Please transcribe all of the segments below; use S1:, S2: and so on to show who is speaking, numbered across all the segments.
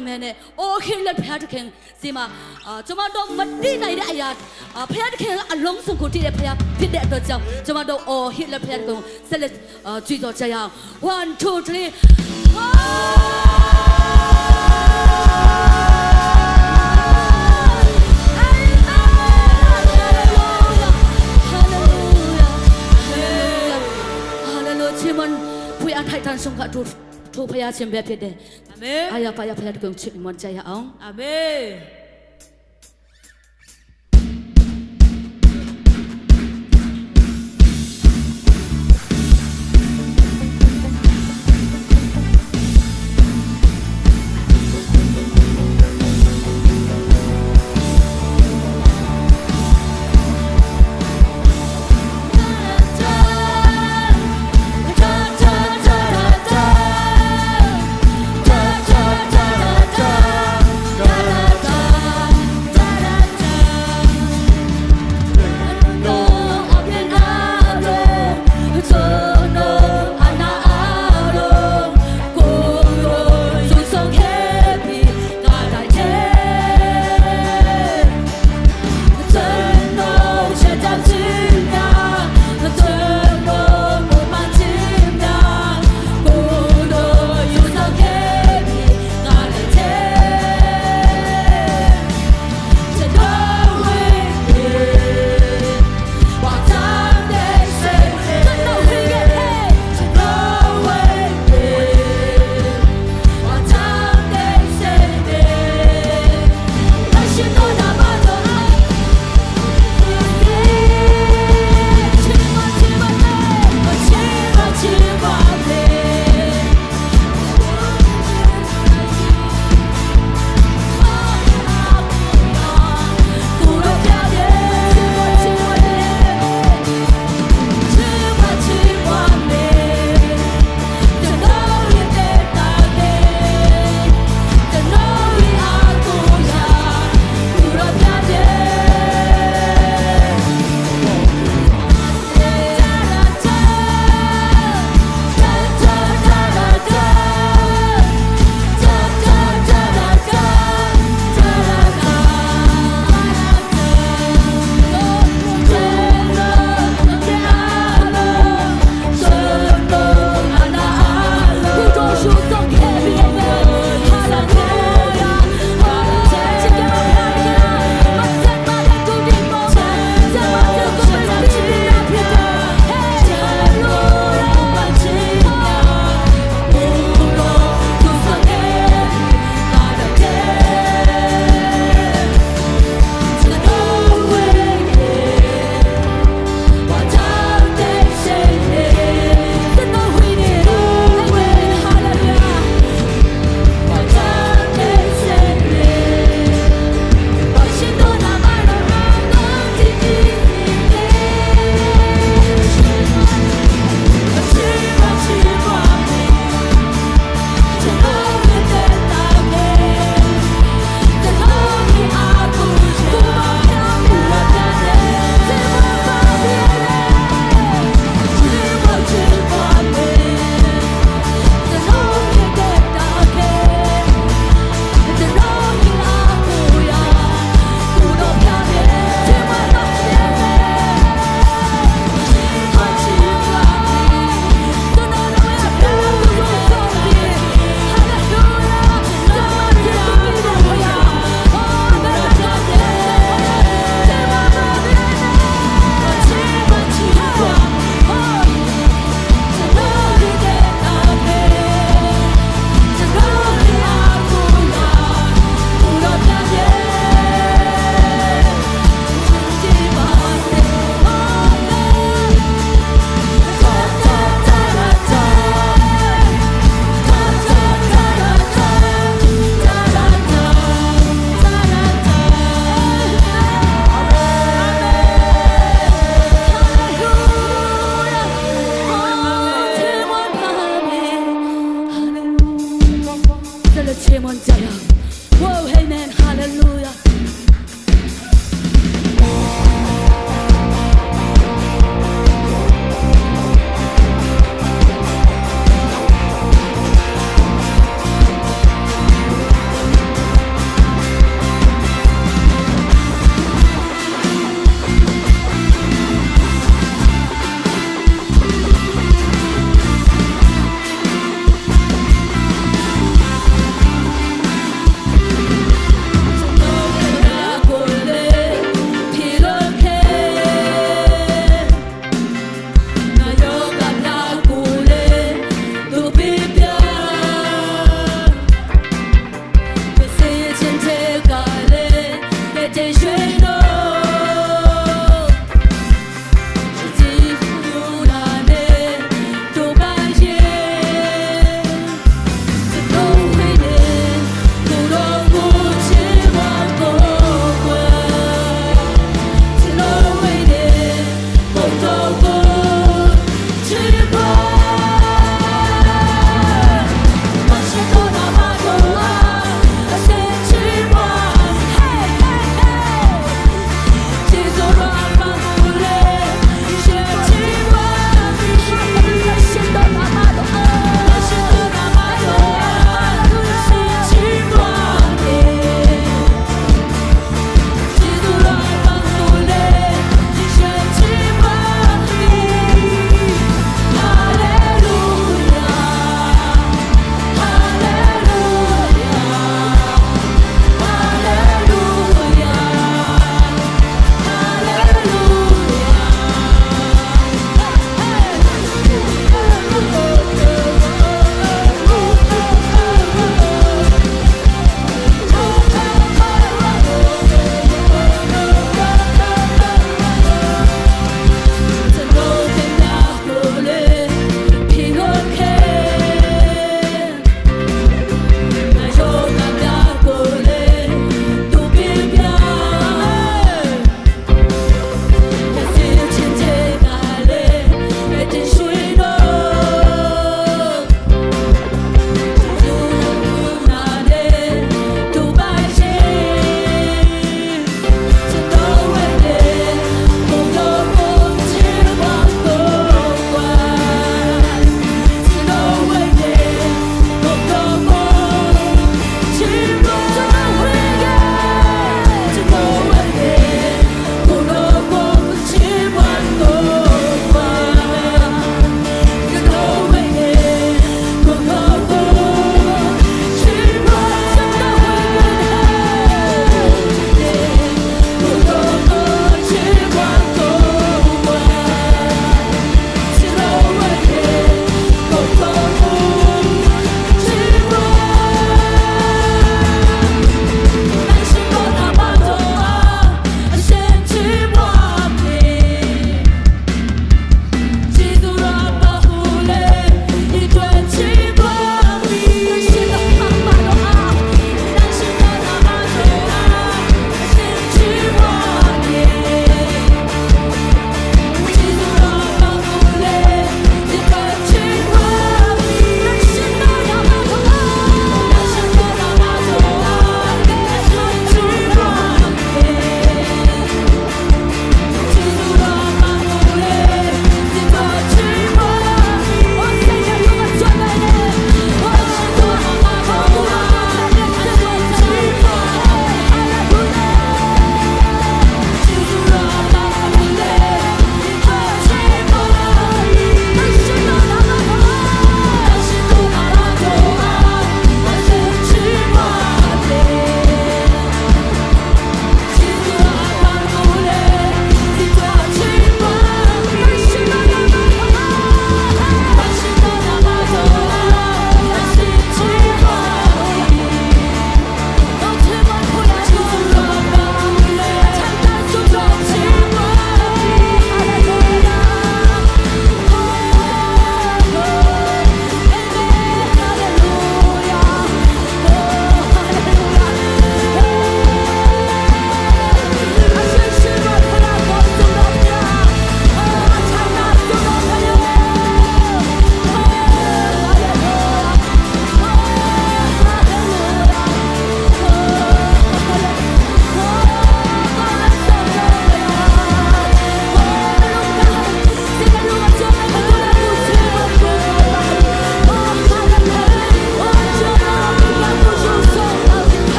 S1: mene oh hila phaya ken sima choma do mati nai de aya phaya ken along sung ko ti de phaya phit de atot chang choma do oh hila phaya ko select chui do cha ya 1 2 3 Ciman pui atai tan sung ka tu paya cim be pede.
S2: Amen.
S1: Ayah paya paya tukang cik mon jaya ang.
S2: Amen.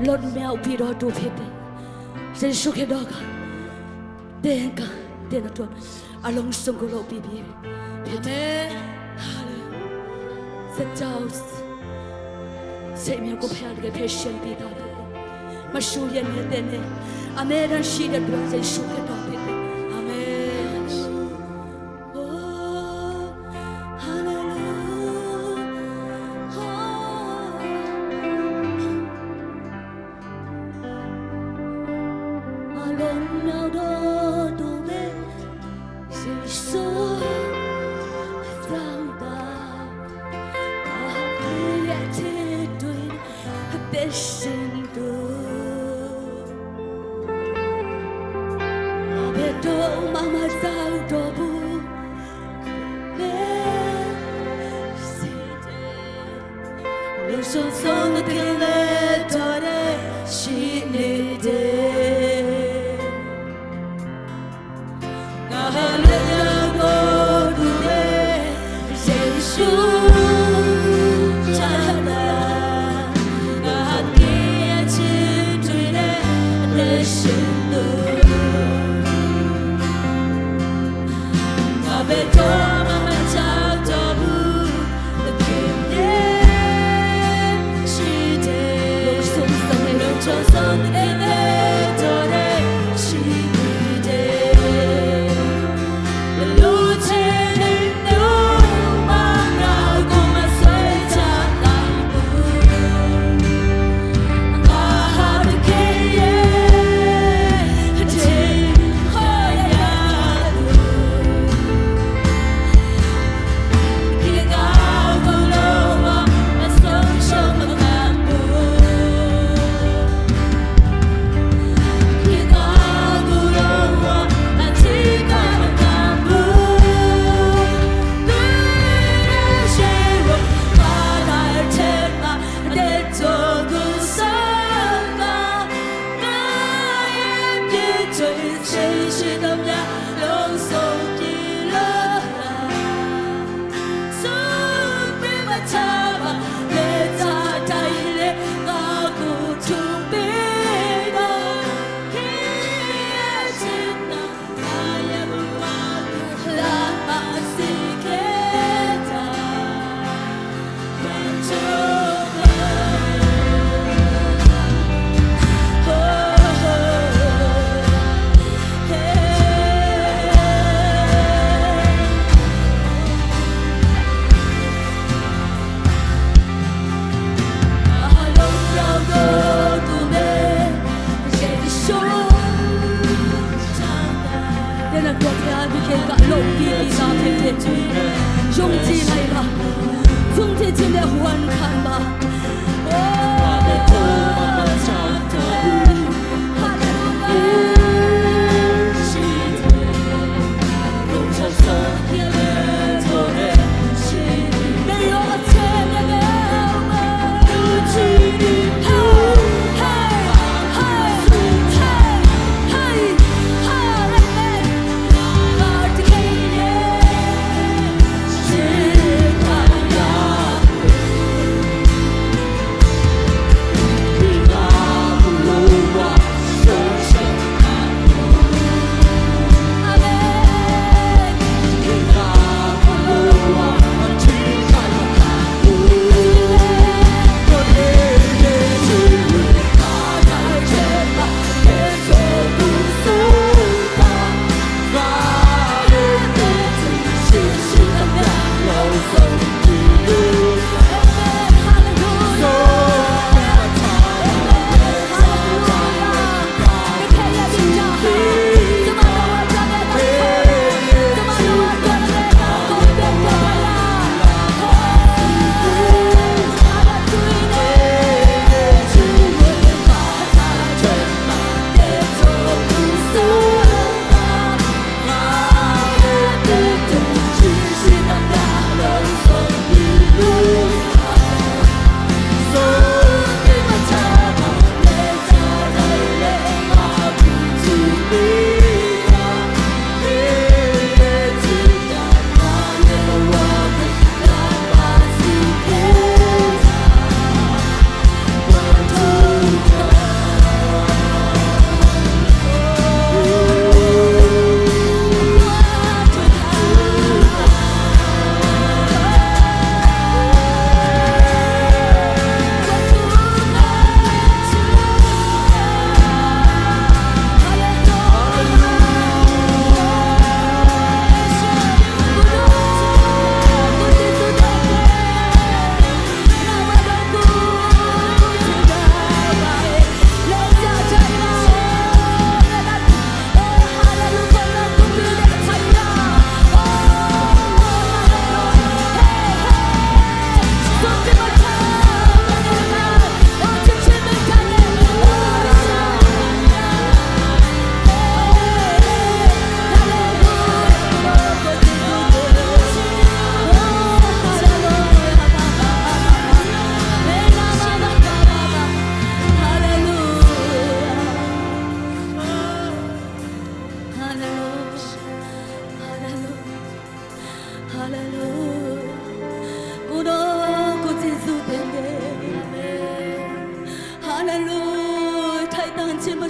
S1: လွတ်မြောက်ပြီးတော့တို့ဖြစ်တယ်ယေရှုခရစ်တော်ကတဲ့တော့အလုံးစုံကိုလုပ်ပြီးပြီဖြစ်တယ်ဟာလေစကြောက်စိတ်မျိုးကိုဖျားတယ်ဖျက်ရှင်ပြီးတော့မရှူရနေတဲ့နဲ့အမေရရှိတဲ့ပြောယေရှုခရစ်တော်ဖြစ်တယ်အာမင်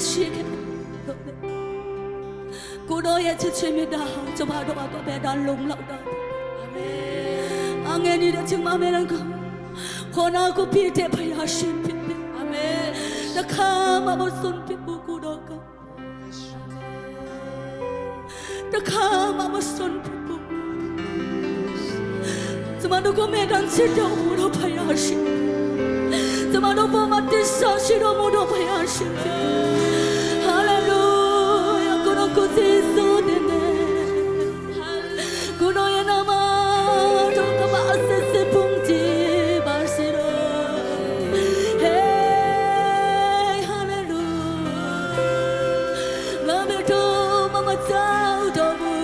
S1: ရှိခဲ့ကိုတော်ရဲ့ချစ်ချင်းမြတ်တာကျမတို့ကတော့ဘယ်တန်းလုံလောက်တာအာမင်အငယ်နေတဲ့ချင်မမဲရကခေါနာကိုပြည့်တဲ့ဖယားရှင်ဖြစ်တယ်အာမင်တခါမှမစွန့်ပြဘူးကိုတော်ကတခါမှမစွန့်ပြဘူးကျမတို့ကိုမဲတန်းချစ်တော်မူတော့ဖယားရှင်ကျမတို့ပေါ်မှာတစ္ဆာရှိတော်မူတော့ဖယားရှင်ဟာလေလုယာကိုတော်ကိုကျေးဇူးတင်တယ်ကိုတော်ရဲ့နာမတော်ကပါအစစ်စစ်ပုံကြည့်ပါစေတော့ဟေးဟာလေလုငါမတော်မကြောက်တော့ဘူး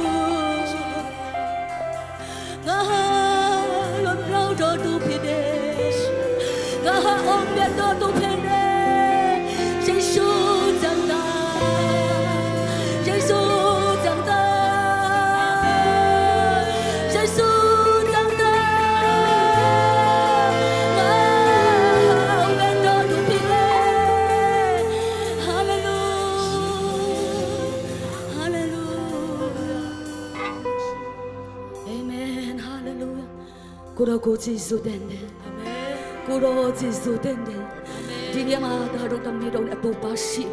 S1: ငါဟာလွန်ရောက်တော့သူဖြစ်တယ်ငါဟာအောင်မြတ်တော်သူဖြစ်တယ်ယေရှုကြောင့်သာယေရှုကြောင့်သာယေရှုကြောင့်သာငါအောင်မြတ်တော်သူဖြစ်တယ်ဟာလေလုဟာလေလုအာမင်ဟာလေလုကိုရောကိုယေရှုတင်တယ်ကိုရောယေရှုတင်တယ်ဒီနေ့မှာဒါတော့တမီးတို့အတူပါရှိ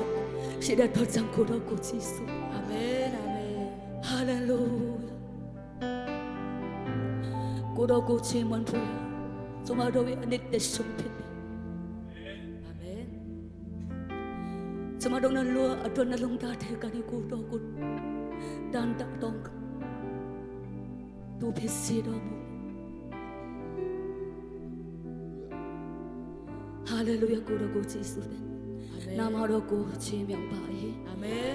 S1: တဲ့တော့ကြောင့်ကိုရောကိုယေရှုအာမင်အာမင်ဟာလေလုကိုရောကိုချီးမွမ်းဖို့ကျမတို့ရဲ့အနှစ်သက်ဆုံးဖြစ်တယ်အာမင်ကျမတို့နဲ့လောအတွနှလုံးသားထဲကနေကိုရောကိုတန်တတော့သူဖြစ်စေတော်မူဟာလေလုယာကိုရောကိုယေရှုတင်နာမတော်ကိုချီးမြှောက်ပါ၏အာမင်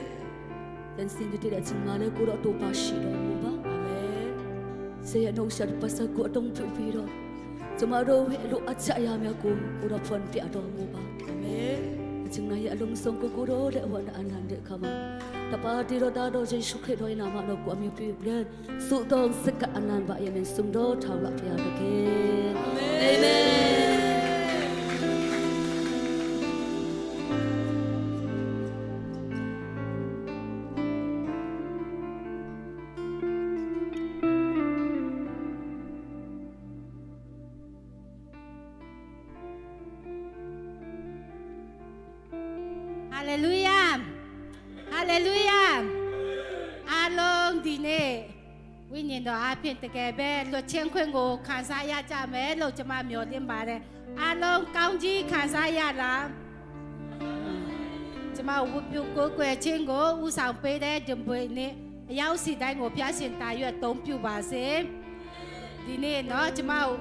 S1: သင်စင်တဲ့အချိန်မှာလည်းကိုရောတို့ပါရှိတော်မူပါအာမင်ဆေရနှုတ်ဆက်ပတ်စပ်ကိုအတုံးပြပြီးတော့ကျမတို့ရဲ့အလိုအချအရာများကိုရောဖွင့်ပြတော်မူပါအာမင်အချိန်၌အလုံးစုံကိုရောတဲ့ဝန်အနန္တခမတပါတီရောတာတော်ယေရှုခရစ်တော်ရဲ့နာမတော်ကိုအမြဲပြည့်ပြန်သုတော်စကအနန္တပါယမင်စုံတော်ထောက်လာဖျားတကယ်အာမင်အာမင်
S2: 哈利路亚，哈利路亚，阿龙的呢，为年到阿片的个呗，六千块我看啥呀？咱们六千嘛苗点吧的，阿龙高级看啥呀啦？怎么我表哥过千我我上辈的准备呢？有时带我表现大约东表吧些，的呢，喏，怎么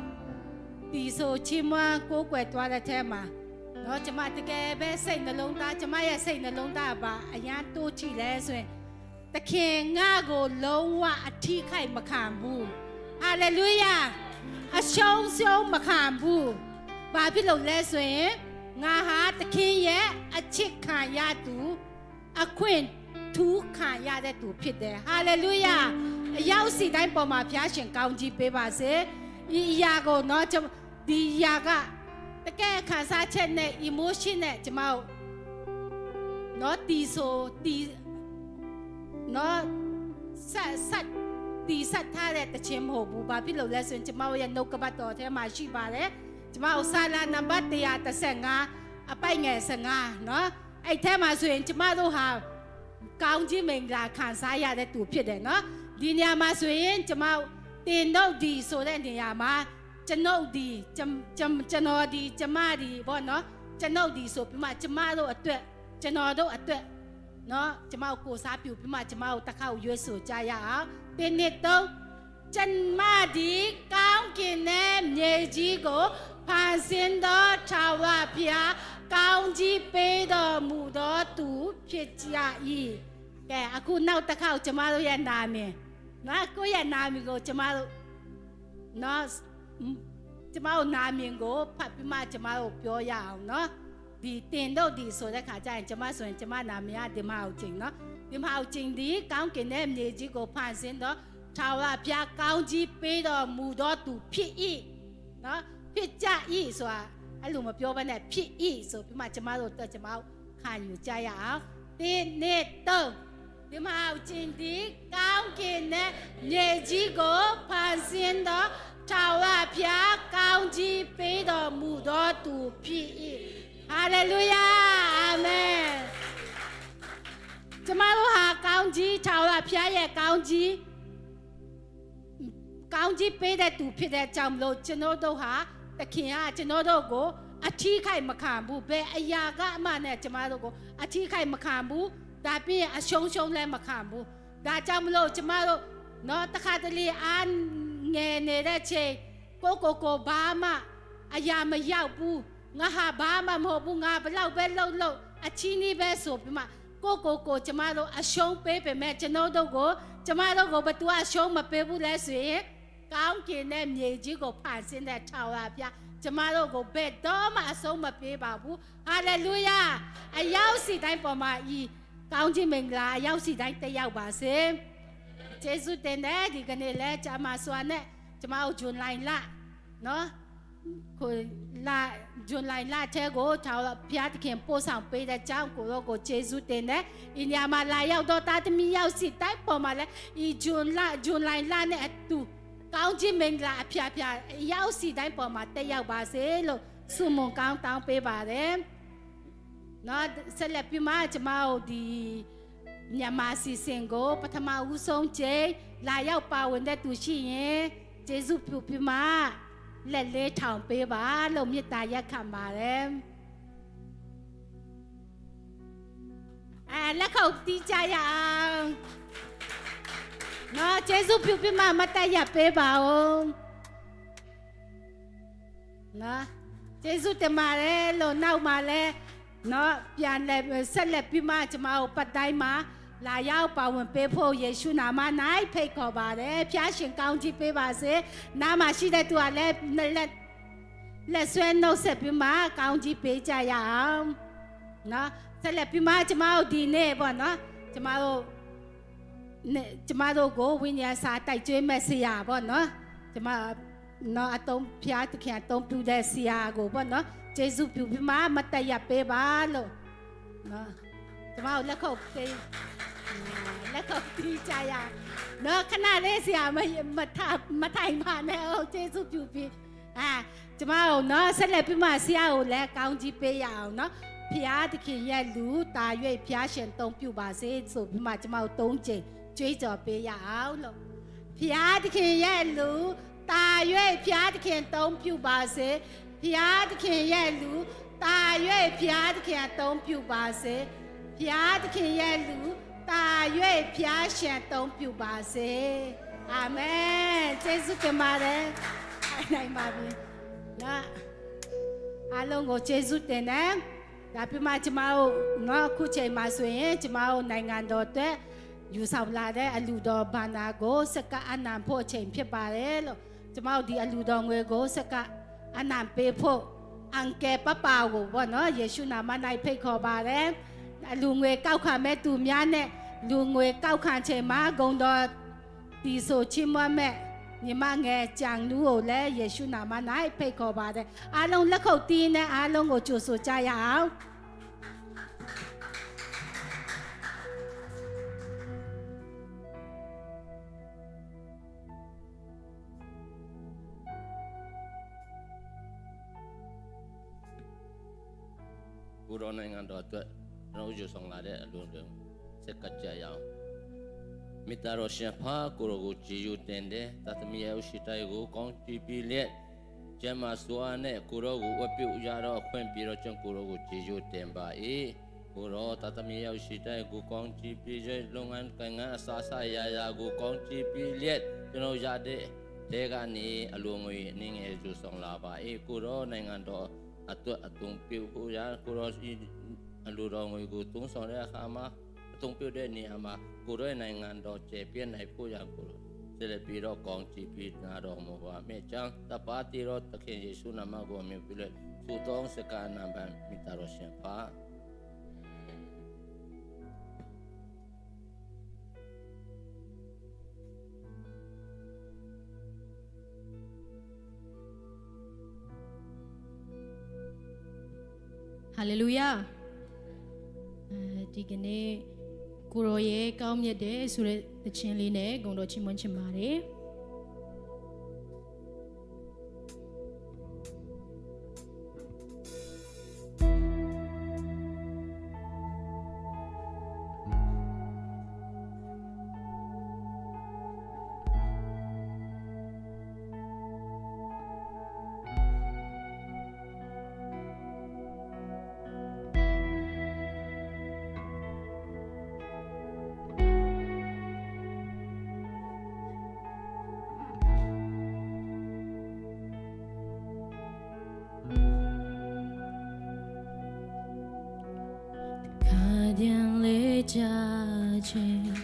S2: 地手千嘛过过多的天嘛？နော်ကျမတကယ်ပဲစိတ်နှလုံးသားကျမရဲ့စိတ်နှလုံးသားပါအရန်တိုးချလဲဆိုရင်တခင်ငါကိုလုံးဝအထီးခိုက်မခံဘူးဟာလေလုယာအရှုံးမခံဘူးဘာဖြစ်လို့လဲဆိုရင်ငါဟာတခင်ရဲ့အချစ်ခံရသူအခွင့်ထူးခံရတဲ့သူဖြစ်တယ်ဟာလေလုယာအရောက်စီတိုင်းပေါ်မှာဘုရားရှင်ကောင်းကြီးပေးပါစေဒီအရာကိုနော်ဒီအရာကတကယ်ခံစားချက်နဲ့ emotion နဲ့ကျမတို့နော်တီဆိုတီနော်ဆက်တီဆက်ထားတဲ့တခြင်းမဟုတ်ဘူးဘာဖြစ်လို့လဲဆိုရင်ကျမတို့ရဲ့နှုတ်ကပတ်တော်ထဲမှာရှိပါတယ်ကျမတို့စာလနံပါတ်135အပိုက်ငယ်15နော်အဲ့ထဲမှာဆိုရင်ကျမတို့ဟာကောင်းကြီးမင်္ဂလာခံစားရတဲ့သူဖြစ်တယ်နော်ဒီနေရာမှာဆိုရင်ကျမတို့တင်တော့ဒီဆိုတဲ့နေရာမှာကျွန်ုပ်ဒီကျွန်တော်ဒီကျမဒီဘောနော်ကျွန်ုပ်ဒီဆိုပြီးမှကျမတို့အတွက်ကျွန်တော်တို့အတွက်နော်ကျမတို့ကိုစားပြူပြီးမှကျမတို့တစ်ခါရွေးဆိုကြရအောင်ဒီနှစ်တော့ကျွန်မဒီကောင်းကင်နဲ့မြေကြီးကိုဖန်ဆင်းသောထာဝရဘုရားကောင်းကြီးပေးတော်မူသောသူဖြစ်ကြ၏ကဲအခုနောက်တစ်ခါကျမတို့ရဲ့နာမည်နော်ကိုယ့်ရဲ့နာမည်ကိုကျမတို့နော်ကျမတို့နာမည်ကိုဖတ်ပြီးမှကျမတို့ပြောရအောင်နော်ဒီတင်တော့ဒီဆိုတဲ့ခါကျရင်ကျမဆိုရင်ကျမနာမည်ကဒီမအောင်ချင်းနော်ဒီမအောင်ချင်းဒီကောင်းကင်တဲ့မြေကြီးကိုဖန်ဆင်းတော့ထာဝရဘုရားကောင်းကြီးပေးတော်မူသောသူဖြစ်၏နော်ဖြစ်ကြ၏ဆိုတာအဲ့လိုမပြောဘဲနဲ့ဖြစ်၏ဆိုပြီးမှကျမတို့တော့ကျမတို့ ခံယူကြရအောင်ဒီနေ့တော့ဒီမှာကျင်ဒီကောင်းကင်နဲ့မြေကြီးကိုဖန်ဆင်းသောထာဝရဘုရားကောင်းကြီးပေးတော်မူသောသူဖြစ်၏ဟာလေလုယာအာမင်ကျမတို့ဟာကောင်းကြီးထာဝရဘုရားရဲ့ကောင်းကြီးပေးတဲ့သူဖြစ်တဲ့ကြောင့်မလို့ကျွန်တော်တို့ဟာတခင်ကကျွန်တော်တို့ကိုအထီးခိုက်မခံဘူးဘယ်အရာကအမှနဲ့ကျမတို့ကိုအထီးခိုက်မခံဘူးဒါပြီးရင်အရှုံးလည်းမခံဘူးဒါကြောင့်မလို့ကျမတို့နော်တခါတလေအားငယ်နေတဲ့ချိန်ကိုဘာမှအရာမရောက်ဘူးငါဟာဘာမှမဟုတ်ဘူးငါဘလောက်ပဲလှုပ်အချီးနှီးပဲဆိုပြီးမှကိုကျမတို့အရှုံးပေးပေမဲ့ကျွန်တော်တို့ကိုဘသူအရှုံးမပေးဘူးလဲဆိုရင်ကောင်းကင်နဲ့မြေကြီးကိုဖန်ဆင်းတဲ့ထာဝရဘုရားကျမတို့ကိုဘယ်တော့မှအဆုံးမပေးပါဘူးဟာလေလုယာအရောက်စီတိုင်းပေါ်မှာဤကောင်းခြင်းမင်္ဂလာအရောက်စီတိုင်းတက်ရောက်ပါစေယေရှုတင်တဲ့ဒီကနေ့လဲဂျာမဆွာနဲ့ကျမတို့ဂျွန်လိုင်းလာနော်ကိုလာဂျွန်လိုင်းလာတဲ့ကိုထာဝရဘုရားသခင်ပို့ဆောင်ပေးတဲ့ကြောင့်ကိုရောကိုယေရှုတင်တဲ့ဤညမှာလာရောက်တော့တာသမီးရောက်စီတိုင်းပေါ်မှာလဲဤဂျွန်လိုင်းလာနဲ့အတူကောင်းခြင်းမင်္ဂလာအဖျားရောက်စီတိုင်းပေါ်မှာတက်ရောက်ပါစေလို့ဆုမွန်ကောင်းတောင်းပေးပါတယ်နော်ဆက်လက်ပြီးမှကျမတို့ဒီမြန်မာစီစဉ်ကိုပထမဦးဆုံးချိန်လာရောက်ပါဝင်တဲ့သူရှိရင်ကျေးဇူးပြုပြီးမှလက်လေးထောင်ပေးပါလို့မေတ္တာရက်ခံပါတယ်လက်ခုပ်တီးကြရအောင်နော်ကျေးဇူးပြုပြီးမှမတ်တရပေးပါဦးနော်ကျေးဇူးတင်ပါတယ်လို့နောက်မှလည်းနော်ပြန်လဲဆက်လက်ပြီးမှကျမတို့ပတ်တိုင်းမှာလာရောက်ပါဝင်ပေးဖို့ယေရှုနာမ၌ဖိတ်ခေါ်ပါတယ်ဖျားရှင်ကောင်းကြီးပေးပါစေနားမှာရှိတဲ့သူကလည်းလက်ဆွဲနှုတ်ဆက်ပြီးမှကောင်းကြီးပေးကြရအောင်နော်ဆက်လက်ပြီးမှကျမတို့ဒီနေ့ပေါ့နော်ကျမတို့ကိုဝိညာဉ်စာတိုက်ကျွေးမဲ့ဆရာပေါ့နော်ကျမနော်အတုံးဖျားသခင်အတုံးပြတဲ့ဆရာကိုပေါ့နော်ကျေးဇူးပြုပြီးမှမတ်တရပေးပါလို့နော်ကျမတို့လက်ခုပ်တီးကြရနော်ခဏလေးဆရာမထိုင်ပါနဲ့ဟုတ်ကျေးဇူးပြုပြီးကျမတို့နော်ဆက်လက်ပြီးမှဆရာကိုလည်းကောင်းကြီးပေးရအောင်နော်ဖျားသခင်ရဲ့လူတာ၍ဖျားရှင်တုံးပြုပါစေဆိုပြီးမှကျမတို့၃ချိန်ကြွေးကြော်ပေးရအောင်လို့ဖျားသခင်ရဲ့လူတာ၍ဖျားသခင်တုံးပြုပါစေဖျားသခင်ရဲ့လူတာ၍ဖျားသခင်တုံးပြုပါစေဖျားသခင်ရဲ့လူတာ၍ဖျားရှင်တုံးပြုပါစေအာမင်ကျေးဇူးတင်ပါတယ်နိုင်ပါပြီနော်အားလုံးကိုကျေးဇူးတင်တယ်ဒါပြမကျမတို့နော်ခုချိန်မှာဆိုရင်ကျမတို့နိုင်ငံတော်အတွက်ယူဆောင်လာတဲ့အလူတော်ဘာနာကိုစကအနံဖို့အချိန်ဖြစ်ပါတယ်လို့ကျမတို့ဒီအလူတော်ငွေကိုစကအနံပေးဖို့အန်ကဲပပကိုပေါ့နော်ယေရှုနာမ၌ဖိတ်ခေါ်ပါတယ်လူငွေကောက်ခံမဲ့သူများနဲ့လူငွေကောက်ခံချိန်မှာဂုံတော်ဒီဆိုချီးမွမ်းမဲ့ညီမငယ်ကြံလူကိုလည်းယေရှုနာမ၌ဖိတ်ခေါ်ပါတယ်အားလုံးလက်ခုပ်တီးနဲ့အားလုံးကိုကြိုဆိုကြရအောင်
S3: ကိုရောနိုင်ငံတော်အတွက်ကျွန်တော်ယူဆောင်လာတဲ့အလုံးစုံစက်ကကြရအောင်မိသားတော်ရှင်ဖာကိုရောကိုကြည်ယူတင်တဲ့သတ္တမီရဲ့ရှိတိုင်ကိုကောင်းကြည်ပြီးလက်ကျမ်းမာစွာနဲ့ကိုရောကိုဝတ်ပြုရတော့အခွင့်ပြီးတော့ကျွန်ကိုရောကိုကြည်ယူတင်ပါ၏ကိုရောသတ္တမီရဲ့ရှိတိုင်ကိုကောင်းကြည်ပြီးရဲ့လုပ်ငန်းကိုင်ငန်းအစားစားရာကိုကောင်းကြည်ပြီးလက်ကျွန်တော်ရတဲ့တဲကနေအလိုငွေအနည်းငယ်ယူဆောင်လာပါ၏ကိုရောနိုင်ငံတော်အတွက်အတုံးပြုတ်ကိုရကိုရောအလူတော်ငွေကိုသုံးဆောင်တဲ့အခါမှာအတုံးပြုတ်တဲ့နေရာမှာကိုရောနိုင်ငံတော်ကျေပြည့်နိုင်ဖို့ရကိုဆက်လက်ပြီးတော့ကောင်းချီးပြီးနာတော်မူပါမြတ်ချမ်းတပါတိရောသခင်ယေရှုနာမကိုမြှုပ်ပြီးလဲသုတောင်းစကားနာမမိသားတော်ရှင်ပါ
S1: ဟာလေလုယာ
S4: ဒီကနေ့ကိုရောရဲ့ကောင်းမြတ်တဲ့ဆိုတဲ့သချင်းလေးနဲ့ဂုဏ်တော်ချီးမွမ်းချင်ပါတယ် ပြန်လေကြခြင်း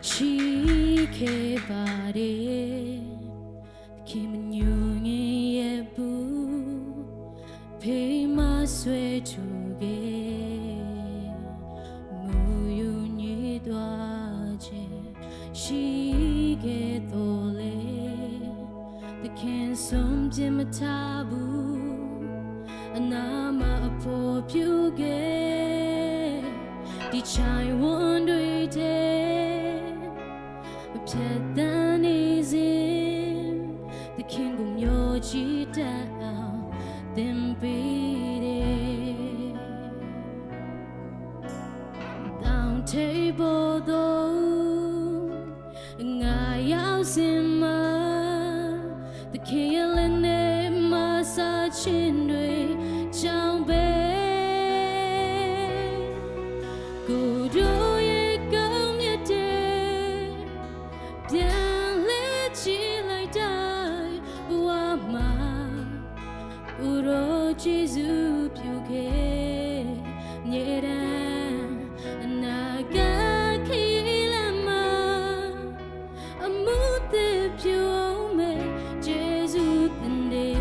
S4: ရှိခဲ့ပါတယ်ခင်မညူငင်ရဲ့ဘူးဖေးမဆွဲချူခဲ့မူယူညွေသွားခြင်းရှိခဲ့တော်လေတခင်ဆုံးပြမထားဘူးအနာမအဖို့ပြုခဲ့ဒီချိုင်ဝန်တွေတဲ့ဖြတ်တန်းနေစဉ်သခင်ကိုမျှော်ကြည့်တတ်အောင်သင်ပေးတယ်တောင်ထိပ်ပေါ်တော့ငါရောက်စင်မှာသခင်ရဲ့လက်နဲ့မဆာချင်းတွေကြောင့်ပဲကိုတို့ရဲ့ကောင်းမြတ်တဲ့ပြန်လဲချီလိုက်တိုင်းဘဝမှာကိုတို့ကျေးဇူးပြုခဲ့မြေတမ်းအနာဂတ်ခရီးလမ်းမှာအမှုတဲ့ပြုအောင်မဲ့ကျေးဇူးတင်တယ်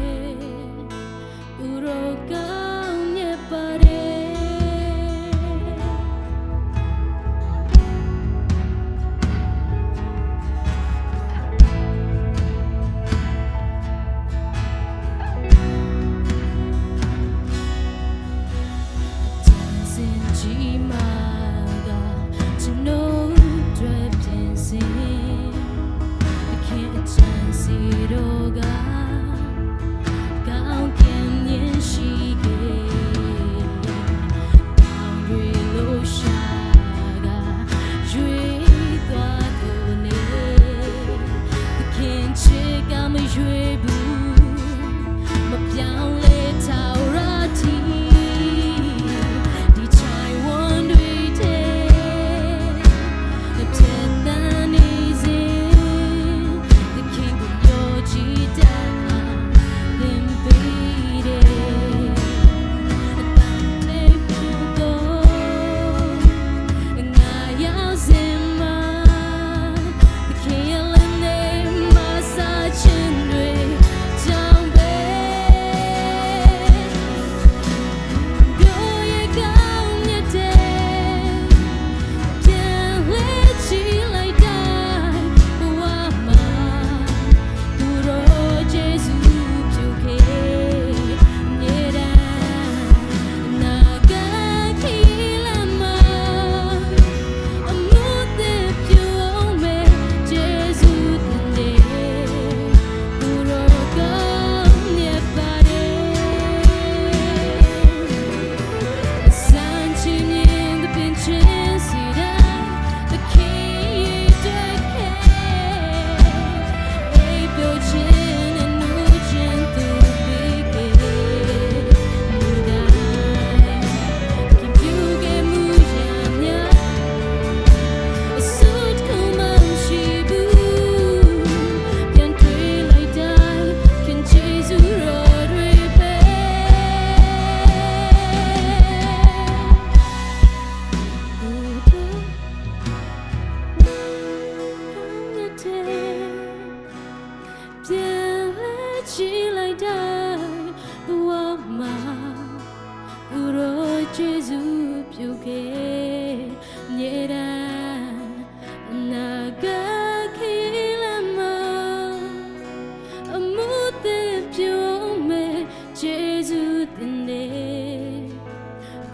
S4: ကိုတို့ကောင်းမြတ်ပါတယ်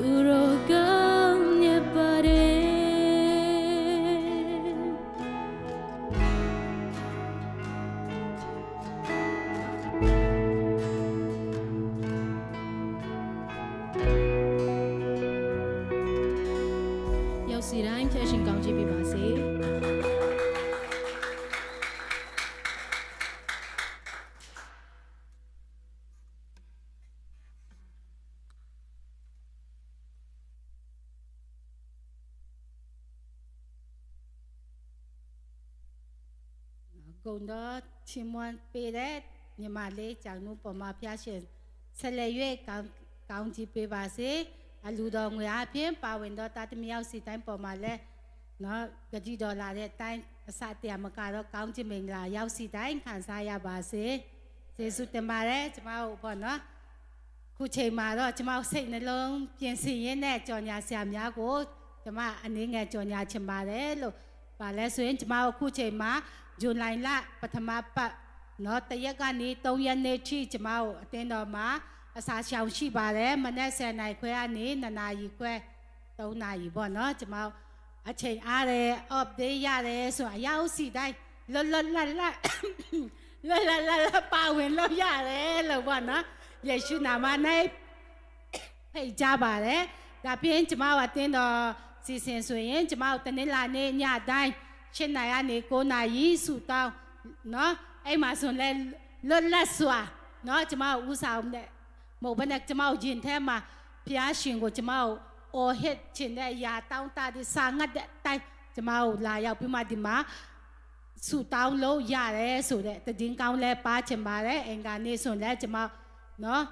S4: Uroga nyeba
S2: ရှင်ကောင်းချီးပေးပါစေကုန်တော့ချီးမွမ်းပေးတဲ့ညီမလေးကြောင့်ပေါ်မှာဖျားရှင်ဆက်လက်၍ကောင်းချီးပေးပါစေအလူတော်ငွေအပြင်ပါဝင်တော့တာသမီးရောက်စီတိုင်းပေါ်မှာလဲနော်ကြည်တော်လာတဲ့အတိုင်းအစတရားမကတော့ကောင်းချီးမင်္ဂလာရောက်စီတိုင်းခံစားရပါစေကျေးဇူးတင်ပါတယ်ကျမတို့ပေါ့နော်ခုချိန်မှာတော့ကျမတို့စိတ်နှလုံးပြင်ဆင်ရင်းနဲ့ကြော်ညာဆရာများကိုကျမအနေငယ်ကြော်ညာချင်ပါတယ်လို့ပါလဲဆိုရင်ကျမတို့ခုချိန်မှာဇွန်လပထမပတ်နော်တရက်ကနေ3ရက်နေ့ထိကျမတို့အတင်းတော်မှာအစာရှောင်ရှိပါတယ်မနေ့10နာရီခွဲကနေ2နာရီခွဲ3နာရီပေါ့နော်ကျမတို့အချိန်အားရ update ရတယ်ဆိုအရောက်စီတိုင်းလွတ်ပါဝင်လို့ရတယ်လို့ပေါ့နော်ယေရှုနာမနဲ့ဖိတ်ကြပါတယ်ဒါပြင်ကျမတို့အတင်းတော်စီစဉ်ဆိုရင်ကျမတို့တနေ့လာနေ့ညတိုင်း7နာရီကနေ9နာရီဆူတောင်းနော်အဲ့မှာဆိုလဲလွတ်လပ်စွာနော်ကျမတို့ဦးဆောင်တဲ့မဟုတ်ဘဲနဲ့ကျမတို့ရင်ထဲမှာဘုရားရှင်ကိုကျမတို့အော်ဟစ်ခြင်းနဲ့ယာတောင်းတတဲ့စာငတ်တဲ့အတိုင်းကျမတို့လာရောက်ပြီးမှဒီမှာဆူတောင်းလို့ရတယ်ဆိုတဲ့တည်င်းကောင်းလဲပါချင်ပါတယ်အင်္ဂါနေ့ဆိုလဲကျမနော်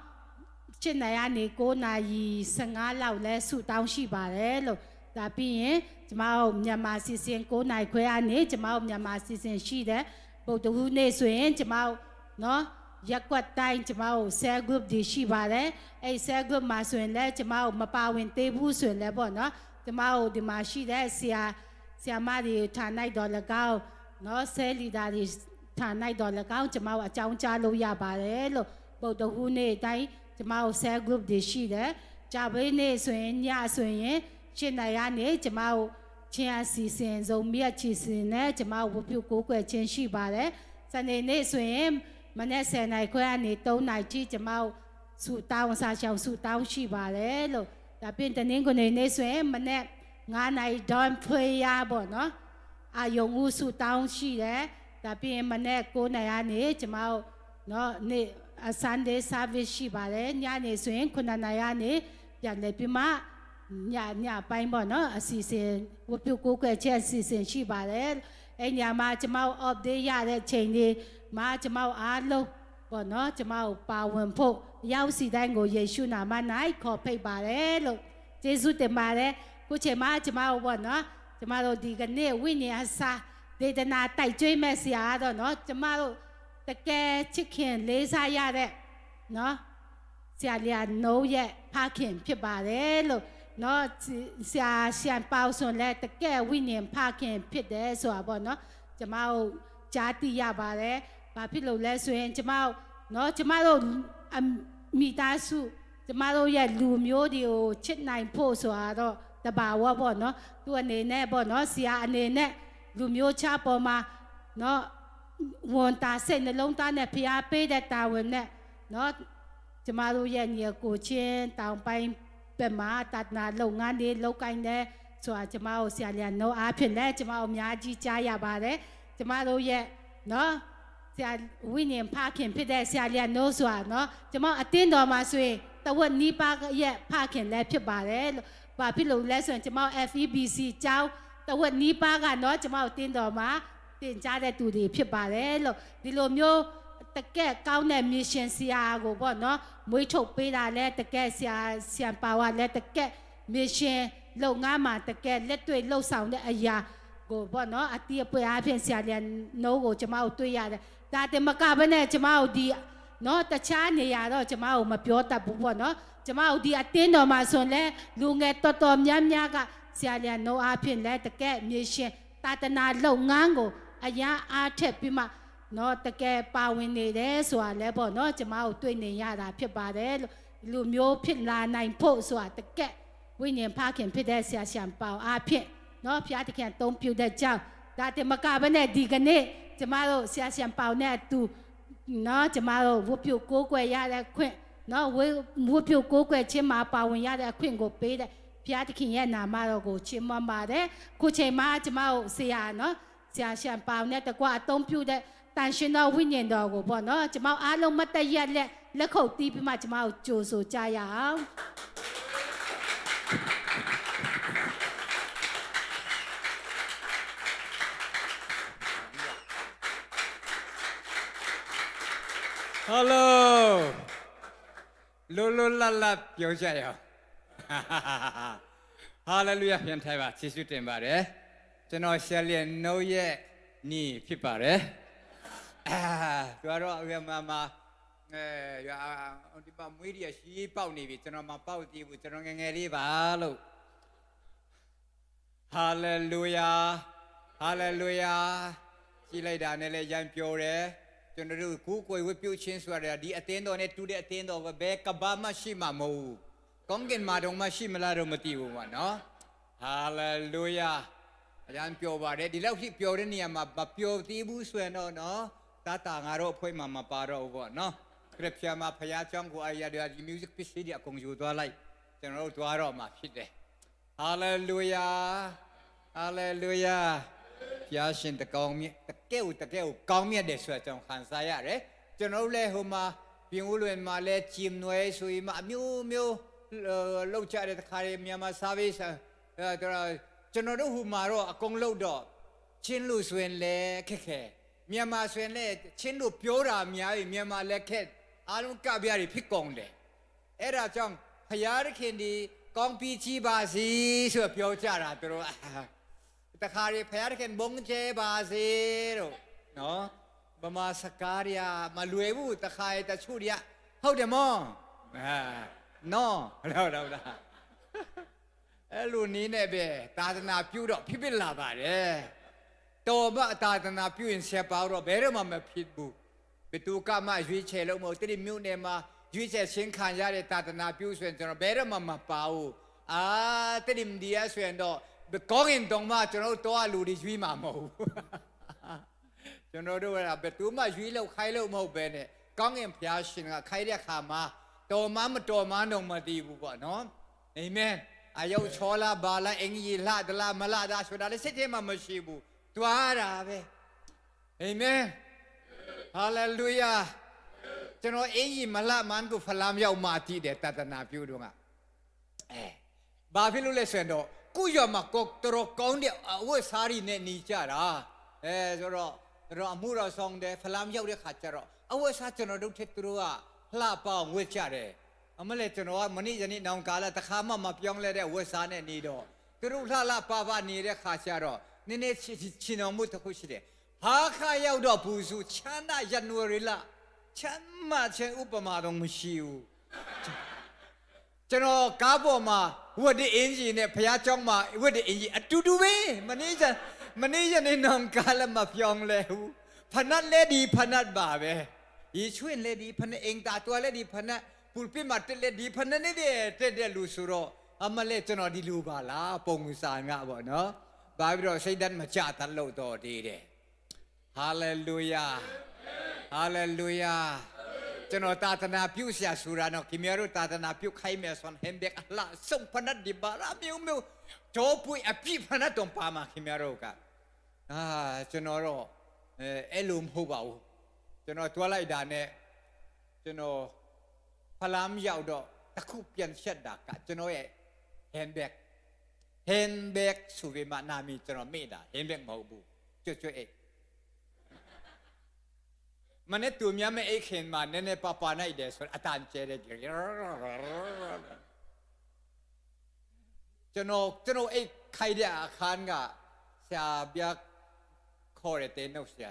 S2: 7နာရီကနေ9နာရီ15လောက်လဲဆူတောင်းရှိပါတယ်လို့ဒါပြီးရင်ကျမတို့မြန်မာစီစဉ်9နာရီခွဲကနေကျမတို့မြန်မာစီစဉ်ရှိတယ်ဗုဒ္ဓဟူးနေ့ဆိုရင်ကျမတို့နော်ရက်ကွက်တိုင်းကျမတို့ cell group တွေရှိပါတယ်အဲ့ cell group မှာဆိုရင်လည်းကျမတို့မပါဝင်သေးဘူးဆိုရင်လည်းပေါ့နော်ကျမတို့ဒီမှာရှိတဲ့ဆရာမတွေဌာနတော်၎င်းနော် cell leader တွေဌာနတော်၎င်းကျမတို့အကြောင်းကြားလို့ရပါတယ်လို့ဗုဒ္ဓဟူးနေ့တိုင်းကျမတို့ cell group တွေရှိတယ်ကြာပိနေ့ဆိုရင်ညဆိုရင်7နာရီကနေကျမတို့ချင်းအစီစဉ်ဆုံးမြတ်ချီစဉ်နဲ့ကျမတို့ဝပြုကိုးကွယ်ခြင်းရှိပါတယ်စနေနေ့ဆိုရင်မနေ့10နာရီခွဲကနေ3နာရီထိကျမတို့ဆူတောင်းစာရှောင်ဆူတောင်းရှိပါတယ်လို့ဒါပြင်တနင်္ဂနွေနေ့ဆိုရင်မနေ့9နာရီ dawn prayer ပေါ့နော်အာယုံဦးဆူတောင်းရှိတယ်ဒါပြင်မနေ့9နာရီကနေကျမတို့နော်နေ့ Sunday service ရှိပါတယ်ညနေဆိုရင်9နာရီကနေပြန်လည်ပြီးမှညပိုင်းပေါ့နော်အစီအစဉ်ဝပြုကိုးကွယ်ချက်အစီအစဉ်ရှိပါတယ်အဲ့ညမှာကျမတို့ update ရတဲ့ချိန်လေးမှာကျမတို့အားလုံးပေါ့နော်ကျမတို့ပါဝင်ဖို့ရောက်စီတိုင်းကိုယေရှုနာမ၌ခေါ်ဖိတ်ပါတယ်လို့ယေရှုတင်ပါတယ်ခုချိန်မှာကျမတို့ပေါ့နော်ကျမတို့ဒီကနေ့ဝိညာဉ်အစာဒေသနာတိုက်ကျွေးမဲ့ဆရာတော့နော်ကျမတို့တကယ်ချစ်ခင်လေးစားရတဲ့နော်ဆရာလျာနိုးရဲ့ဖခင်ဖြစ်ပါတယ်လို့နော်ဆရာပေါဆိုလဲတကယ်ဝိညာဉ်ဖခင်ဖြစ်တယ်ဆိုတာပေါ့နော်ကျမတို့ကြားသိရပါတယ်ဘာဖြစ်လို့လဲဆိုရင်ကျမတို့နော်ကျမတို့မိသားစုကျမတို့ရဲ့လူမျိုးတွေကိုချစ်နိုင်ဖို့ဆိုတာတော့တဘာဝပေါ့နော်သူအနေနဲ့ပေါ့နော်ဆရာအနေနဲ့လူမျိုးခြားပေါ်မှာနော်ဝန်တာစိတ်နှလုံးသားနဲ့ဖျားပေးတဲ့တာဝန်နဲ့နော်ကျမတို့ရဲ့ညီကိုချင်းတောင်ပိုင်းပဲမှာတတ်နာလုပ်ငန်းတွေလုပ်ကိုင်းတဲ့ဆိုတာကျမတို့ဆရာလျာနိုးအားဖြင့်လည်းကျမတို့အများကြီးကြားရပါတယ်ကျမတို့ရဲ့နော်ဆရာဝိညာဉ်ဖခင်ဖြစ်တဲ့ဆရာလျာနိုးဆိုတာနော်ကျမအတင်းတော်မှာဆိုရင်တဝက်နီးပါးရဲ့ဖခင်လည်းဖြစ်ပါတယ်လို့ဘာဖြစ်လို့လဲဆိုရင်ကျမ FEBC ကျောင်းတဝက်နီးပါးကနော်ကျမတို့တင်းတော်မှာတင်ကြားတဲ့သူတွေဖြစ်ပါတယ်လို့ဒီလိုမျိုးတကယ်ကောင်းတဲ့မစ်ရှင်ဆရာကိုပေါ့နော်မွေးထုတ်ပေးတာလဲတကယ်ဆရာပါဝါလဲတကယ်မစ်ရှင်လုပ်ငန်းမှာတကယ်လက်တွေ့လှုပ်ဆောင်တဲ့အရာကိုပေါ့နော်အတိအပွေအားဖြင့်ဆရာလျာနိုးကိုကျမတို့တွေ့ရတယ်ဒါတင်မကဘဲနဲ့ကျမတို့ဒီနော်တခြားနေရာတော့ကျမတို့မပြောတတ်ဘူးပေါ့နော်ကျမတို့ဒီအတင်းတော်မှာဆိုလဲလူငယ်တော်တော်များများကဆရာလျာနိုးအားဖြင့်လဲတကယ်မစ်ရှင်တာတနာလုပ်ငန်းကိုအရာအားထက်ပြီးမှနော်တကယ်ပါဝင်နေတယ်ဆိုတာလဲပေါ့နော်ကျမတို့တွေ့နေရတာဖြစ်ပါတယ်လို့လူမျိုးဖြစ်လာနိုင်ဖို့ဆိုတာတကယ်ဝိညာဉ်ဖခင်ဖြစ်တဲ့ဆရာရှံပေါအားဖြင့်နော်ဖျားတခင်သုံးပြုတဲ့ကြောင့်ဒါတမကဘဲနဲ့ဒီကနေ့ကျမတို့ဆရာရှံပေါနဲ့အတူနော်ကျမတို့ဝတ်ပြုကိုးကွယ်ရတဲ့ခွင့်နော်ဝတ်ပြုကိုးကွယ်ခြင်းမှာပါဝင်ရတဲ့အခွင့်ကိုပေးတဲ့ ဖျားသခင်ရဲ့နာမတော်ကိုချီးမွမ်းပါတယ်ခုချိန်မှာကျမတို့ဆရာနော်ဆရာရှံပေါင်နဲ့တကွအသုံးပြုတဲ့တန်ရှင်တော်ဝိညာဉ်တော်ကိုပေါ့နော်ကျမတို့အားလုံးမတ်တရက်လက်ခုပ်တီးပြီးမှကျမတို့ကြိုဆိုကြရအောင်
S5: ဟယ်လိုလိုလိုလာလာပြောကြရအောင်ဟာလေလုယာပြန်ထိုင်ပါယေရှုတင်ပါတယ်ကျွန်တော်ရှယ်လီနိုးရဲ့ညီဖြစ်ပါတယ်တို့တော့အမမဒီပါမွေးရရှိပေါက်နေပြီကျွန်တော်မပေါက်သေးဘူးကျွန်တော်ငယ်ငယ်လေးပါလို့ဟာလေလုယာဟာလေလုယာကြည်လိုက်တာနဲ့လည်းရမ်းပြောတယ်ကျွန်တော်တို့ကိုယ်ကိုယ်ဝတ်ပြုချင်းဆိုရတာဒီအသင်းတော်နဲ့တူတဲ့အသင်းတော်ပဲဘယ်ကဘာမှရှိမှာမဟုတ်ဘူးကောင်းကင်မှာတော့မရှိမလားတော့မသိဘူးပါနော်ဟာလေလုယာအရန်ပြောပါတယ်ဒီလောက်ဖြစ်ပြောတဲ့နေရာမှာမပြောသေးဘူးဆိုရင်တော့နော်တာငါတို့အဖွဲမှာမပါတော့ဘူးပေါ့နော်ခရစ်ယာန်မှာဖခင်ကြောင့်ကိုအရာဒီ music ပစ္စည်းတွေအကုန်ယူသွားလိုက်ကျွန်တော်တို့သွားတော့မှာဖြစ်တယ်ဟာလေလုယာဟာလေလုယာဖျားရှင်တကောင်းမြတ်တကယ်ကိုကောင်းမြတ်တယ်ဆိုတော့ကျွန်တော်ခံစားရတယ်ကျွန်တော်လည်းဟိုမှာပြင်ဦးလွင်မှာလည်းဂျင်နွယ်ဆိုရင်အမျိုးလောက်ကြတဲ့ခါရီမြန်မာ service ကျွန်တော်တို့ဟိုမှာတော့အကုန်လောက်တော့ချင်းလူဆိုရင်လည်းခက်ခဲမြန်မာဆိုရင်လည်းချင်းလူပြောတာများပြီမြန်မာလည်းခက်အားလုံးကပြရဖြစ်ကုန်တယ်အဲ့ဒါကြောင့်ဖျားခင်ဒီကောင်းပြီးကြီးပါစီဆိုပြောကြတာသူတို့တခါရီဖယားခင်ဘုံကျဲပါစေတို့နော်ဗမာစကားရမလွယ်ဘူးတခါရီတချို့ရဟုတ်တယ်မောနော်ဟုတ်လားအဲ့လိုနည်းနဲ့ပဲသာသနာပြုတော့ဖြစ်လာပါတယ်တော်မသာသနာပြုရင်ဆက်ပါတော့ဘယ်တော့မှမဖြစ်ဘူးဘယ်သူကမှရွေးချယ်လို့မဟုတ်တိမြို့နယ်မှာရွေးချယ်ရှင်းခံရတဲ့သာသနာပြုဆိုရင်ကျွန်တော်ဘယ်တော့မှမပါဘူးတိမဒီရဆိုရင်တော့ကောင်းရင်တောင်မှကျွန်တော်တို့လူတွေရွေးမှာမဟုတ်ဘူးကျွန်တော်တို့ကဘယ်သူမှရွေးလို့ခိုင်းလို့မဟုတ်ပဲနဲ့ကောင်းရင်ဘုရားရှင်ကခိုင်းတဲ့ခါမှာတော်မှမတော်မှတော့မသိဘူးပေါ့နော်အာမင်အယုတ်ချောလာဘာလာအင်ကြီးလာဒလာမလာဒါဆိုတာလည်းစိတ်ထဲမှာမရှိဘူးတွားတာပဲအာမင်ဟာလေလုယာကျွန်တော်အင်ကြီးမလာမန်ကိုဖလာမြောက်မှတည်တယ်တသနာပြုတော့ကဘာဖြစ်လို့လဲဆိုတော့ကိုရမကောတော်ကောင်းတဲ့အဝတ်စားရီနဲ့နေကြတာဆိုတော့အမှုတော်ဆောင်တယ်ဖလာမြောက်တဲ့ခါကျတော့အဝတ်စားကျွန်တော်တို့ထက်သူတို့ကလှပအောင်ဝတ်ကြတယ်အမလေးကျွန်တော်ကမနေ့ကနေ့နောင်ကာလတခါမှမပြောင်းလဲတဲ့ဝတ်စားနဲ့နေတော့သူတို့လှပနေတဲ့ခါကျတော့နည်းနည်းချင်တော်မှုတစ်ခုရှိတယ်ဟာခါရောက်တော့ဘူးစုချမ်းသာရနွေရီလာချမ်းမချင်ဥပမာတော့မရှိဘူးကျွန်တော်ကားပေါ်မှာဝတ်တဲ့အင်ဂျင်နဲ့ဘုရားကျောင်းမှာဝတ်တဲ့အင်ဂျင်အတူတူပဲမနေ့ကနေ့နောင်ကာလမပြောင်းလဲဘူးဖနတ်လဲဒီဖနတ်ပါပဲယေရှုလဲဒီဖနတ်အင်တာတော်လဲဒီဖနတ်ပူပိမတ်လဲဒီဖနတ်တဲ့လူဆိုတော့အမလဲကျွန်တော်ဒီလူပါလားပုံစံစာငါပေါ့နော်ဘာပြီးတော့စိတ်ဓာတ်မကြတတ်လို့တော့သေးတယ်ဟာလေလုယာဟာလေလုယာကျွန်တော်သာသနာပြုဆရာဆိုတာတော့ခင်ဗျားတို့သာသနာပြုခိုင်းမယ်ဆိုဟန်ဘက်အလားစုံဖနတ်ဒီဘာရာမျိုးတော့ပွေအပြစ်ဖနတ်တော့ပါမှာခင်ဗျားတို့ကကျွန်တော်တော့အဲ့လိုမဟုတ်ပါဘူးကျွန်တော်တွားလိုက်တာနဲ့ကျွန်တော်ဖလမ်းရောက်တော့တစ်ခုပြန်ဆက်တာကကျွန်တော်ရဲ့ handbag ဆိုပြီးမှနာမည်ကျွန်တော်မေ့တာ handbag မဟုတ်ဘူးကျွတ်အိတ်မနေ့သူများမဲ့အိတ်ခင်မှာနည်းနည်းပါနိုင်တယ်ဆိုအတန်ကျဲတယ်ကျွန်တော်အိတ်ခိုက်တဲ့အခန်းကဆရာပြခေါ်ရတဲ့နောက်ဆရာ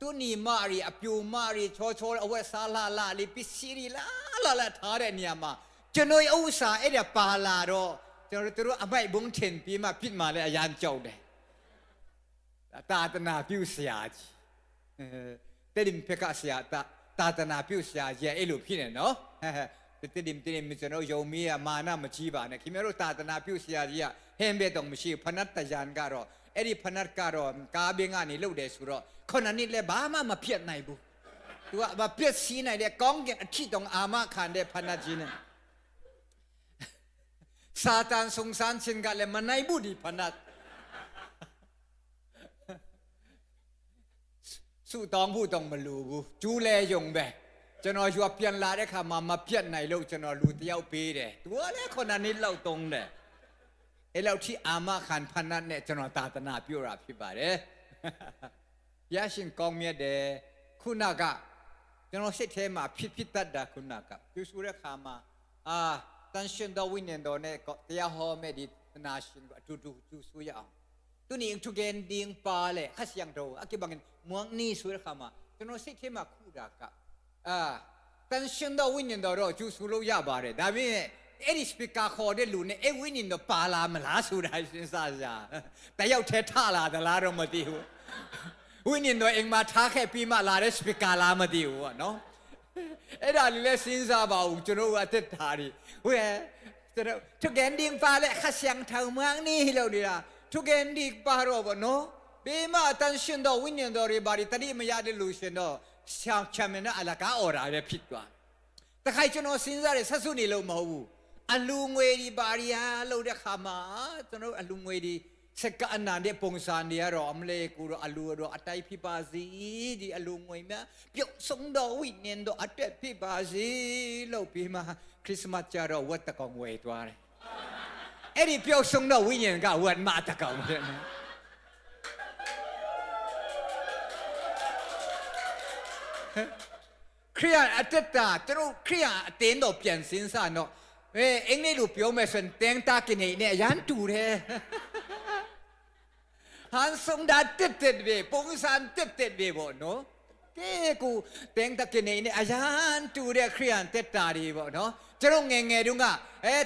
S5: သူနီမာရီအပြူမာရီချောအဝက်စားလာလေးပစ္စည်းလာထားတဲ့နေရာမှာကျွန်တော်ဥစ္စာအဲ့ဒါပါလာတော့ကျွန်တော်တို့အမိုက်ဘုံထင်ပြီးမှပြစ်မှလည်းအရန်ကြောက်တယ်သာသနာပြုဆရာကြီးတဲ့ဒီဖက်ကဆရာသာသနာပြုဆရာကြီးအဲ့လိုဖြစ်နေနော်တဲ့ဒီကျွန်တော်ယုံမီးမာနမကြီးပါနဲ့ခင်ဗျားတို့သာသနာပြုဆရာကြီးကဟင်းပဲတော့မရှိဖနတ်တရန်ကတော့အဲ့ဒီဖနတ်ကတော့ကားဘင်းကနေလှုပ်တယ်ဆိုတော့ခုနှစ်နှစ်လည်းဘာမှမဖြစ်နိုင်ဘူးသူကမပြည့်စည်နိုင်တဲ့ကောင်းကင်အထီတောင်အာမခံတဲ့ဖနတ်ကြီးနဲ့ ซาตานสงสารเช่นกันเลยมันในบุดีพนัดสู้ตองผู้ต้องมาลูบูจูแลยงแบบจะนอชัวเปลี่ยนลาได้ค่ะมาเปลี่ยนในโลกจะนอรูเตียวปีเด้ตัวเล็กคนนั้นเราตรงเด้ไอเราที่อามาขันพนันเนี่ยจะนอตาตนาพิวราพิบาเด้ยาชินกองเมียเด้คุณนักะจะนอเสกเทมาพิตัดดาคุณนักะพิสุเรขามาตันชินดาวินเนโดเนี่ยก็เตียหอมเมดินาชินก็ดูสุยาตัวนี้ทุกเกนดิ้งปาเลยข้าเสียงโดอากิบังเงินม่วงนี่สุเรขามาจะนอเสกเทมาคู่ดักะตันชินดาวินเนโดเราดูสุโลยาบาร์ดามิเอริสปิกาคอเดลูเนี่ยวินเนโดปาลามลาสุดาสินซาจาแต่ยาวเทท่าลาแต่ลาเราไม่ดีวินเนโดเองมาท้าแค่ปีมาลาเดสปิกาลาไม่ดีวะเนาะไอ้ดาลิเลสินซาบ่าวจนว่าเต็ดทารีเว้ยทุกแกนดิ้งปาเลยข้าเสียงเท่าเมืองนี่เราดีละทุกแกนดิ้งปารอบเนาะเบมาตันชินโดวิญญาณโดริบาริตาดีไม่ยาเดลูเชนโดเสียงแชมเนะอะไรก็ออราเรผิดกว่าแต่ใครจะนอสินซาเรสัสุนี่เราไม่รู้อลูงเวดีบาริยาเราเด็กขามาจนอลูงเวดีเสกอันนั้นเด็กปงสานเดียรอมเลกูรออลูรออัตไตพิบาซีดีอลูงเวม่เปียกสงโดวิญญาณโดอัตไตพิบาซีเราปีมาคริสต์มาสจะรอวัดตะกองเวตัวเลยไอ้ดิเปียกสงโดวิญญาณก็วัดมาตะกองเลยนะเครียดอัตตาจะรู้เครียดเต้นโดเปลี่ยนสินสานเนาะเอ็งนี่รูปโยมส่วนเต็งตากินเนี่ยยันตูเลยฮันสงดาเต็ดเว่ปงสานเต็ดเว่บ่เนาะเก้กูเต็งตากินเนี่ยยันตูเลยเครียดเต็ดตาดีบ่เนาะจะรู้เงดุงะ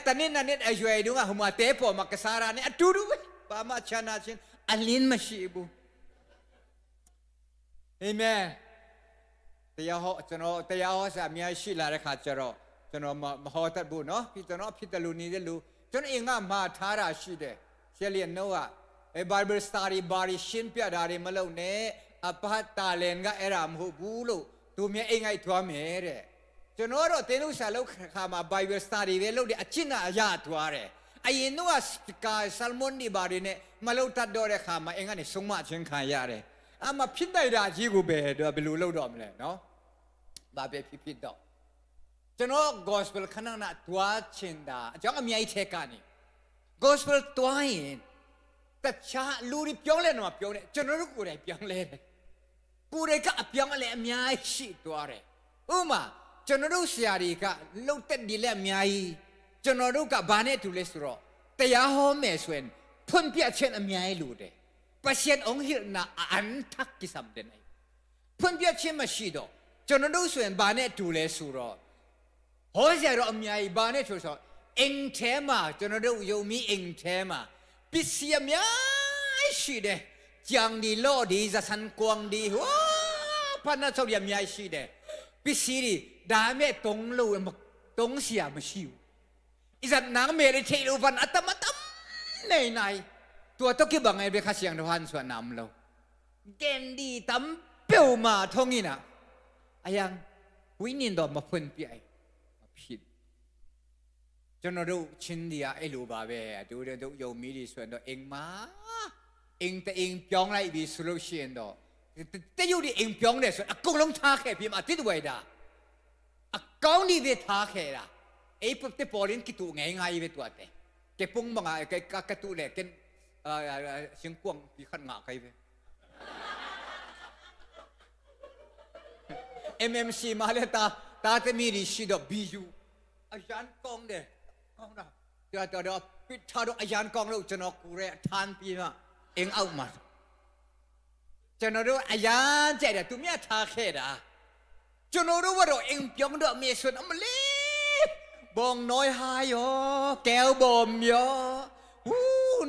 S5: ตอนนี้นั่นเนี่ยช่วยดุงะหัวเตะปอมักสาราเนี่ยตูดูปามาชนะชินอันลินมาชีบุเอเมนแต่ยาhọจะเนาะแต่ยาhọจะมีอาชีพอะไรข้าจะรอจะเนาะมาหอตัดบุญเนาะพี่จะเนาะพี่ตะลุนี่เดลูจนเองอ่ะมาทาราชีเดเชลียนโนะบาร์เบอร์สตารีบาริชินเปียดาริมาเล่าเนี่ยอภัตตาเลนก็เอรามหูบูลูตัวเมียเองไงทัวเมเร่จนว่าเราเตนุสาลูข้ามาบาร์เบอร์สตารีเวลูเดอจินอาญาทัวเร่ไอ้ยันว่าสกายซัลมอนดีบาริเนี่ยมาเล่าตัดดอเร่ข้ามาเองอันนี้สงมาเชิงขายาเร่อามาพิจารณาจีกูเบะเดี๋ยวไปรู้เล่าดอมเลยเนาะบาเบพิดดอกจนว่ากอสเปลขนาดนั้นตัวชินดาจังมีไอเทกันนี่กอสเปลตัวเองแต่ชาลูริพิองเล่นมาพิองเล่จนรู้กูได้พิองเล่กูได้ก็พิองเล่มีไอชีตัวเร่มาจนรู้เสียดีก็ลูกเต็ดดีเล่มีไอจนรู้ก็บ้านเนี่ยทุเรศรอแต่ยาหอมเมสเวนพุ่นเปียเช่นมีไอลูเดปัจเจกองค์หินน่ะอันทักกิสัมเดนไอพุ่นเปียเช่นมาชีดจนรู้ส่วนบ้านเนี่ยทุเรศรอหัวใจเรามีไอ้บ้านเนี่ยชัวร์เองเทมาจนเราอยู่มีเองเทมาพิเศษมีไอ้ชีเดจังดีโลดีจะสันกวางดีว้าพันนั้นชอบมีไอ้ชีเดพิเศษดาเมตรงลู่มันตรงเสียมาชิวอีสันนางเมริเทลูฟันอัตมาตั้มในตัวต้องคิดบังไงเบคาเสียงทวันส่วนน้ำเราเกนดีตั้มเปียวมาท่องนี่นะอายังวินินดอมาพุ่นเปียผิดจนเราชินเดียไอ้ลูบาเบะดูเรื่องโยมีดีส่วนตัวเองมาเองแต่เองพิองไรบีสุรุเชียนดอแต่อยู่ดีเองพิองเนี่ยส่วนอากงลงท่าแค่พิมอาทิตย์ไว้ด่าอากงนี่เวท่าแค่ละไอ้ปุ๊บเตปอลินคิดตัวไงเวตัวเตะเก็บปุ่งบังไงเก็บกระตุ้นเลยเก็บเสียงกวางปีขันงาใครเวMMC มาเลยตาจะมีดิชิดบิจูอาจารย์กองเด้กองเราเดี๋ยวปิดท่าดอาจารย์กองเราจะนกูเรทานปีมาเองเอามาจะนรู้อาจารย์เจ๋อตัวเมียท่าแค่ด่าจะนรู้ว่าเราเองยองดอกเมียส่วนอเมริกบองน้อยหายแก้วบอมย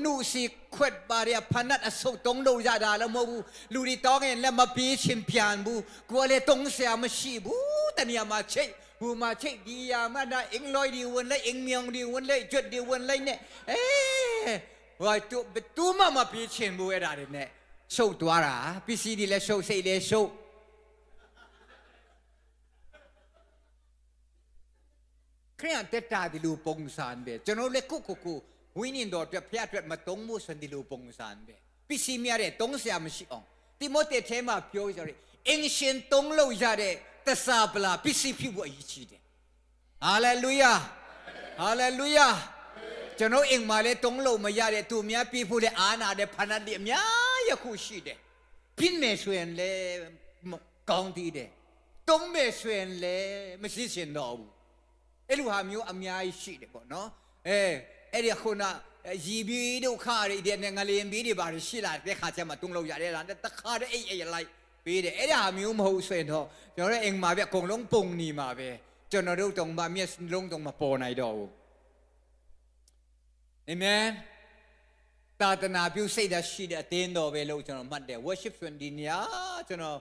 S5: นูสิขวดบาเรียพันนัดอสุตงดูยาดาแล้วมูลูดีตองเองแล้วมาปีชิมพิอันบูกัวเลยตงเสียมาชีบูแต่เนี่ยมาเชบูมาเชดียามาได้เองลอยดีวันเลยเองเมียงดีวันเลยจุดดีวันเลยเนี่ยว่าตัวมาปีชิมบูเอราเนี่ยโชว์ตัวละปีซีดีเลยโชว์เสียเลยโชว์ ခရစ်ယာန်တက်တာဒီလိုပုံစံပဲကျွန်တော်လည်းကိုဝိညာဉ်တော်အတွက်ဖျက်အတွက်မတုံးမှုစံဒီလိုပုံစံပဲပစ္စည်းများတဲ့တုံးစရာမရှိအောင်တိမောသေထဲမှာပြောကြတယ်အင်ရှင်တုံးလို့ရတဲ့တစားပလာပစ္စည်းဖြစ်ဖို့အရေးကြီးတယ်ဟာလေလုယာဟာလေလုယာကျွန်တော်အင်မာလေတုံးလို့မရတဲ့သူများပြဖို့တဲ့အာနာတဲ့ဖဏတ်တွေအများရခုရှိတယ်ပြင်းမယ်ဆိုရင်လေကောင်းသေးတယ်တုံးမယ်ဆိုရင်လေမရှိစင်တော့ဘူးအဲ့လိုဟာမျိုးအများကြီးရှိတယ်ပေါ့နော်အဲ့ဒီခုနရီဘီတို့ခါရတဲ့ငလင်ဘီတွေပါရှိလာတဲ့ခါကျမှတုံးလို့ရတယ်လားတခါတည်းအဲ့လိုက်ပေးတယ်အဲ့ဒါမျိုးမဟုတ်ဆိုရင်တော့ကျွန်တော်တို့အိမ်မှာပဲအကုန်လုံးပုံနေမှာပဲကျွန်တော်တို့တုံးမမျက်လုံးတုံးမပေါ်နိုင်တော့ဘူးအာမင်တာတနာပြုစိတ်ဓာတ်ရှိတဲ့အတင်းတော်ပဲလို့ကျွန်တော်မှတ်တယ် worship ဆိုဒီနေရာကျွန်တော်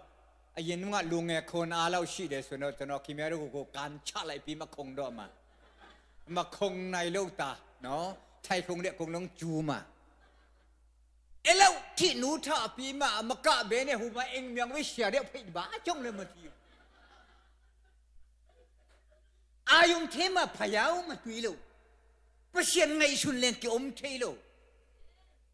S5: အရင်ကလူငယ်ခွန်အားလောက်ရှိတယ်ဆိုတော့ကျွန်တော်ခင်ဗျားတို့ကိုကန်ချလိုက်ပြီးမခုံတော့မှာမခုံနိုင်လို့တာနော်ထိုင်ခုံတဲ့အကုန်လုံးကျူးမှာအဲ့လောက်ထိနူးထပြီးမှမကဘဲနဲ့ဟိုမှာအင်မြန်ဝိရှာတဲ့ဖိတ်ဘာအကြောင်းလည်းမသိဘူးအာယုံထဲမှာဖျားမတွေ့လို့ပရှင်ငိုင်ရှင်လန်ကြုံထေလို့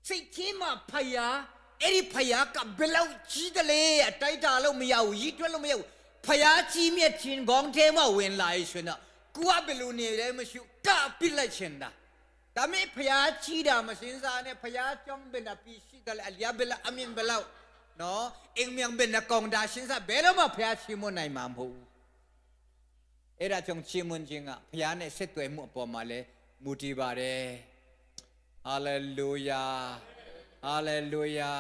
S5: စိတ်ထဲမှာဖျားအဲ့ဒီဖျားကဘယ်လောက်ကြီးတယ်လဲအတိုက်တာလို့မရဘူးရည်တွက်လို့မရဘူးဖျားကြီးမြတ်ချင်းခေါင်းထဲမှာဝင်လာရှင်တော့ကိုကဘယ်လိုနေလဲမရှိကပြစ်လိုက်ချင်တာဒါမဲ့ဖျားကြီးတာမစင်စားနဲ့ဖျားကြောင့်ဘယ်နှပီရှိတယ်အလျာဘယ်အမင်ဘယ်လောက်နော်အင်မြန်ဘယ်နှကောင်ဒါရှင်စားဘယ်တော့မှဖျားချီမနိုင်မှာမဟုတ်ဘူးအဲ့ဒါကြောင့်ချီမွန်ခြင်းကဖျားနဲ့ဆက်သွယ်မှုအပေါ်မှာလဲမူတည်ပါတယ်ဟာလေလုယာဟာလေလုယာ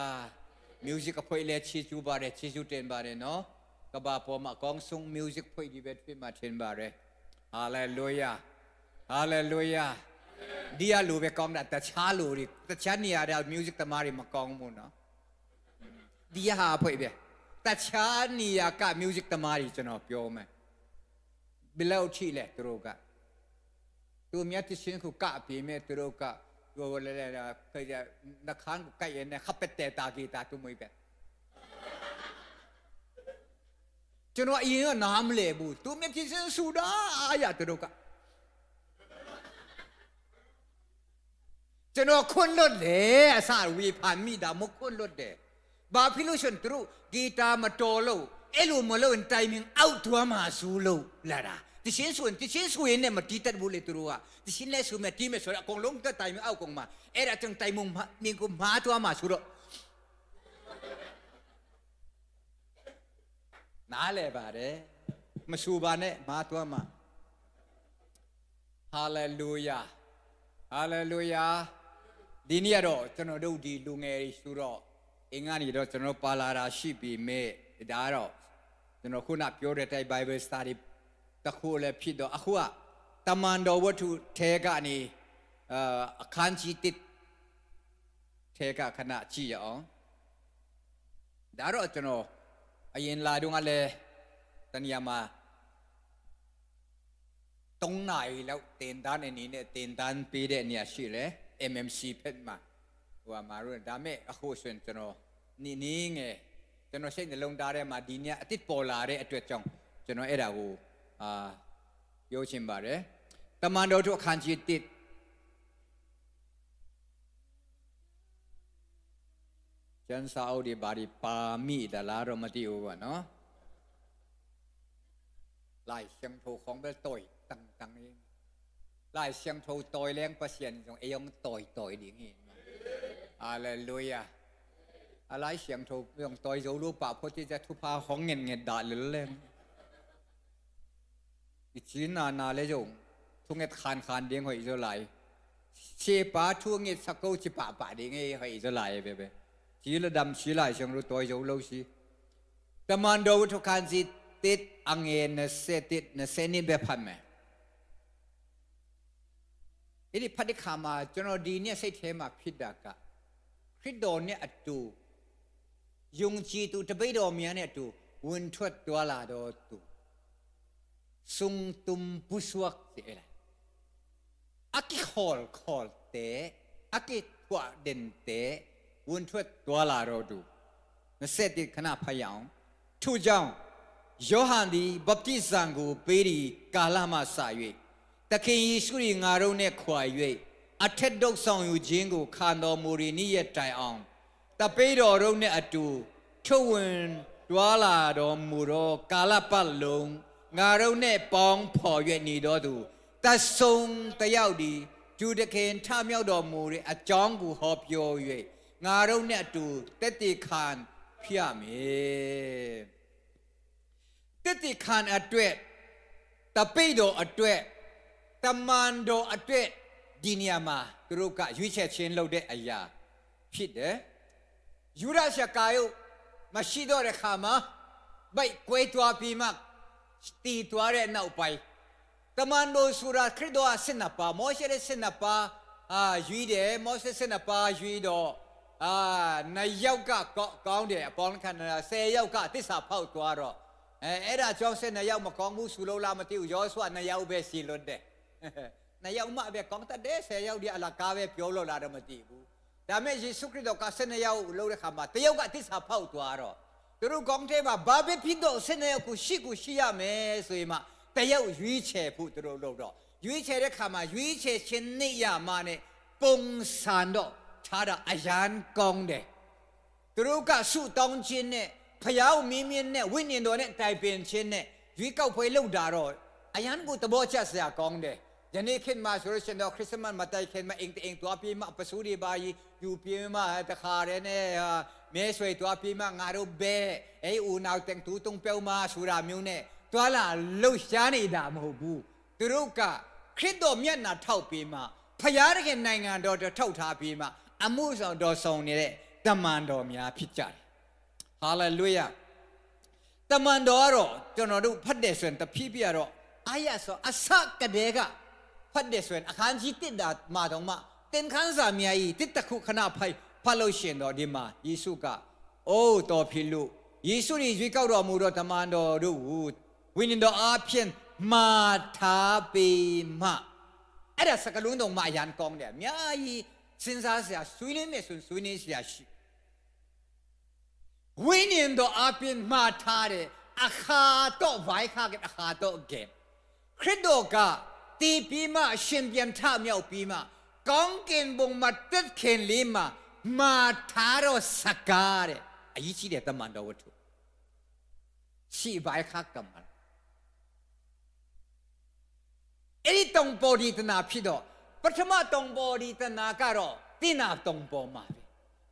S5: music အဖွဲလဲချီးကျူးပါတယ်ချီးကျူးတင်ပါတယ်နော်ကဘာပေါ်မှာကောင်းဆုံး music ဖွဲဒီပဲဖြစ်မှာတင်ပါတယ်ဟာလေလုယာဟာလေလုယာဒီအလိုပဲကောင်းတာတခြားလိုတွေတခြားနေရာတွေ music သမားတွေမကောင်းဘူးနော်ဒီဟာအဖွဲပဲတခြားနေရာက music သမားတွေကျွန်တော်ပြောမယ်ဘယ်လောက်ချိလဲသူတို့ကသူမြတ်ရှင်ကိုကပြေမဲ့သူတို့ကကိုယ်လည်းကဲနခန်းကိုကဲနေခပ်တဲ့တာဂီတာသူမွေးပဲကျွန်တော်အရင်ကနားမလဲဘူးသူမြတ်ရှင်ဆူတာအားရသူတို့ကကျွန်တော်ခွန်းလွတ်တယ်အစဝေဖန်မိတာမခွန်းလွတ်တယ်ဘာဖြစ်လို့ရှင်သူတို့ဂီတာမတော်လို့အဲ့လိုမလို့တိုင်မင်အောက်သွားမှာစူးလို့လာတာတရှင်းဆိုရင်နဲ့မတီးတတ်ဘူးလေသူတို့ကတရှင်းလဲဆိုမဲ့တီးမဲ့ဆိုတော့အကုန်လုံးတက်တိုင်မအောက်ကုန်မှာအဲ့ဒါကြောင့်တိုင်မုံမြင်ကိုမားသွားမှာဆိုတော့နားလဲပါတယ်မဆူပါနဲ့မားသွားမှာဟာလေလုယာဟာလေလုယာဒီနေ့တော့ကျွန်တော်တို့ဒီလူငယ်တွေဆိုတော့အင်္ဂါနေတော့ကျွန်တော်ပါလာတာရှိပြီမဲ့ဒါတော့ကျွန်တော်ခုနပြောတဲ့အတိုင်း Bible study တခုလည်းဖြစ်တော့အခုကတမန်တော်ဝတ္ထုထဲကနေအခန်းကြီး1ထဲကခဏကြည့်ရအောင်ဒါတော့ကျွန်တော်အရင်လာတော့ကလည်းတနည်းမှာ3နာရီလောက်တင်တန်းအနေနဲ့တင်တန်းပေးတဲ့နေရာရှိတယ် MMC ဖက်မှာဟိုမှာတော့ဒါမဲ့အခုဆိုရင်ကျွန်တော်နီးငယ်ကျွန်တော်စိတ်နှလုံးသားထဲမှာဒီနေ့အစ်စ်ပေါ်လာတဲ့အတွက်ကြောင့်ကျွန်တော်အဲ့ဒါကိုပြောချင်ပါတယ်တမန်တော်တို့အခန်းကြီး1ကျမ်းစာအုပ်တွေဘာတွေပါမိသလားတော့မသိဘူးပေါ့နော်လိုက်เสียงโทของเบลต่อยตังๆนี่ไล่เสียงโทต่อยแรงประเสียนของเอยงต่อยดิงี้ฮาเลลูยาอะไรเสียงโทเรื่องต่อยโจรู้ป่ะเพราะที่จะทุพาของเงินด่าหรือเล่นอีจีนาเลยจงทุกเงินคานเดียงหอยจะไหลเชป้าทุกเงินสักกูจิป่าเดียงหอยจะไหลไปจีระดำจีไหลเสียงรู้ต่อยโจรู้สิแต่มันดูทุกการสิติดอังเงินเสติดเสนิแบบพันไหมอีนี่พัดขามาจนดีเนี่ยใช้เทมาพิดากะพิดโดนเนี่ยตูยุงจีตูตะไปโดเมียเนี่ยตูวุนทวดตัวลาโดตูซุงตุมปุสวกเสียเลยอากิคอลเตอากิตัวเด่นเตวุนทวดตัวลาโดตูเสติดขณะพยองทุจังโยฮันดีบัพติซังกูเปรีกาลามาสายแต่ ခင်ယေရှု၏ငါတို့နှင့်ခွာ၍အထက်ဒုတ်ဆောင်ယူခြင်းကိုခံတော်မူရနေ့ရက်တိုင်အောင်တပိတော်တို့နှင့်အတူထုတ်ဝင်တွာလာတော်မူသောကာလပတ်လုံးငါတို့နှင့်ပေါင်းဖော်၍နေတော်သူတဆုံတယောက်သည်ကျူတခင်ထမြောက်တော်မူတဲ့အကြောင်းကိုဟောပြော၍ငါတို့နှင့်အတူတက်တေခံဖြစ်ရမည်တက်တေခံအတွက်တပိတော်အတွက်တမန်တော်အတွက်ဒီနေရာမှာသူတို့ကရွေးချယ်ခြင်းလုပ်တဲ့အရာဖြစ်တယ်ယူဒရှကာယုမရှိတော့တဲ့ခါမှာဘိုက်ကွဲသွားပြီးမှတီသွားတဲ့နောက်ပိုင်းတမန်တော်ဆိုတာခရစ်တော်အစနပါမောရှေရဲ့စနပါရွေးတယ်မောရှေစနပါရွေးတော့နှစ်ယောက်ကကောင်းတယ်အပေါင်းခန္ဓာ10ယောက်ကတစ္ဆာဖောက်သွားတော့အဲ့ဒါကြောင့်12ယောက်မကောင်းဘူးဆိုလို့လားမသိဘူးရောဆွ2ယောက်ပဲစီလွတ်တယ်2ယောက်မှပဲကောင်းတဲ့10ယောက်ဒီအလကားပဲပြောလို့လားတော့မသိဘူးဒါမဲ့ယေရှုခရစ်တော်က12ယောက်လို့တဲ့ခါမှာတယောက်ကတစ္ဆာဖောက်သွားတော့သူတို့ကောင်းတဲ့မှာဘာပဲဖြစ်တော့12ယောက်ကိုရှိရမယ်ဆိုရင်မှတယောက်ရွေးချယ်ဖို့သူတို့လုပ်တော့ရွေးချယ်တဲ့ခါမှာရွေးချယ်ခြင်းနေရမှာနဲ့ပုံစံတော့ထားတာအရန်ကောင်းတယ်သူတို့ကဆုတောင်းခြင်းနဲ့ဖျားမင်းမင်းနဲ့ဝိညာဉ်တော်နဲ့တိုင်ပင်ခြင်းနဲ့ရွေးကောက်ပွဲလုပ်တာတော့အရန်ကိုသဘောကျစရာကောင်းတယ်ယနေ့ခေတ်မှာဆိုလို့ရှိရင်တော့ခရစ်စမတ်မတိုင်ခင်မှာအင်သွားပြီးမှပစိုးတွေပါယူပြီးမှတခါတည်းနဲ့မဲဆွေသွားပြီးမှငါတို့ဘဲဦးနောက်တင်တူတုံပြောမှဆိုတာမျိုးနဲ့တွာလာလှုပ်ရှားနေတာမဟုတ်ဘူးသူတို့ကခရစ်တော်မျက်နှာထောက်ပြီးမှဖျားတခင်နိုင်ငံတော်ထောက်ထားပြီးမှအမှုဆောင်တော်ဆောင်နေတဲ့တမန်တော်များဖြစ်ကြတယ်ဟာလေလုယာတမန်တော်ကတော့ကျွန်တော်တို့ဖတ်တယ်ဆိုရင်တဖြည်းဖြည်းတော့အာရဆိုအစကတည်းကဖတ်တယ်ဆိုရင်အခန်းကြီး1တာမှာတော့မှတင်ခန်းစာများကြီးတစ်တခုခဏဖတ်လို့ရှင်တော့ဒီမှာယေရှုကအိုးတော်ဖြစ်လို့ယေရှုရဲ့ရွေးကောက်တော်မူသောတမန်တော်တို့ဝိညာဉ်တော်အားဖြင့်မာထားပေမှအဲ့ဒါစကလုံးတော်မှာရန်ကောင်းတယ်အများကြီးစဉ်းစားစရာဆွေးနွေးမယ်ဆိုဆွေးနွေးစရာရှိဝိညာဉ်တော်အားဖြင့်မာထားတယ်အခါတော့ဝိုင်းခါကအခါတော့ကဲခရစ်တော်ကတီးပြီးမှရှင်ပြန်ထမြောက်ပြီးမှကောင်းကင်ဘုံမှာတက်ခင်လေးမှာမာထားတော့စကားတဲ့အရေးကြီးတဲ့တမန်တော်ဝတ္ထုရှိဝိုင်းခါကမှာအဲ့ဒီတုံပေါ်ဒီတနာဖြစ်တော့ပထမတုံပေါ်ဒီတနာကတော့တင်းနာတုံပေါ်မှာပဲ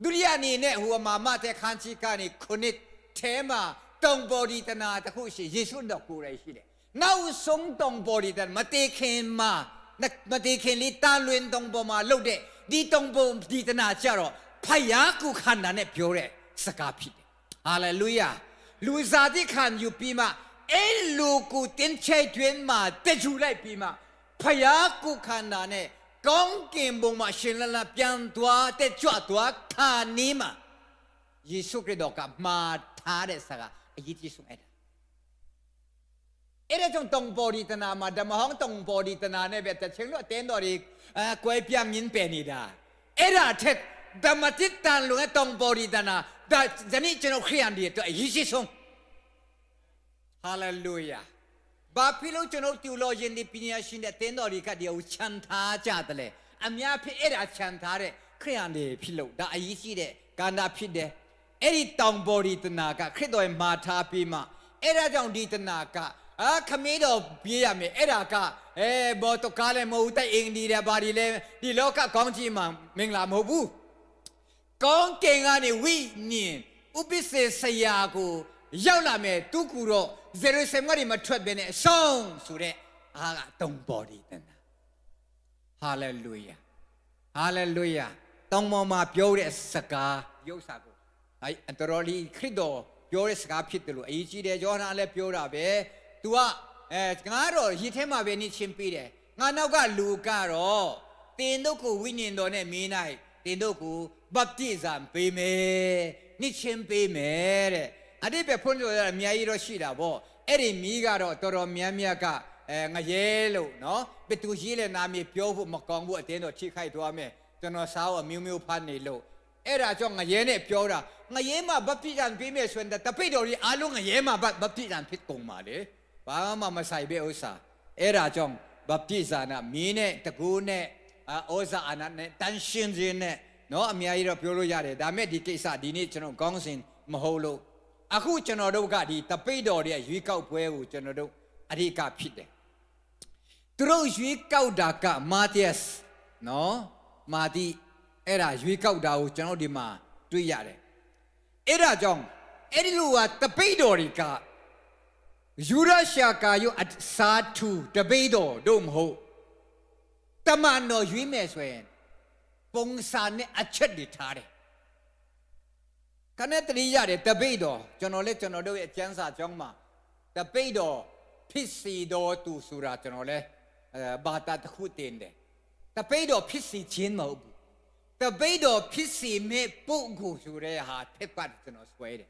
S5: ဒုတိယအနေနဲ့ဟိုမှာမတဲ့ခန်းချီကနေခုနှစ်ထဲမှာတုံပေါ်ဒီတနာတခုရှိယေရှုတော်ကိုယ်တိုင်ရှိတယ်နောက်ဆုံးတုံပေါ်ဒီတနာမတေခင်မှာမတေခင်လေးတာလွင်တုံပေါ်မှာလှုပ်တဲ့ဒီတုံပေါ်ဒီတနာကြတော့ဖယားကုခန္ဓာနဲ့ပြောတဲ့စကားဖြစ်တယ်ဟာလေလုယာလူစားတိခံယူပြီးမှအဲ့လူကိုတင်ချိတ်တွင်မှာတက်ယူလိုက်ပြီးမှဖယားကုခန္ဓာနဲ့ကောင်းကင်ဘုံမှာရှင်လလပြန်သွားတဲ့ကြွသွားခါနေမှာယေရှုခရစ်တော်ကမှာထားတဲ့စကားအရေးကြီးဆုံးအဲ့ဒါကြောင့်တုံပေါ်ဒီတနာမှာဓမ္မဟောင်းတုံပေါ်ဒီတနာနဲ့ပဲတချင်းလို့အတင်းတော်ဒီကွဲပြားမြင်းပယ်နေတာအဲ့ဒါထက်ဓမ္မတိတန်လို့တုံပေါ်ဒီတနာဒါဇနီးကျွန်တော်ခရစ်ယာန်တွေအတွက်အရေးကြီးဆုံးဟာလေလုယာဘာဖြစ်လို့ကျွန်တော်တူလောယင်ဒီပညာရှင်တဲ့တင်းတော်တွေကဒီကိုချန်ထားကြတယ်လေအများဖြစ်အဲ့ဒါချန်ထားတဲ့ခရစ်ယာန်တွေဖြစ်လို့ဒါအရေးကြီးတဲ့ကာဏဖြစ်တယ်အဲ့ဒီတောင်ပေါ်ဒီတနာကခရစ်တော်ရဲ့မာထားပြီးမှအဲ့ဒါကြောင့်ဒီတနာကခမင်းတော်ပြေးရမယ်အဲ့ဒါကဘောတော့ကားလည်းမဟုတ်တိုက်အင်ဒီတယ်ဘာဒီလဲဒီလောကကောင်းကြီးမှာမင်္ဂလာမဟုတ်ဘူးကောင်းကင်ကနေဝိညာဉ်ဥပ္ပစေဆရာကိုရောက်လာမယ်သူကူတော့ဇေရုဆလင်ကနေမထွက်ဘဲနဲ့အဆုံးဆိုတဲ့အားကတုံပေါ်ဒီတနာဟာလေလုယာဟာလေလုယာတောင်းပေါ်မှာပြောတဲ့စကားရုပ်စာကိုအတော်လေးခရစ်တော်ပြောတဲ့စကားဖြစ်တယ်လို့အရေးကြီးတယ်ယောဟန်လည်းပြောတာပဲသူကငါတော့ရည်ထဲမှာပဲနေချင်းပြီးတယ်ငါနောက်ကလူကတော့တင်တို့ကိုဝိညာဉ်တော်နဲ့မင်းနိုင်တင်တို့ကိုဘပ်တိဇံပေးမယ်နေချင်းပေးမယ်တဲ့အတိပဲဖွင့်လို့ရအများကြီးတော့ရှိတာပေါ့အဲ့ဒီမီးကတော့တော်တော်များများကငရဲလို့နော်ပတူကြီးလည်းနာမည်ပြောဖို့မကောင်းဘူးအတင်းတော့ထိခိုက်သွားမယ်ကျွန်တော်စားအမျိုးမျိုးဖတ်နေလို့အဲ့ဒါကြောင့်ငရဲနဲ့ပြောတာငရဲမှာဘပ်တိဇံပေးမယ်ဆိုရင်တပိတ်တော်ကြီးအားလုံးငရဲမှာဘပ်တိဇံဖြစ်ကုန်ပါလေဘာမှမဆိုင်ပဲဥစ္စာအဲ့ဒါကြောင့် ဘပ်တိဇာနာမင်းနဲ့တကူနဲ့ဩဇာအာဏာနဲ့တန်ရှင်းခြင်းနဲ့နော်အများကြီးတော့ပြောလို့ရတယ်ဒါမဲ့ဒီကိစ္စဒီနေ့ကျွန်တော်ကောင်းစဉ်မဟုတ်လို့အခုကျွန်တော်တို့ကဒီတပိတ်တော်ရဲ့ရွေးကောက်ပွဲကိုကျွန်တော်တို့အဓိကဖြစ်တယ်သူတို့ရွေးကောက်တာကမာသီယက်နော်မာသီအဲ့ဒါရွေးကောက်တာကိုကျွန်တော်ဒီမှာတွေ့ရတယ်အဲ့ဒါကြောင့်အဲ့ဒီလိုကတပိတ်တော်တွေကယူရရှာကာယအစာထူတပိတ်တော်တို့မဟုတ်တမန်တော်ရွေးမယ်ဆိုရင်ပုံစံနဲ့အချက်တွေထားတယ်ခနဲ့တတိရတယ်တပိတ်တော်ကျွန်တော်တို့ရဲ့ကျမ်းစာကြောင်းမှာတပိတ်တော်ဖြစ်စီတော်သူဆိုတာကျွန်တော်လဲဘာသာတစ်ခုတင်တယ်တပိတ်တော်ဖြစ်စီခြင်းမဟုတ်ဘူးတပိတ်တော်ဖြစ်စီမဲ့ပုဂ္ဂိုလ်ဆိုတဲ့ဟာထက်ပတ်ကျွန်တော်ဆွဲတယ်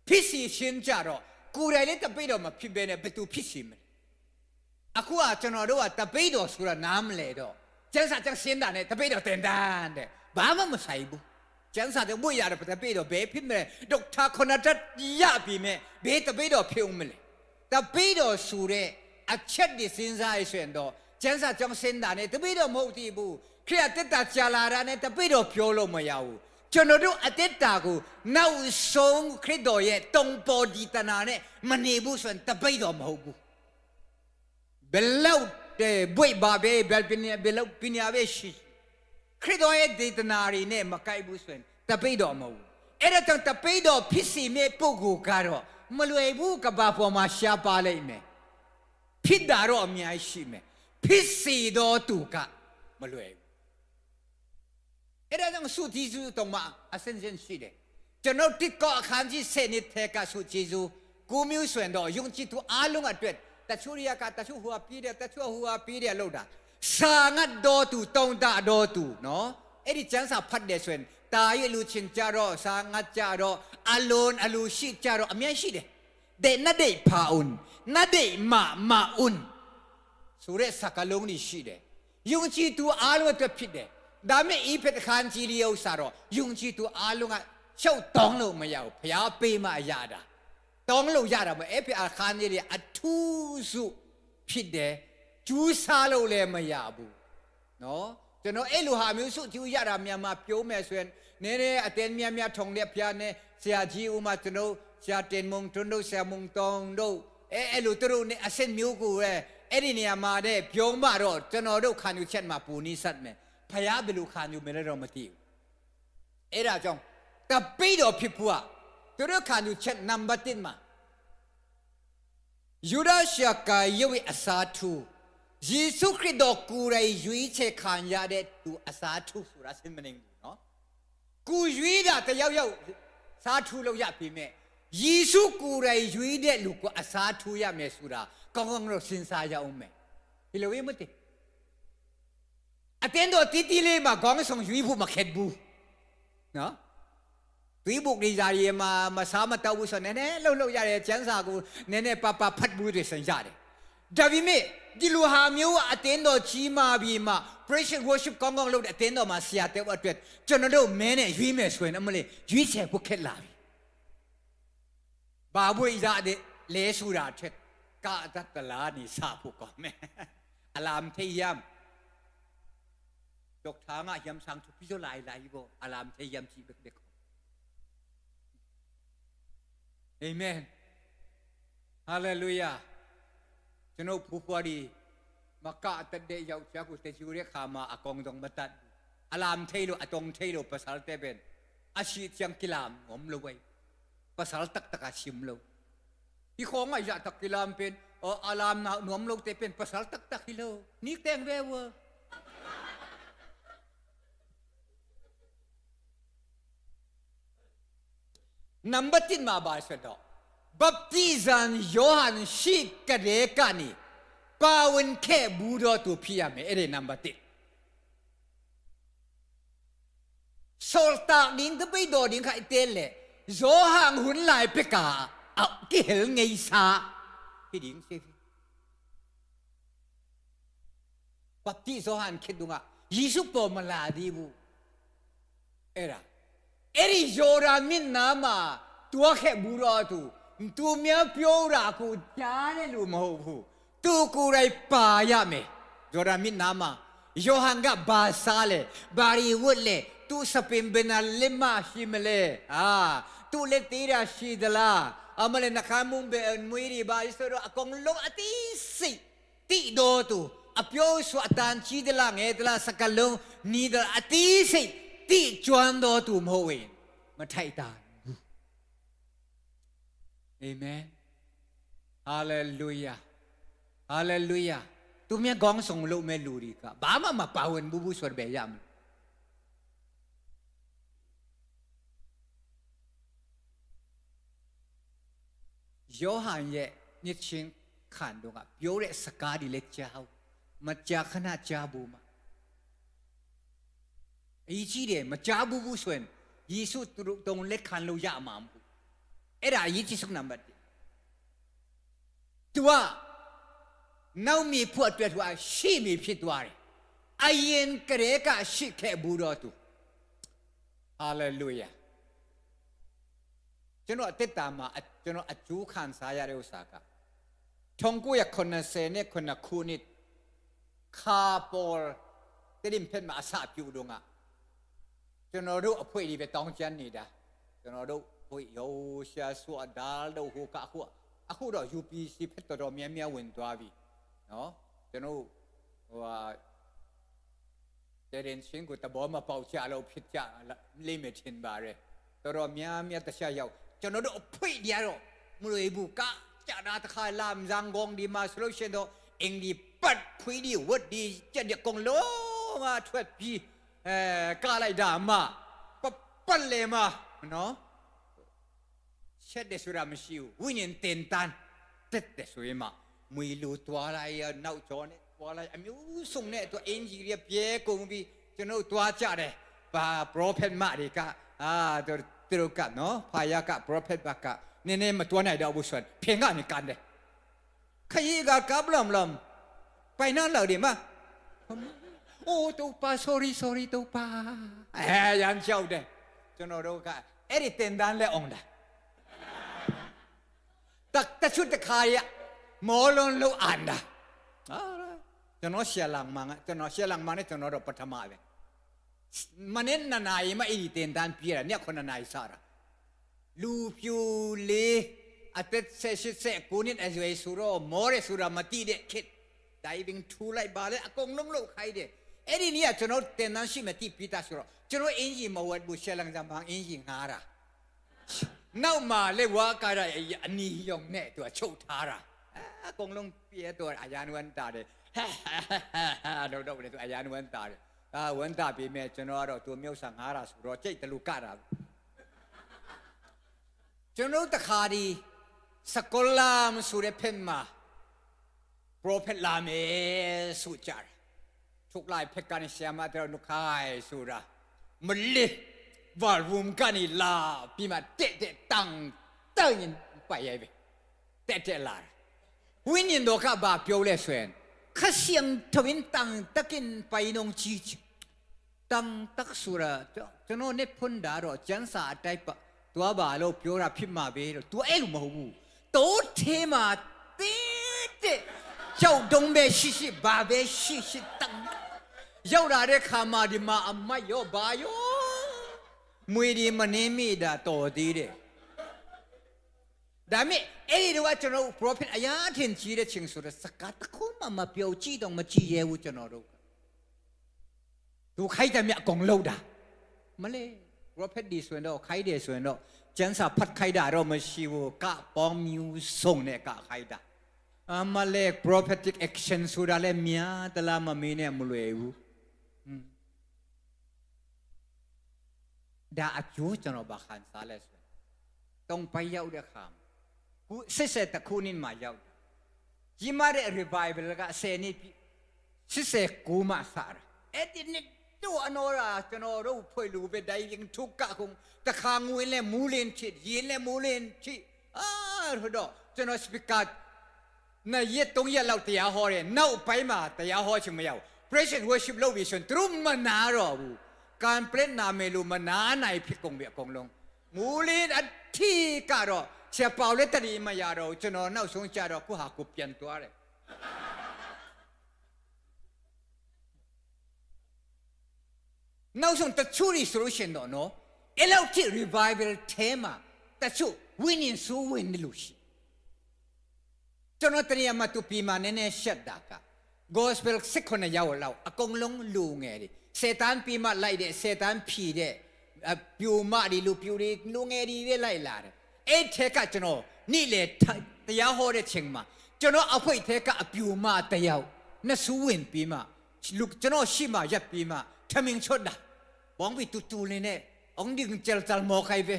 S5: ဖြစ်စီခြင်းကြတော့ကိုယ်တိုင်လည်းတပိတ်တော်မဖြစ်ဘဲနဲ့ဘယ်သူဖြစ်စီမလဲအခုကကျွန်တော်တို့ကတပိတ်တော်ဆိုတာနားမလဲတော့ကျမ်းစာကျမ်းရှင်းတာနဲ့တပိတ်တော်တင်တန်းတဲ့ဘာမှမဆိုင်ဘူးကျမ်းစာတွေဘွေရတယ်တပိတ်တော်ဘယ်ဖြစ်မလဲဒေါက်တာခွန်တက်ရပြီမဲ့ဘယ်တပိတ်တော်ဖြစ်ဦးမလဲတပိတ်တော်ဆိုတဲ့အချက်တွေစဉ်းစားရဆိုရင်တော့ကျမ်းစာကျမ်းရှင်းတာနဲ့တပိတ်တော်မဟုတ်သေးဘူးခရစ်တက်တာကြာလာတာနဲ့တပိတ်တော်ပြောလို့မရဘူးကျွန်တော်တို့အသက်တာကိုနောက်ဆုံးခရစ်တော်ရဲ့တုံပေါ်ဒီတနာနဲ့မနေဘူးဆိုရင်တပိတ်တော်မဟုတ်ဘူးဘယ်လောက်ဘွေဘာပဲဘယ်လောက်ပညာပဲရှိခရစ်တော်ရဲ့ဒေသနာတွေနဲ့မကိုက်ဘူးဆိုရင်တပိတ်တော်မဟုတ်ဘူးအဲ့ဒါကြောင့်တပိတ်တော်ဖြစ်စီမဲ့ပုဂ္ဂိုလ်ကတော့မလွယ်ဘူးကဘာပေါ်မှာရှားပါလိမ့်မယ်ဖြစ်တာတော့အများကြီးရှိမယ်ဖြစ်စီတော်သူကမလွယ်ဘူးအဲ့ဒါကြောင့်ဆုဂျေဇုတော်မှာအစင်စင်ရှိတယ်ကျွန်တော်တိကောအခန်းကြီး7နှစ်ထဲကဆုဂျေဇုကိုမျိုးဆွင်တော့ယုံကြည်သူအားလုံးအတွက်တချို့ရကတချို့ဟိုဟာပြီးတယ်တချို့ဟိုဟာပြီးတယ်လို့တာစာငတ်တော်သူတုံးတာတော်သူနော်အဲ့ဒီကျမ်းစာဖတ်တယ်ဆိုရင်တာရဲ့လူချင်းကြတော့စာငတ်ကြတော့အလုံးအလူရှိကြတော့အမြဲရှိတယ်တဲ့နဒေဖာအွန်နဒေမာအွန်ဆိုရဲစကလုံးนี่ရှိတယ်ယုံကြည်သူအားလုံးအတွက်ဖြစ်တယ်ဒါမဲ့ဤဖက်ခန်းကြီးလေးဥစ္စာတော့ယုံကြည်သူအားလုံးကရှုပ်တောင်းလို့မရဘူးဘုရားပေးမှရတာတောင်းလို့ရတာမအဲ့ဖက်အခန်းကြီးလေးအထူးစုဖြစ်တယ်ကျူးစားလို့လည်းမရဘူးနော်ကျွန်တော်အဲ့လိုဟာမျိုးစုကျူးရတာမြန်မာပြောမယ်ဆိုရင်နည်းနည်းအတင်းများထုံတဲ့ဖျားနဲ့ဆရာကြီးဦးမကျွန်တော်ဆရာတင်မုံတွန်းတို့ဆရာမုံတောင်းတို့အဲ့လိုသူတို့နဲ့အဆင့်မျိုးကိုပဲအဲ့ဒီနေရာမှာတဲ့ပြောမှတော့ကျွန်တော်တို့ခံယူချက်မှာပူနီးဆက်မယ်ဖယားဘယ်လိုခံယူမယ်လဲတော့မသိဘူးအဲ့ဒါကြောင့်တပိတ်တော်ဖြစ်ဖို့ကသူတို့ခံယူချက်နံပါတ်1မှာယူဒရှာကာယေဝအစာထူယေရှုခရစ်တော်ကိုယ်တိုင်ရွေးချယ်ခံရတဲ့သူအစာထူဆိုတာစင်မနေဘူးနော်ကိုရွေးတာတယောက်စားထူလို့ရပြီမဲ့ယေရှုကိုယ်တိုင်ရွေးတဲ့လူကအစာထူရမယ်ဆိုတာကောင်းကောင်းတော့စဉ်းစားရအောင်မယ်ဒီလိုဝေးမသိအတင်းတော့တီလေးမှာခေါင်းဆောင်ရွေးဖို့မခက်ဘူးနော်ဒီဘုတ်ဒီဇာရီမှာမစားမတော့ဘူးဆိုနည်းနည်းလှုပ်ရတယ်ကျန်းစာကိုနည်းနည်းပဖတ်ဘူးတွေစင်ရတယ်ဒါပေမဲ့ဒီလိုဟာမျိုးအတင်းတော်ကြီးမာပြီးမှ praise worship ကောင်းကောင်းလုပ်တဲ့အတင်းတော်မှာဆရာတဲ့အတွက်ကျွန်တော်တို့မင်းနဲ့ရွေးမယ်ဆိုရင်အမလေးရွေးချယ်ဖို့ခက်လာပြီဘာဘွေရတဲ့လဲဆိုတာထက်ကာတတလာနေစားဖို့ကောင်းမယ်အလမ်ထေယမ်ดอกทางยำสังทุพิโซไลบ่อารามเทยำชีเบกเอเมนฮาเลลูยาကျွန်ုပ်ဖူဖွာဒီမကတတဲ့ရောက်ချာကိုတချူရဲခါမှာအကောင်တုံမတတ်အလမ်ထေလို့အတုံထေလို့ပစလတဲ့ဘန်အရှိချံကီလမ်ငုံလို့ဝဲပစလတက်တကရှိမလို့ဒီခေါငါရတကီလမ်ပင်အလမ်နာငုံလို့တဲ့ပင်ပစလတက်တကီလို့နိတဲ့ဝဲဝนัมเบอร์10มาบาสดอบัพติซันโยฮันชิกะเดกานีปาวันแค่บูดอตุพิยาเมเอเรนัมเบอร์10โซลตาดินตะไปดอดินไคเตเลโยฮันหุนหลายเปกาเอากิเฮลไงซาพี่ดิงเซฟบัพติโยฮันคิดดูงะยิสุปอมลาดีบูเอราအဲ့ဒီယော်ဒန်မြစ်နားမှာတွားခဲ့ဘူးတော့သူများပြောတာကိုကြားတယ်လို့မဟုတ်ဘူးသူကိုယ်တိုင်ပါရမယ် ဂျော်ဒန်မြစ်နားမှာယောဟန်ကဘာစားလဲဘာရီဝတ်လဲသူစပင်ဘနာလက်မရှိမလဲသူလက်သေးတာရှိသလားအမလည်းနှခမ်းမုံပဲမွေးရီဘာဆိုတော့အကောင်လုံးအတိစိတ်တိတော်သူအပြောဆိုအတန်ကြီးသလားငယ်သလားစကလုံးနီးသလားအတိစိတ်တိကျွမ်းတော်သူမဟုတ်ဝင်မထိုက်တာဘူးအာမင်ဟာလေလုယာဟာလေလုယာသူမြတ်ကောင်းဆောင်လို့မဲ့လူတွေကဘာမှမပါဝင်ဘူးဆိုတော့ပဲရမလို့ယောဟန်ရဲ့ညချင်းခံတော့ကပြောတဲ့စကားတွေလည်းကြားမကြားခဏကြားဘူးမှာအကြီးတယ်မကြားဘူးဆိုရင်ယေရှုတုံးလက်ခံလို့ရမှာမဟုတ်အဲ့ဒါအရေးကြီးဆုံးနံပါတ်1 तू ကနောက်မီဖို့အတွက်သူကရှိမီဖြစ်သွားတယ်အရင်ကတည်းကရှိခဲ့ဘူးတော့သူဟာလေလုယာကျွန်တော်အသက်တာမှာကျွန်တော်အကျိုးခံစားရတဲ့ဥစ္စာက1990နဲ့ခုနှစ်ခါပေါ်တဲ့ရင်ဖက်မှာအစပြုတော့ကကျွန်တော်တို့အဖွဲတွေပဲတောင်းချမ်းနေတာကျွန်တော်တို့ဘုယောရှာဆွာဒါလို့ဟိုကအခုတော့ UPC ဖက်တော်များများဝင်သွားပြီနော်ကျွန်တော်ဟိုဟာတဲ့ရင်ချင်းကိုတဘောမပေါချလို့ဖြစ်ကြလိမ့်မယ်ထင်ပါတယ်တော်များများတခြားရောက်ကျွန်တော်တို့အဖွေရတော့မလို့ဘူးကကြာတာတခါလာမဇန်ဂုံဒီမှာဆိုလို့ရှိရင်တော့အင်ဒီပတ်ခွေးဒီဝတ်ဒီကြက်ကုံလုံးကထွက်ပြီးကားလိုက်တာမှပတ်လေမနော်ချက်တဲ့ဆိုတာမရှိဘူးဝိညာဉ်တင်တန်းတက်တဲ့ဆိုရင်မှမွေလူတွားလိုက်ရနောက်ကျော်နဲ့တွားလိုက်အမျိုးစုံနဲ့သူအင်ဂျီရပြဲကုန်ပြီးကျွန်တော်တွားကြတယ်ဘာပရောဖက်မတွေကသူကနော်ဖာယာကပရောဖက်ဘကနည်းနည်းမတွားနိုင်တော့ဘူးဆိုဖင်ကနေကန်တယ်ခရီးကကပ်လမ်ပိုင်နာလောက်ဒီမှာအိုးတူပါ sorry တူပါရမ်းကြောက်တယ်ကျွန်တော်တို့ကအဲ့ဒီတင်တန်းလဲအောင်တာတชุดတခါရမောလွန်လို့အန်တာကျွန်တော်ရှယ်လန်မန်နဲ့ကျွန်တော်တို့ပထမပဲမနေ့နနာရီမအဲ့ဒီတင်တန်းပြရည9နာရီစားတာလူပြူလေးအသက်ဆက်ကိုနှစ်အရွယ်ဆိုတော့မောရဲဆိုတာမတိတဲ့ခစ် diving ထူလိုက်ပါလေအကုန်လုံးလို့ခိုင်းတယ်အဲ့ဒီနေ့ကကျွန်တော်တင်တန်းရှိမတိပြတာဆိုတော့ကျွန်တော်အင်ဂျင်မဝတ်ဘူးရှယ်လန်ဇမ်ဘန်အင်ဂျင်ငားတာနောက်မှလေဝါကာရအနီယုံနဲ့သူကချုပ်ထားတာအကုန်လုံးပြဲတော့အယာနဝန်တာတယ်တော့လေသူအယာနဝန်တာတယ်ဝန်တာပြီးမဲ့ကျွန်တော်ကတော့သူမြုပ်ဆန်ငားတာဆိုတော့ကြိတ်တလူကတာကျွန်တော်တခါဒီစကောလာမဆိုတဲ့ဖက်မှာပရိုဖက်လာမယ်ဆိုကြတယ်ထုတ်လိုက်ဖက်ကနေဆရာမတော်နုခိုင်ဆိုတာမလေးဝါရုံကနေလာပြီးမှတဲ့တန်းရင်ပိုင်ရပဲတဲ့လာဝိညာဉ်တော်ကဘာပြောလဲဆိုရင်ခစီယံထဝင်းတန်းတကင်ပိုင်နုံချီတန်းတက်ဆူရာကျွန်တော်နေဖွန်ဒါတော့ကျန်းစာအတိုက်ပတွားပါလို့ပြောတာဖြစ်မှာပဲတော့ तू အဲ့လိုမဟုတ်ဘူးတိုးသေးမှာတင်းတဲ့ကြောက်တုံးပဲရှိဘာပဲရှိတန်းရောက်လာတဲ့ခါမှာဒီမှာအမတ်ရောဘာရောမွေဒီမနေမိတာတော်သေးတယ်ဒါမဲ့အဲ့ဒီတော့ကျွန်တော် prophet အရာထင်ကြီးတဲ့ချင်းဆိုတဲ့စကားတခုမှမပြောကြည့်တော့မကြည့်ရဲဘူးကျွန်တော်တို့သူခိုက်တယ်မြအကုန်လုံးတာမလဲ prophet ဒီဆိုရင်တော့ခိုက်တယ်ဆိုရင်တော့ကျန်းစာဖတ်ခိုက်တာတော့မရှိဘူးကပေါင်းမျိုးစုံနဲ့ကခိုက်တာအမလဲ prophetic action ဆိုတာလည်းများတလားမမင်းနဲ့မလွယ်ဘူးဒါအကျိုးကျွန်တော်ဘာခံစားလဲဆိုတုံးပိုင်ရောက်တဲ့ခါခုစစ်တခုနှစ်မှရောက်ကြီးမားတဲ့ revival က10နှစ်69မှစတာအဲ့ဒီနှစ်တို့အနော်ရာကျွန်တော်တို့ဖွေလူပဲတိုင်ရင်ထုကခုတခါငွေလဲမူးလင်းချစ်ရင်လဲမူးလင်းချစ်ဟိုတော့ကျွန်တော် speaker နှစ်ရက်3ရက်လောက်တရားဟောတယ်နောက်ပိုင်းမှာတရားဟောချင်မရောက် praise and worship လုပ်ပြီးဆိုရင်သူတို့မနာတော့ဘူးการเปลี่ยนนาเมลูมานาไหนพิกงเบียกงลงมูลินอัที่ก็รอเสียเปล่าเลยตรีมายาเราจะนอนเน่าสงจารอกูหากูเปลี่ยนตัวเลย နောက်ဆုံးတချို့ဆိုလို့ရှင်တော့နော်အဲ့လောက်ထိ revival ထဲမှာတချို့ winning ဆိုဝင်နေလို့ရှိကျွန်တော်တရမှာသူပြီးမှနည်းနည်းရှက်တာက gospel 6ရောက်လောက်အကုန်လုံးလူငယ်တွေစေတန်ပြီးမှလိုက်တဲ့စေတန်ဖြီတဲ့ပြိုမတွေလူပြိုတွေလူငယ်တွေလိုက်လာတယ်အဲ့ထက်ကကျွန်တော်နေ့လေတရားဟောတဲ့ချိန်မှာကျွန်တော်အဖွိတ်ထဲကအပြိုမတယောက်နှစ်ဆူဝင်ပြီးမှလူကျွန်တော်ရှိမှရပ်ပြီးမှထမင်းချွတ်တာဘောင်းပြီးတူနေနဲ့အောင်ဒီကျယ်မော်ခိုင်ပဲ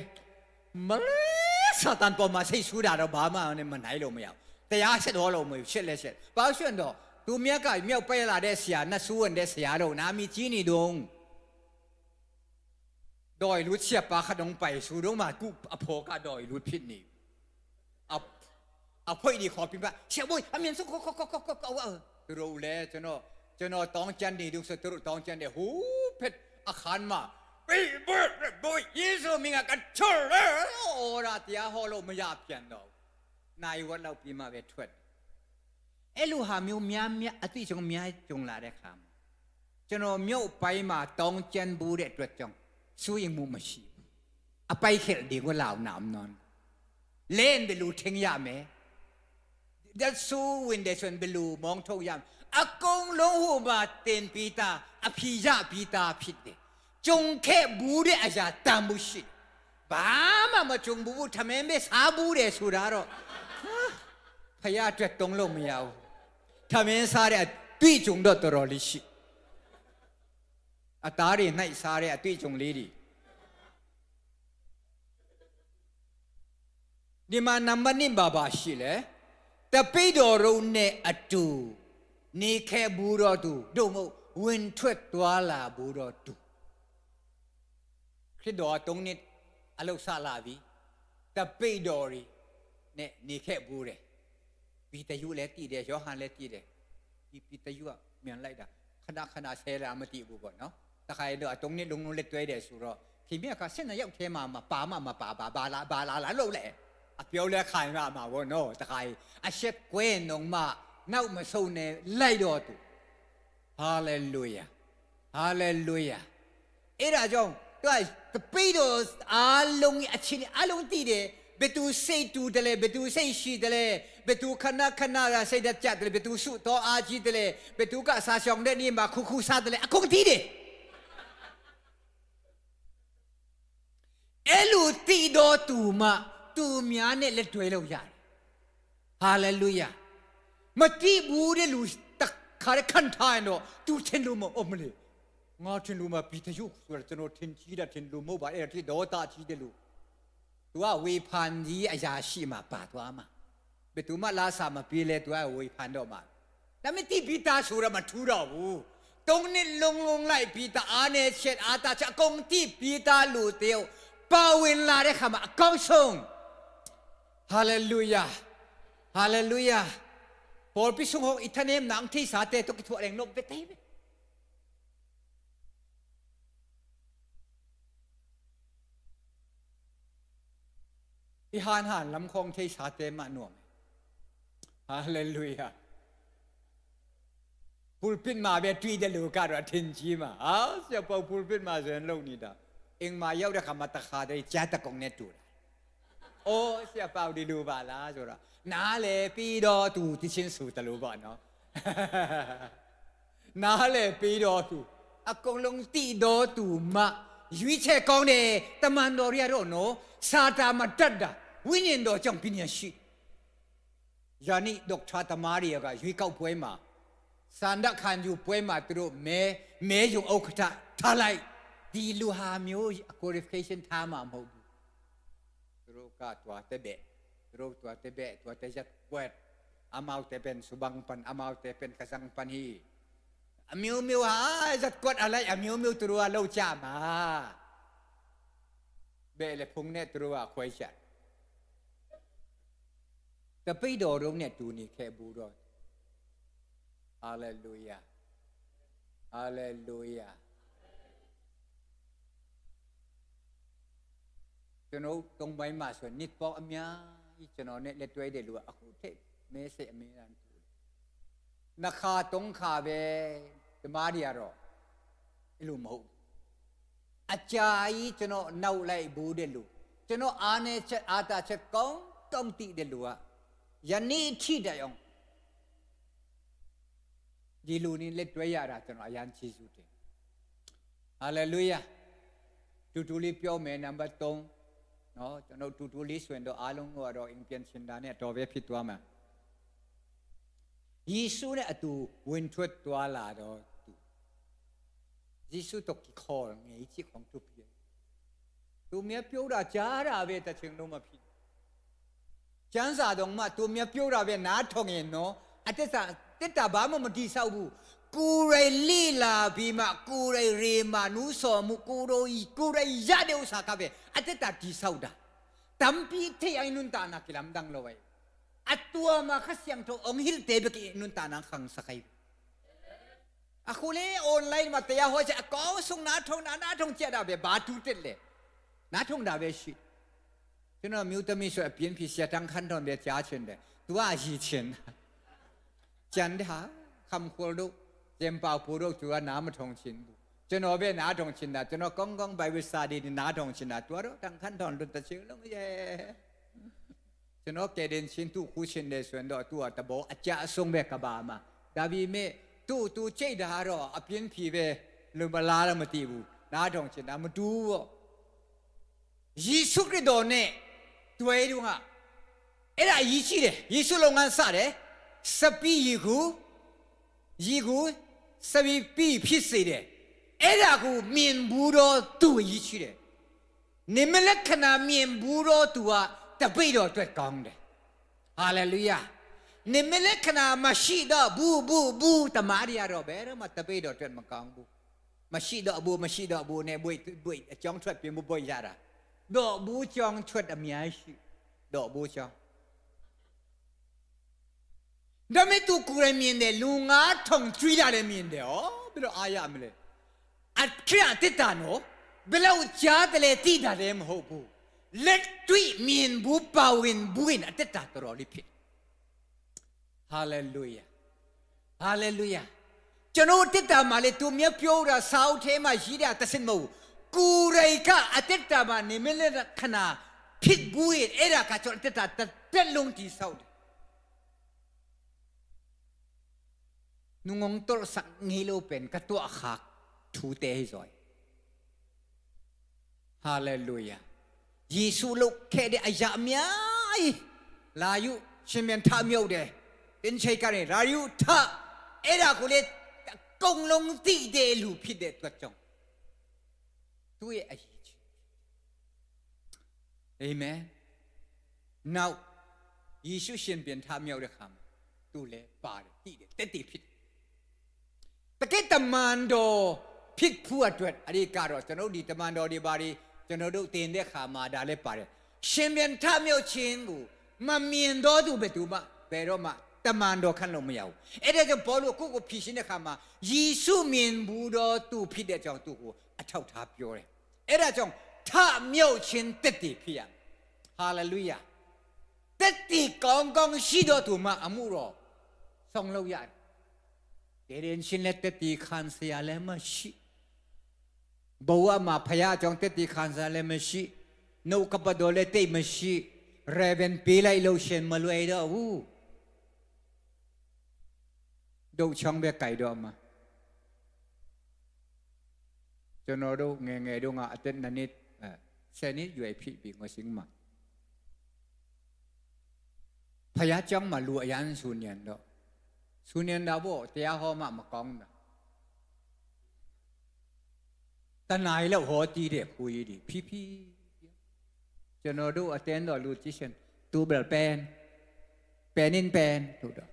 S5: မလေးစာတန်ပေါ်မှာစိတ်ဆူတာတော့ဘာမှနဲ့မနိုင်လို့မရဘူးတရားဆက်တော်လို့မရှက်လက်ရှက်ဘာရှင်းတော့သူမြက်ကမြောက်ပဲလာတဲ့ဆရာနှစ်ဆူဝင်တဲ့ဆရာတော့နာမီကြီးနေတော့ดอยรู้เชียปาขดงไปสู่ดงมากูอโภกะดอยรู้ผิดนี่เอาพ่อยดีขอพิมพ์ว่าเชียบุยอเมียนสุกตุรู้แล้วจนอตองจันนี่ดูสตุรุตองจันเนี่ยหูเพชรอาคารมาปีบุยยิสุมิงกันชลโอราติยาฮอโลมยาเปลี่ยนดอกนายวัดเราปีมาเวทวดเอลูหามิวเมียอติจงเมียจงลาได้คำจนอเมียวไปมาตองจันบูเด็ดตรวจจงสู้ยังมุมชีอไปเขตดีกว่าเหล่าหนามนอนเล่นไปลูเทงยาเมเดี๋ยวสู้วินเดชวนไปลูมองทงยามอากงลงหัวบาเต็นปีตาอภิยาปีตาผิดเดจงแค่บูเดอาญาตามบุชิบ้ามาจงบูทำไมไม่สาบูเดสุดาหรอพยาจะตรงลงไม่เอาทำไมสาเดตุยจงดอตรอลิชิอาตารีในสาเรตุยจงลีดีนี่มานำมันนี่บาบาชิเลแต่ไปดอรูเนอตูนี่แค่บูรอตูดูมั้วินทวดตัวลาบูรอตูคิดดอตรงนี้อโลซาลาวีแต่ไปดอรีเนี่ยนี่แค่บูเรปีตายุเลตีเดยอฮันเลตีเดปีตายุเมียนไรด่าขณะเซรามติบูก่อนเนาะตะใครเดี๋ยวตรงนี้ลุงเล็กตัวเดียวสุรที่เมียก็เส้นนายกเทมาป่าบาลาโลเล่เปียวเลี้ยขายมาวนโน่ตะใครอาเชฟเกวนงมาเน่ามาสู้ในไล่ดอตุฮาเลลูยาเอราจงตัวตะปีโดอาลงอาชินอาลงตีเดเบตูเซตูเดเลเบตูเซชีเดเลเบตูขณะเซดัจจัดเดเลเบตูสุโตอาจีเดเลเบตูกะซาชองเดนี่มาคุซาเดเลอคงตีเดเอลูตีโดตูมาตูเมียเนี่ยเล็ดด้วยเราอย่างฮาเลลูยามาตีบูเดลูตักขาเรขันทายเนาะตูเทนลูมาอมเลยงาเทนลูมาปีทยุส่วนจะโนเทนชีดาเทนลูมาบาเอที่โดตาชีเดลูตัวเวพันยีอายาชีมาป่าตัวมาเบตุมาลาสามาปีเลตัวเวพันดอกมาแล้วไม่ตีปีตาสุรามาทูราบูตรงนี้ลงไล่ปีตาอาเนเชตอาตาจะกงตีปีตาลูเตียวปาวินลาได้ขมากองทรงฮาเลลูยาพอพิสุงหกอิทาเนมหนังที่สาเตตุกิถั่วแดงนบไปเต้อิฮานลำคงที่สาเตมาหน่วงฮาเลลูยาพูดเป็นมาเบตุยเดลูการ์ทินจีมาเสียเปาพูดเป็นมาเซนโลกนี้ดาเองมาเย้าได้คำมาตะขาได้แจ๊ตะกงเนตูโอ้เสียเปาดีดูบาลาสุระนาเลปีดอตูที่ชินสูตะลูบานเนาะนาเลปีดอตูอากงลงตีดอตูมายุยเชกองเนตะมันดอเรียโรโนซาตามาตัดดาวิญญาณดอจังปิญญาชิยานี่ดอกชาตามาเรียกยุยเก้าป่วยมาสันดักขันอยู่ป่วยมาตุเมยุงเอาขะทาไลดีลูฮามิโอ qualification ทามาหมดรู้ก็ตัวเตเบะตัวเตจัดเวทอามาเตเป็นสุบังปันอามาเตเป็นกษังปันฮีมิวฮะจัดกดอะไรมิวตัวเราจ้ามาเบะเลยพุงเนี่ยตัวควายจัดแต่ไปดูตรงเนี่ยดูนี่แค่บูรอดฮาเลลูยาจนตรงใบมาส่วนนิดปอกอเมียจนเนี่ยเล็ดไว้เดือดอะคุเทเมเสเมนันตูนักขาตรงขาเบตมาเดียรอไอ้ลูกหมู อาจารย์จะโนน่าไล่บูเดลูจะโนอาเนชอาตาเชกองต้องตีเดลูอะยันนี่ที่เดียงยีลูนี่เล็ดไว้ยาระจะโนอายันชีสุดฮาเลลูยาတူလေးပြောမယ်နံပါတ်3เนาะကျွန်တော်တူလေးဆိုရင်တော့အားလုံးကတော့အင်ပြန်ရှင်တာနဲ့တော်ပဲဖြစ်သွားမှာယေရှုနဲ့အတူဝင်ထွက်သွားလာတော့သူယေရှုတော့ခေါ်ငယ်ကြီးของသူဖြစ်သူမြတ်ပြောတာကြားတာပဲတစ်ချိန်လုံးမဖြစ်ကျမ်းစာတော်မှာသူမြတ်ပြောတာပဲနားထောင်ရင်နော်အတက်တာဘာမှမတိဆောက်ဘူးကိုယ်ရိုင်လီလာပြီးမှကိုယ်ရိုင်ရေမာနူးစော်မှုကိုယ်ရိုင်ရတဲ့ဥစ္စာကပဲအတက်တာတိဆောက်တာတမ်ပီထေအိုင်နွန်တာနာကလမ်ဒန်းလောဝဲအတူမှာခစယံတော့အုံဟီလ်တေဘကီနွန်တာနာခန်းစခိုင်အခုလေအွန်လိုင်းမှာတရားဟောချက်အကောင်းဆုံးနားထုံကြတာပဲဘာတူတက်လေနားထုံတာပဲရှိကျွန်တော်မြို့သမီးဆိုအပြင်းဖြစ်စတန်းခန်းတော်ပဲကြားချင်တယ်သူကရည်ချင်ကျန်တဲ့ဟာคำခေါ်လို့เจมป่าวผู้รู้ตัวน้ำมาทองชินจนเอาไปน้ำทองชินนะจนเอาก้องไปวิสาดีน้ำทองชินนะตัวเราตั้งขั้นตอนรุ่นตะเชียงลงเย่จนเอาเกดินชินตู้คู่ชินเดส่วนตัวตะโบอาจจะส่งเบกบามาดาวีเมตู้เจดาร์อภินพีเวลืมบลาแล้วมาตีบูน้ำทองชินนะมาดูยิสุคริโดเน่ตัวเองดูฮะเอ็ดยิชิเดยิสุลงงานซาเดสปียิกูสบีปีพิเศษเอ็ดกูเมียนบูโรตัวยิ่งชีเดนิมเล็กขนาดเมียนบูโรตัวแต่ไปโดนตัวกองเดฮาเลลูยานิมเล็กขนาดมาชีดอบูแต่มาเรียรอเบรมาแต่ไปโดนตัวมากองบูมาชีดอบูเนี่ยบุยจ้องชดเป็นบุยยาระดอกบูจ้องชดอเมียชีดอกบูจ้องဒါမဲ့သူကိုယ်ရမြင်တယ်လူ9000ကျွေးရတယ်မြင်တယ်ဩဘယ်လိုအားရမလဲအထက်တက်တာနော်ဘယ်လောက်ကြားတယ်လဲသိတာလည်းမဟုတ်ဘူးလက်တွေ့မြင်ဘူးပါဝင်ဘူးအတက်တာတော်လေးဖြစ်ဟာလေလုယာကျွန်တော်တက်တာမှလေသူမြတ်ပြောတာစာအုပ်ထဲမှာရှိတာတစ်စင်မဟုတ်ကိုယ်ရိကအတက်တာမှနေမလဲခဏဖြစ်ဘူးအဲ့ဒါကကျွန်တော်တက်တာတက်လုံးတီဆောက်นุ่งตัวสังเกโลเป็นกระตัวขักทูเตให้ซอยฮาเลลูยาเยซูลูกแค่เดียยามยายลายุชิมเมนท่ามียวเดเป็นใช่กันเลยลายุท่าเอ็ดากุเลกงลงตีเดลูพิเดตัวจงตัวเอ๋ยเอเมน now เยซูชิมเมนท่ามียวเดคำตัวเลปาตีเดเตติพิตะเกตมันโดพิกผู้ตรวจอดีการ์จะโน้ดีตมันโดดีบารีจะโน้ดูเตียนเด็กขามาดาเลปาร์เชมเบียนท่ามีโอชิงกูมาเมียนโดดูเบตูมาเบโรมาตมันโดขันลงไม่เอาเอเดจะพอลูกกูพิชินเด็กขามายิสุเมียนบูโดตูพิเดจองตูกูอัฐาวทับโยเรเอเดจงท่ามีโอชินเตติพิยาฮาเลลูยาเตติกองชิโดตูมาอามูโรส่งเราใหญ่เดนชินเลตตีขันเสียเลมชีบัวมาพยาจงเตตีขันเสียเลมชีนูกับปะโดเลตมชีเรเวนปีไลโลเชนมาลุยดอวูดูช่องเบกไก่ดอมาจนเราดูเงยดูงาเต้นนันนิดเซนิดอยู่ไอพี่ปีงสิงมาพยาจังมาลุยยันสุญญ์ดอสุนียนดาวโบเตียหอมากองนะตาไหนแล้วหัวตีเด็กคุยดิพี่จะนอดูอัตเทนดอลูจิชันตูเบลเป็นนินเป็นถูกดอ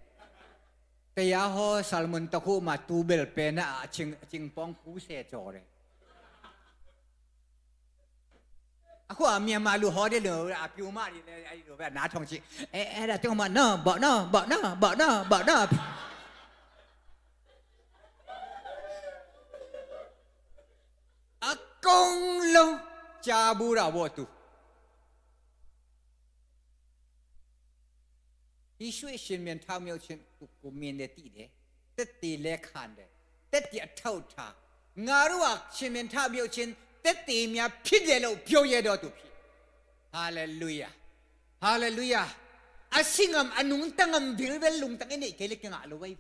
S5: เตียหอซาลมอนตะคูมาตูเบลเป็นนะจิงปองคูเสจอเลยအခုအမြန်မာလူဟောတယ်လို့အပြူမတွေလည်းအဲ့ဒီလိုပဲနားထောင်ကြည့်အဲ့ဒါတော့မှနော်ဘောအကုန်လုံးကြားဘူးတာဗောသူယေရှုရှင်မြန်ထောင်မြောက်ခြင်းသူကိုမြင်တယ်သိတယ်တက်တီလဲခံတယ်တက်တီအထောက်ထားငါတို့ကရှင်မြန်ထောင်မြောက်ခြင်း တက်တေများဖြစ်တယ်လို့ပြောရတော့သူဖြစ်ဟာလေလုယာဟာလေလုယာအစင်ငမ်အနုံတငမ်ဘီလ်ဘယ်လုံတကနေကေလကငါလိုဝိုင်း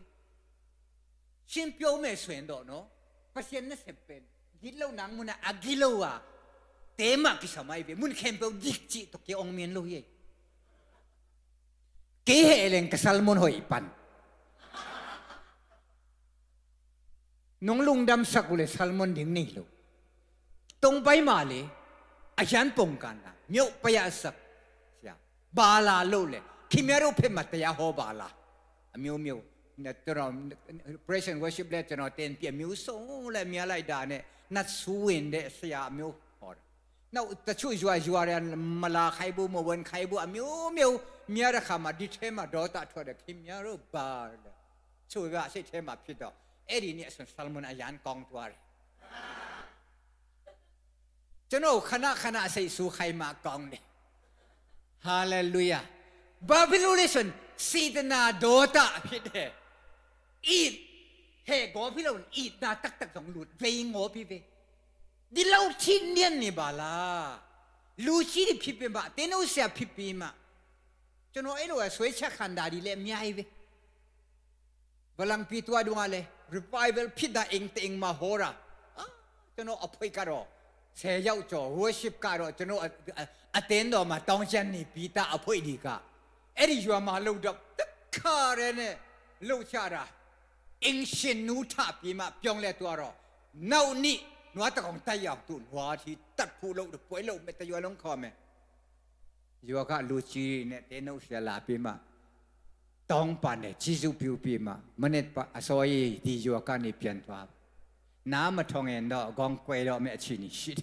S5: ရှင်ပြောမယ်ဆိုရင်တော့နော်ပတ်စင်နဲ့ဆက်ပင်ဒီလုံနန်းမနာအဂီလောဝါတေမကိစမိုင်းပဲမွန်ခင်ပြောဒီချီတော့ကေအောင်မင်းလို့ရဲ့ကေဟဲလင်ကဆလမွန်ဟိုပန်နုံလုံဒမ်စကူလေဆလမွန်ဒင်းနေလို့တုံပိုင်မာလေအရန်ပုံကန်တာမြုပ်ပယဆပ်ဆရာဘာလာလို့လေခင်ဗျားတို့ဖက်မှာတရားဟောပါလားအမျိုးမျိုးကျွန်တော် praise and worship လဲကျွန်တော်တင်ပြမျိုးစုံလဲမြားလိုက်တာနဲ့နတ်ဆူဝင်တဲ့ဆရာအမျိုးဟောတာနောက်တချို့ရွာရမလာခိုင်ဘူးမဝင်ခိုင်ဘူးအမျိုးမျိုးမြားတဲ့ခါမှာဒီထဲမှာဒေါသထွက်တယ်ခင်ဗျားတို့ဘာလဲချို့ကစိတ်ထဲမှာဖြစ်တော့အဲ့ဒီနေ့ဆလမွန်အရန်ကောင်းသွားတယ်ကျွန်တော်ခဏစိတ်ဆူခိုင်မှာကောင်းတယ်ဟာလေလုယာဘာဖြစ်လို့လဲဆိုစေတနာဒေါသဖြစ်တယ်อีดเฮ้กอพี่เราอีดนาตักสองหลุดเวงอพี่เวดิเราที่เนียนนี่บาลาลูชีดิพี่เป็นบะเตโนเสียพี่ปีมาจนว่าไอ้เราสวยชักขันดาดีเลยมีไอ้เวบาลังปีตัวดวงอะไร revival พิดาเองเตงมาโหระจนว่าอภัยกันหรอเสียยาวจ่อ worship กันหรอจนว่าเตนดอมาต้องเช่นนี่ปีตาอภัยดีกะไอ้ดิยัวมาลูดับตักขาเรเนี่ยลูชาระเอ็งชินนูท่าปีมาเปียงเล่ตัวรอเน่านี่นัวตะของตายาวตุนหัวที่ตัดผู้โลกป่วยโลกไม่ตะยัวลงคอแม่ยัวก็ลูจีเนี่ยเตนูเสียลาปีมาต้องปันเนี่ยจิจูปิวปีมามันเนี่ยปะซอยที่ยัวก็นี่เปลี่ยนตัวน้ำมาทองเอ็นดอกองกวยดอกแม่ชีนี่ชิด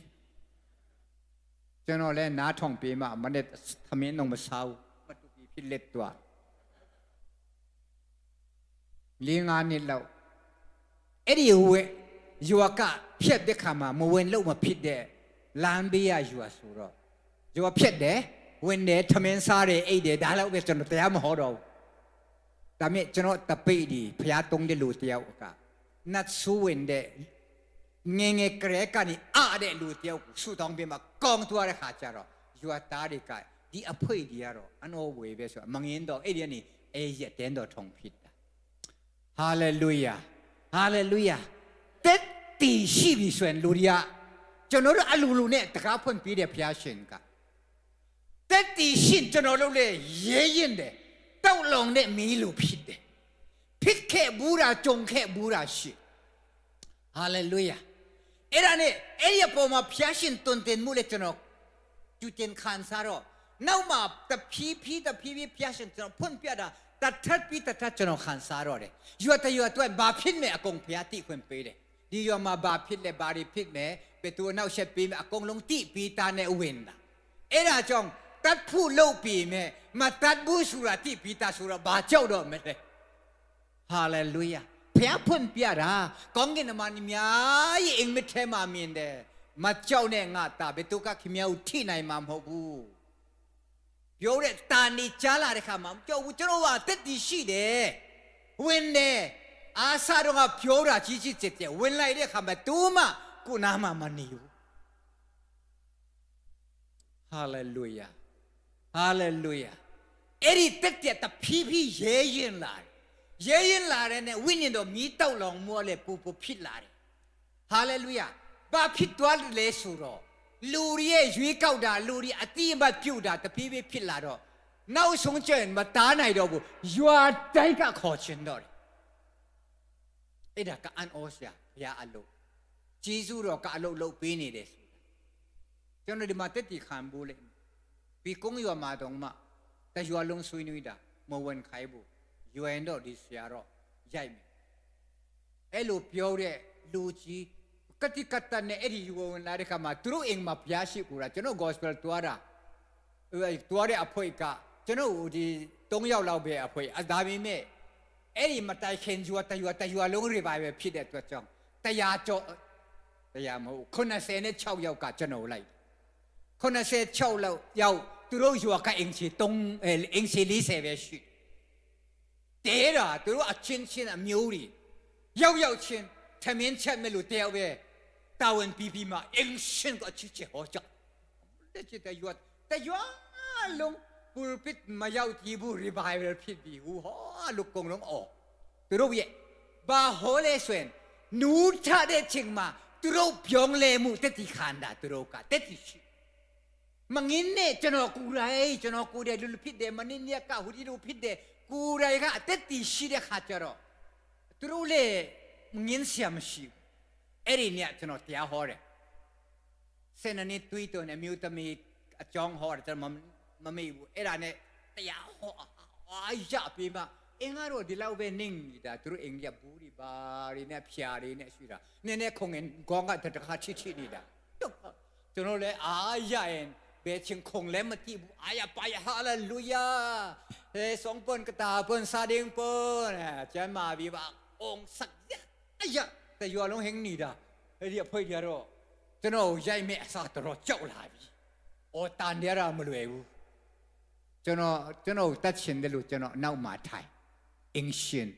S5: เจ้าโน่เล่นน้าทองปีมามันเนี่ยทำให้นงมาเศร้ามันตุปีพิเล็ดตัวเลี้ยงานนี่เราเอ็ดยูเวยัวกะเพียดเด็กขามาเมื่อวันเรามาพิดเดลานเบียยัวสุรยัวเพียดเดวันเดทำเองซาเรไอเดได้แล้วเวจนแต่ยังไม่หอเราแต่เมื่อจนตะปีดีพยาตรงเดลูเตียวกะนัดสู้วันเดเงเกรกันนี่เดลูเตียวสู้ทองเป็นมากองตัวอะไรขาดจารอยัวตาดีกะดีอภัยดีอะรออันโอเวเวสมังเงินดอกไอเดียนี่เอเยเตนดอกทองพิดฮาเลลูยาฮาเลลูยาเต็ดตีชีวิส่วนลูริยาจนเราอลูเนี่ยตะก้าพ่นปีเดียพยาชินกะเต็ดตีชินจนเราเลยเยี่ยนเดเต้าลงเนี่ยมีลูพิดเดพิดแค่บูราจงแค่บูราชิฮาเลลูยาเอราเนี่ยเอเรียพอมาพยาชินตนเต็นมูเลจนจุเจนขันซาโรน่ามาตะพีพยาชินจนพ่นปีดาตัดทัดปีตัดทัดจนขันสารเลยยัวตัวบาพิษเมอากงพยาติคนไปเลยดียัวมาบาพิษเลยบาริพิษเมเป็นตัวน่าเช็ดปีเมอากงลงตีปีตาในเวนนะเอ็ดาจงตัดผู้เล่าปีเมมาตัดบูสุราตีปีตาสุราบาเจ้าดอกเมเลยฮาเลลูยาพยาพ่นปีอะไรกองเงินมันมีอะไรเองไม่ใช่มามีนเดมาเจ้าเนี่ยงาตาเป็นตัวก็ขี้เมียวที่ไหนมาหบูပြောတဲ့တာနေကြားလာတဲ့ခါမှာပြောဘူးကျွန်တော်ကတက်တည်ရှိတယ်ဝင်တယ်အာဆာတော့ကပြောတာကြီးကြီးကျယ်ကျယ်ဝင်လိုက်တဲ့ခါမှာတူးမှကိုနားမှမနေဘူးဟာလေလုယာဟာလေလုယာအဲ့ဒီတက်တဲ့တဖြည်းဖြည်းရဲရင်လာတဲ့နဲ့ဝိညာဉ်တော်မီးတောက်လောင်မောလေပူဖြစ်လာတယ်ဟာလေလုယာဘာဖြစ်သွားလဲဆိုတော့လူရဲ့ရွေးကောက်တာလူတွေအတိအမှတ်ပြုတ်တာတပြေးပြေးဖြစ်လာတော့နောက်ဆုံးကျရင်မတားနိုင်တော့ဘူးရွာတိုင်းကခေါ်ချင်တော့တယ်အဲ့ဒါကအန်အောစရာဘုရားအလုပ်ဂျေဇုတော်ကအလုပ်လုပ်ပေးနေတယ်ဆိုတာကျွန်တော်ဒီမှာတက်တီခံဘူးလေပြီးကုန်းရွာမှာတော့မှတရွာလုံးဆွေးနွေးတာမဝင်ခိုင်းဘူးရွာရင်တော့ဒီဆရာတော့ရိုက်မယ်အဲ့လိုပြောတဲ့လူကြီးကတိကတနဲ့အဲ့ဒီယူဝင်လာတဲ့ခါမှာသူတို့အိမ်မှာဘုရားရှိခိုးတာကျွန်တော် gospel တွားတဲ့အဖွေကကျွန်တော်ဒီ3ယောက်လောက်ပဲအဖွေဒါပေမဲ့အဲ့ဒီမတိုင်ခင်ယူတရွာလုံး revival ဖြစ်တဲ့အတွက်ကြောင့်တရားမဟုတ်96ယောက်ကကျွန်တော်လိုက်96ယောက်သူတို့ယူကအင်ချီ40ပဲရှိတဲတာသူတို့အချင်းချင်းအမျိုးတွေရောက်ချင်းထမင်းချက်မဲ့လို့တယောက်ပဲ တာဝန်ပြီးပြီးမှအင်ရှင်ကအချစ်ချေဟောကြောက်လက်ချစ်တဲ့ရွတ်လုံးပူပစ်မရောက်ကြည့်ဘူး revival ဖြစ်ပြီးဟူဟောလုကုံလုံးအော်သူတို့ရဲ့ဘာဟောလဲဆိုရင်နူးထတဲ့ချိန်မှာသူတို့ပြောင်းလဲမှုတက်တီခန္ဓာသူတို့ကတက်တီရှိမငင်းနဲ့ကျွန်တော်ကိုယ်တိုင်လူဖြစ်တယ်မင်းเนี่ยကဟူဒီလိုဖြစ်တယ်ကိုယ်တိုင်ကအတက်တီရှိတဲ့ခါကျတော့သူတို့လေမငင်းเสียမရှိဘူးအဲ့ဒီเนี่ยကျွန်တော်တရားဟောတယ်စနေနေ့တွေးတော့နေမြို့သမီးအကြောင်းဟောတယ်ကျွန်တော်မမေ့ဘူးအဲ့ဒါနဲ့တရားဟောအာရပြီမအင်္ဂါတော့ဒီလောက်ပဲနင်းနေတာသူတို့အင်္ဂါဘူးဒီပါတွေနဲ့ဖြာတွေနဲ့ရှိတာနည်းနည်းခုံငင်ကောင်းကတခါချစ်နေတာကျွန်တော်လည်းအာရရင်ဘယ်ချင်းခုံလဲမတိဘူးအာရပါရဟာလေလုယာဟဲสองปนกตาปนซาเด้งปนကျမ်းမာပြီပါအောင်ဆက်အရแต่ยัวလုံးဟင်းနေတာအဲ့ဒီအဖိတ်ရတော့ကျွန်တော်ရိုက်မဲ့အစားတော်ကြောက်လာပြီအော်တန်ရမလွယ်ဘူးကျွန်တော်တတ်ချင်တယ်လို့ကျွန်တော်အနောက်မှာထိုင်အင်ရှင်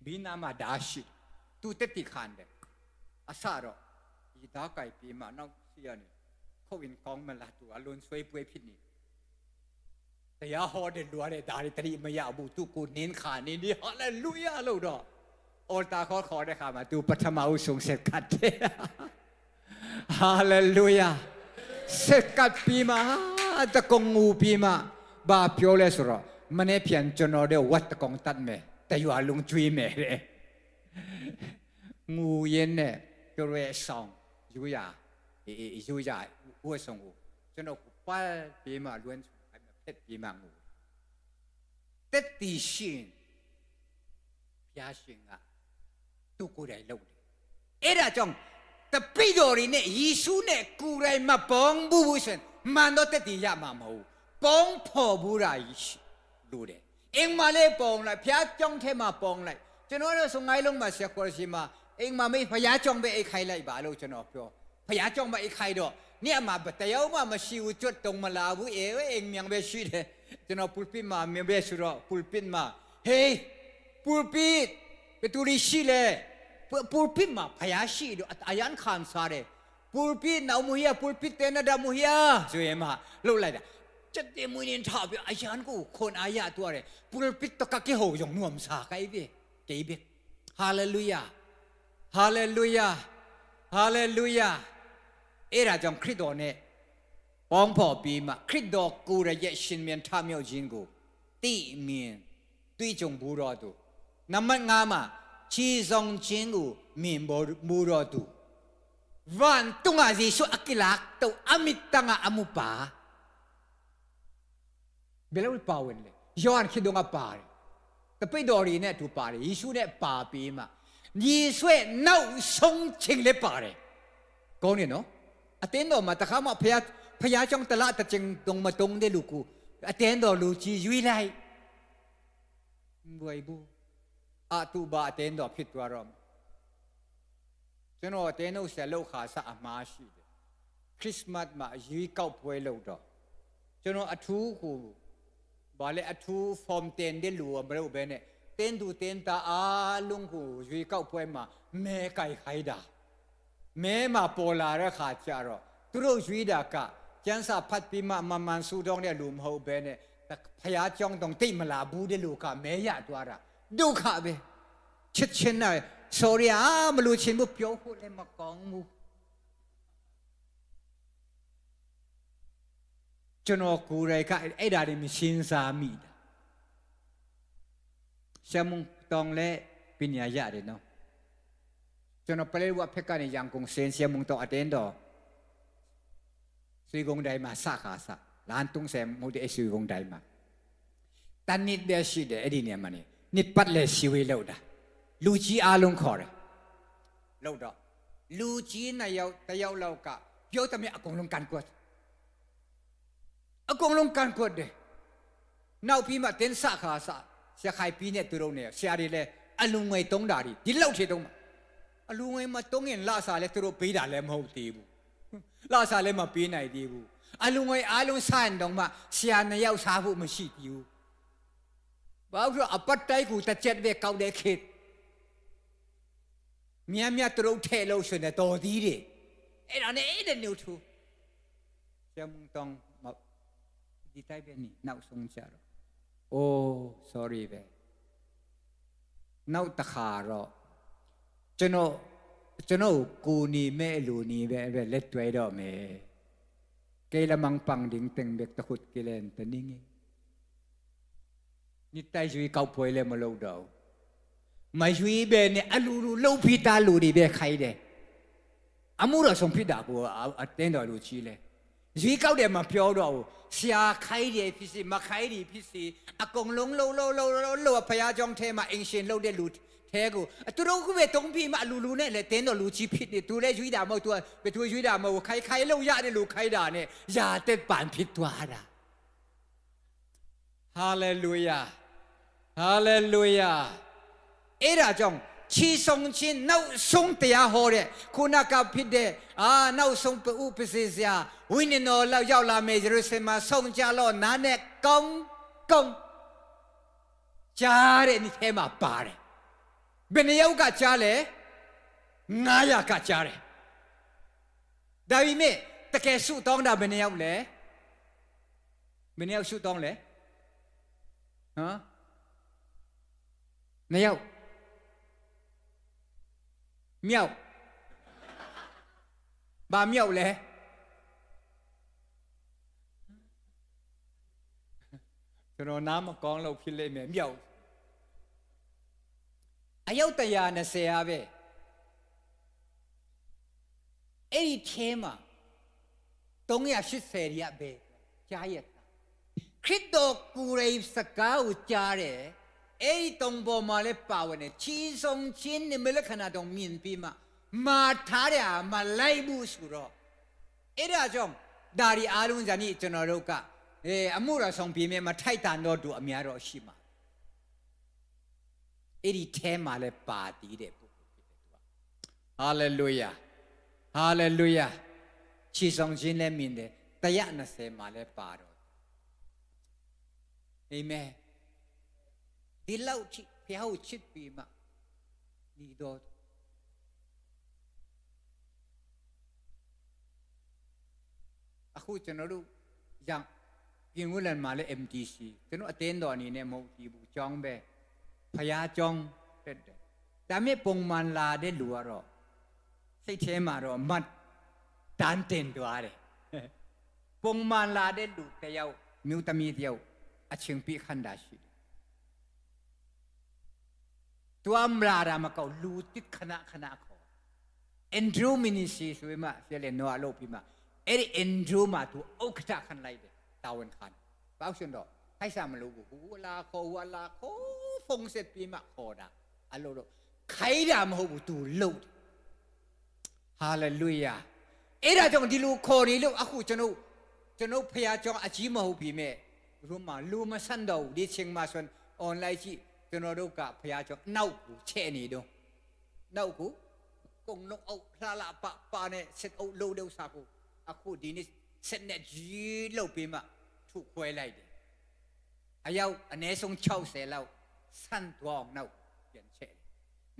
S5: ဘီနာမှာဒါရှိသူတက်တိခန်တယ်အစားတော့ဒီသားကြိုက်ပြီးမှနောက်စီရနေခုတ်ရင်ကောင်းမလားသူအလွန်ဆွေးပွေးဖြစ်နေတရားဟောတဲ့လူရတဲ့ဒါတွေတတိမရဘူးသူကိုနင်းခါနေဒီဟာလေလုယာလို့တော့အော်တာခေါ်တဲ့ခါမှာသူပထမဦးဆုံးဆက်ကတ်တယ်ဟာလေလုယာဆက်ကတ်ပြီးမှတကုံငူပြီးမှဘာပြောလဲဆိုတော့မနေ့ပြန်ကျွန်တော်တဲ့ဝတ်တကုံတတ်မယ်တရွာလုံးကျွေးမယ်တဲ့ငူရင်နဲ့ပြောရဲဆောင်ယူရယူရဝတ်ဆောင်ကိုကျွန်တော်ပတ်ပြီးမှလွန်းဖက်ပြီးမှငူတက်တီရှင်ဖျားရှင်ကသူကိုယ်တိုင်လုပ်တယ်အဲ့ဒါကြောင့်တပိတော်ရင်းနဲ့ယေရှုနဲ့ကိုယ်တိုင်မပေါင်းဘူးဆိုရင်မန်တော့တက်တီရမှာမဟုတ်ပေါင်းဖို့ဘူးရာရှိလို့တယ်အင်းမလေးပေါင်းလိုက်ဖျားကြောင်းထဲမှာပေါင်းလိုက်ကျွန်တော်တို့ဆိုငိုင်းလုံးမှာဆက်ခေါ်ရှိမှာအင်းမမေးဖျားကြောင်းပဲအိတ်ခိုင်းလိုက်ပါလို့ကျွန်တော်ပြောဖျားကြောင်းပဲအိတ်ခိုင်းတော့เนี่ยမှာတယောက်မှမရှိဘူးကျွတ်တုံမလာဘူးအင်းမြန်ပဲရှိတယ်ကျွန်တော်ပူပစ်မှာမြန်ပဲဆိုတော့ပူပစ်မှာဟေးပူပစ်ဘယ်သူရှိလဲပူပစ်မှာဖျားရှိတော့အယန်ခံစားတယ်ပူပစ်နောက်မူရပူပစ်တဲ့နဒမူရဆိုရင်မှလှုပ်လိုက်တာจะเตมุนินท่าไปอายันกูคนอายะตัวเลยปุรปิตตะกะเกโหยงนวมสาไกเบเกเบฮาเลลูยาฮาเลลูยาฮาเลลูยาเอราจังคริสโตเนี่ยป้องพอปีมาคริสโตกูระยะชินเมียนท่าเมียวจินกูตีเมียนตุยจงบูรอดูน้ำมันงามาชีซองจินกูเมียนบูรอดูวันตุงอาจิสุอักิลักตัวอามิตังอามุปาเบลล์ปาวันเลยย้อนคิดดูงาปาเลยแต่ไปดอรีเนี่ยถูกปาเลยยิสุเนี่ยปาปีมายิสุเนี่ยน่าสงชิงเลยปาเลยก็เนี่ยเนาะอาเตนดอมาแต่ข้ามาพยาจ้องตลาดแต่จึงตรงมาตรงได้ลูกูอาเตนดอลูจียุยไรบวยบูอาตูบาอาเตนดอผิดตัวรอมฉะนั้นอาเตนอุเสโลขาสะอามาชีเดคริสต์มาสมายุยเก้าพวยโลดอฉะนั้นอาทูกูบาเลอทูฟอร์มเตนได้หลัวเบลเบเนเตนดูเตนตาอาลุงกูยุยเก้าพวยมาแม่ไก่ไข่ดาแม่มาโปลาระขาจารอตุโรยุยดากะจันสาพัดปีมามันสูดองเนี่ยลุมเฮาเบเนแต่พยาจ้องตรงติมาลาบูได้ลูกะแม่ยะตัวระดูขะเบชิดเช่นน่ะโซเรียมาลูชินบุเปียวพูดเลยมากองมูจนอกูไรก็ไอ้ดาริมิชินสามีดเชื่อมุงตองเล่ปิญญาญาเดเนาะจนอไปเลยว่าเพกันยังคงเซนเชื่อมุงตองอเตนดอสุยกงไดมาสักขาสักล้านตุงเซมมุดเอสุยกงไดมาตันนิดเดียชีเดไอ้ดีเนี่ยมันนี่นิดปัดเลยชีวิตเราด่าลูจีอาลงคอร์เราด่าลูจีนายเอาแต่เอาเรากะเยอะแต่ไม่อากงลงกันกวดอากงลงกันกวดเดน่าพี่มาเต้นสักขาสักเสียใครพี่เนี่ยตัวเราเนี่ยเสียดีเลยอลุงไงตรงด่าดิดิเล่าเชตรงมาอลุงไงมาตรงเงินลาซาเลยตัวเราปีด่าเลยมาหูตีบุลาซาเลยมาปีไหนดีบุอลุงไงอาลุงสานตรงมาเสียในยาวสาบุมาชีดอยู่บ่าวเราอปัตไตกูแต่เจ็ดเวกเก่าเด็กเข็ดเมียตัวเราเทเราส่วนแต่ตัวดีดิ အဲ့ဒါနဲ့အဲ့တဲ့နေထူဆရာမုံတောင်းဒီတိုင်းပဲနီနောက်ဆုံးကြတော့အိုး sorry ပဲနောက်တစ်ခါတော့ကျွန်တော်ကိုနီမဲလူနီပဲလက်တွဲတော့မယ်ကဲละมังปังดิงเต็งเบกตะขุดกิเลนตะนิงนี่ไต้ชุยเกาป่วยเลยมาlâu đầu mà chuy bè này alu lâu phi ta lu đi bè khai đấy amu rồi xong phi đã của tên đó lu chiเลยchuy cao đấy mà phiêu đâu xia khai đấy phi si mà khai đi phi si công lông lâu phải à trong thế mà anh xin lâu đấy lu thế cô tôi đâu có về tông phi mà lu này là tên đó lu chi phi đấy tôi đây chuy đã mà tôi về tôi chuy đã mà khai lâu ya đấy lu khai đã này ya tên bản phi tua đã Hallelujah Hallelujah အဲ့ဒါကြောင့်ချီဆုံးချင်းနောက်ဆုံးတရားဟောတဲ့ခုနကဖြစ်တဲ့နောက်ဆုံးဥပစေစရာဝိညာဉ်တော်လောက်ရောက်လာမယ်ယေရုရှလင်မှာဆုံးကြလို့နားနဲ့ကောင်းကြားတဲ့ဒီထဲမှာပါတယ်ဘယ်နှယောက်ကကြားလဲ900ကကြားတယ်ဒါပေမဲ့တကယ်ဆုတောင်းတာဘယ်နှယောက်လဲဘယ်နှယောက်ဆုတောင်းလဲဟမ်2ယောက်မြောက်ဘာမြောက်လဲကျွန်တော်နားမကောင်းလို့ဖြစ်လိမ့်မယ်မြောက်အယောက်120ဟာပဲအဲ့ဒီထဲမှာ380ရက်ပဲကြားရက်ခရစ်တော်ကိုယ်တိုင်စကားကိုကြားတယ်အဲ့ဒီတုံပေါ်မှာလည်းပါဝင်တယ်ချီဆုံးချင်းနဲ့မလခဏတော့မြင်ပြီးမှမာထားတယ်မလိုက်ဘူးဆိုတော့အဲ့ဒါကြောင့်ဒါဒီအားလုံးဇာတိကျွန်တော်တို့ကအမှုတော်ဆောင်ပြင်းမှာထိုက်တန်တော့သူအများတော့ရှိမှာအဲ့ဒီထဲမှာလည်းပါတည်တဲ့ပုဂ္ဂိုလ်ဖြစ်တယ်သူကဟာလေလုယာဟာလေလုယာချီဆုံးချင်းလည်းမြင်တယ်120မှာလည်းပါတော့အာမင်ဒီလောက်ချစ်ဖျားကိုချစ်ပြီးမှဒီတော့အခုကျွန်တော်တို့យ៉ាងပြင်ဦးလန်မှာလည်း MTC ကျွန်တော်အတင်းတော်အနေနဲ့မဟုတ်ဘူးကျောင်းပဲဖျားကျောင်းတက်တယ်ဒါမဲ့ပုံမှန်လာတဲ့လူကတော့စိတ်ထဲမှာတော့မတ်တန်တင်သွားတယ်ပုံမှန်လာတဲ့လူတယောက်မြို့သမီးတယောက်အချင်းပြခန္ဓာရှိตัวมลารามาเกาลูติขณะขอเอ็นดรูมินิซีสวยมาเสียเลนโนอาโลพิมาเอริเอ็นดรูมาตัวโอคตาขันไลเดตาวันขันเป้าชนดอกให้สามลูกหัวลาโคฟงเสร็จปีมาคอดาอโลโลใครดามหูตูลูดฮาเลลูยาเอราจงดิลูคอนี่ลูกอาคูจนุพยาจงอาจีมาหูปีเมรู้มาลูมาสันดาวดิเชียงมาส่วนออนไลน์จีကျွန်တော်တို့ကဖျားကြောင့်နောက်ကိုချဲ့နေတော့နောက်ကိုကုံလုံးအောက်လှလှပါနဲ့စစ်အုပ်လို့လို့စားဖို့အခုဒီနေ့စစ်နဲ့ကြီးလှုပ်ပြီးမှထုခွဲလိုက်တယ်အယောက်အနည်းဆုံး60လောက်ဆန့်သွားအောင်နောက်ပြန်ချဲ့တယ်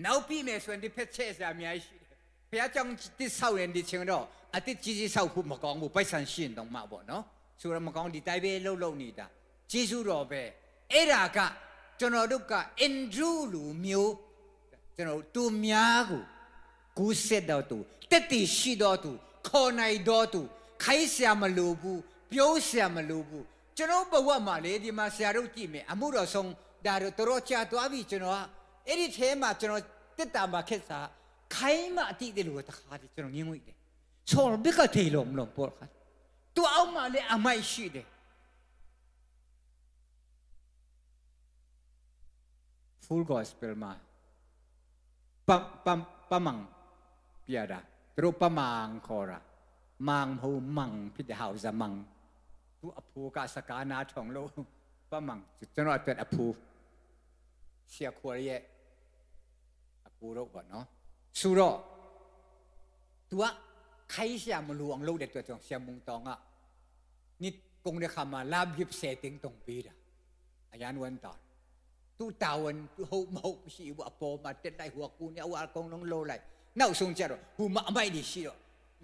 S5: နောက်ပြီးမယ်ဆိုရင်ဒီဖက်ချဲ့စရာအများကြီးရှိတယ်ဖျားကြောင့်တစ်ဆောက်ရင်ဒီချင်းတော့အတစ်ကြီးဆောက်ဖို့မကောင်းဘူးပိုက်ဆံရှင်းတော့မှပေါ့နော်ဆိုတော့မကောင်းဒီတိုင်းပဲလှုပ်နေတာကျေးဇူးတော်ပဲအဲ့ဒါကကျွန်တော်တို့ကအင်ဒရူလူမျိုးကျွန်တော်သူများကိုကူးဆက်တော့သူတက်တည်ရှိတော့သူခေါ်နိုင်တော့သူခိုင်းဆရာမလိုဘူးပြောဆရာမလိုဘူးကျွန်တော်ဘဝမှာလေဒီမှာဆရာတို့ကြည့်မယ်အမှုတော်ဆုံးဒါတော့တော်ကြာသွားပြီကျွန်တော်ကအဲ့ဒီထဲမှာကျွန်တော်တက်တာမှာခက်စားခိုင်းမှအတိတ်လို့တခါတည်းကျွန်တော်ငင်းဝင်တယ်ဆိုတော့ဘက်ကထေလုံးလုံးပေါ်ခါသူအောက်မှာလေအမိုက်ရှိတယ်full gospel มาปะมังเปียดาตรุปะมังคอระมังหูมังพิจหาวจะมังตุอภูกาสกานาท่องโลปะมังจะนอเป็นอภูเสียขวเยอภูโรก่อนเนาะสุโรตัวใครเสียมลวงโลเด็ดตัวจงเสียมุงตองอ่ะนี่กงเดคามาลาบยิบเสติงตรงปีดาอาญานวันตอนtu tawon hậu mậu xì vợ bò mà trên đây huộc cu nhau à con nó lô lại nào xuống chợ rồi hù mạ bay đi xì rồi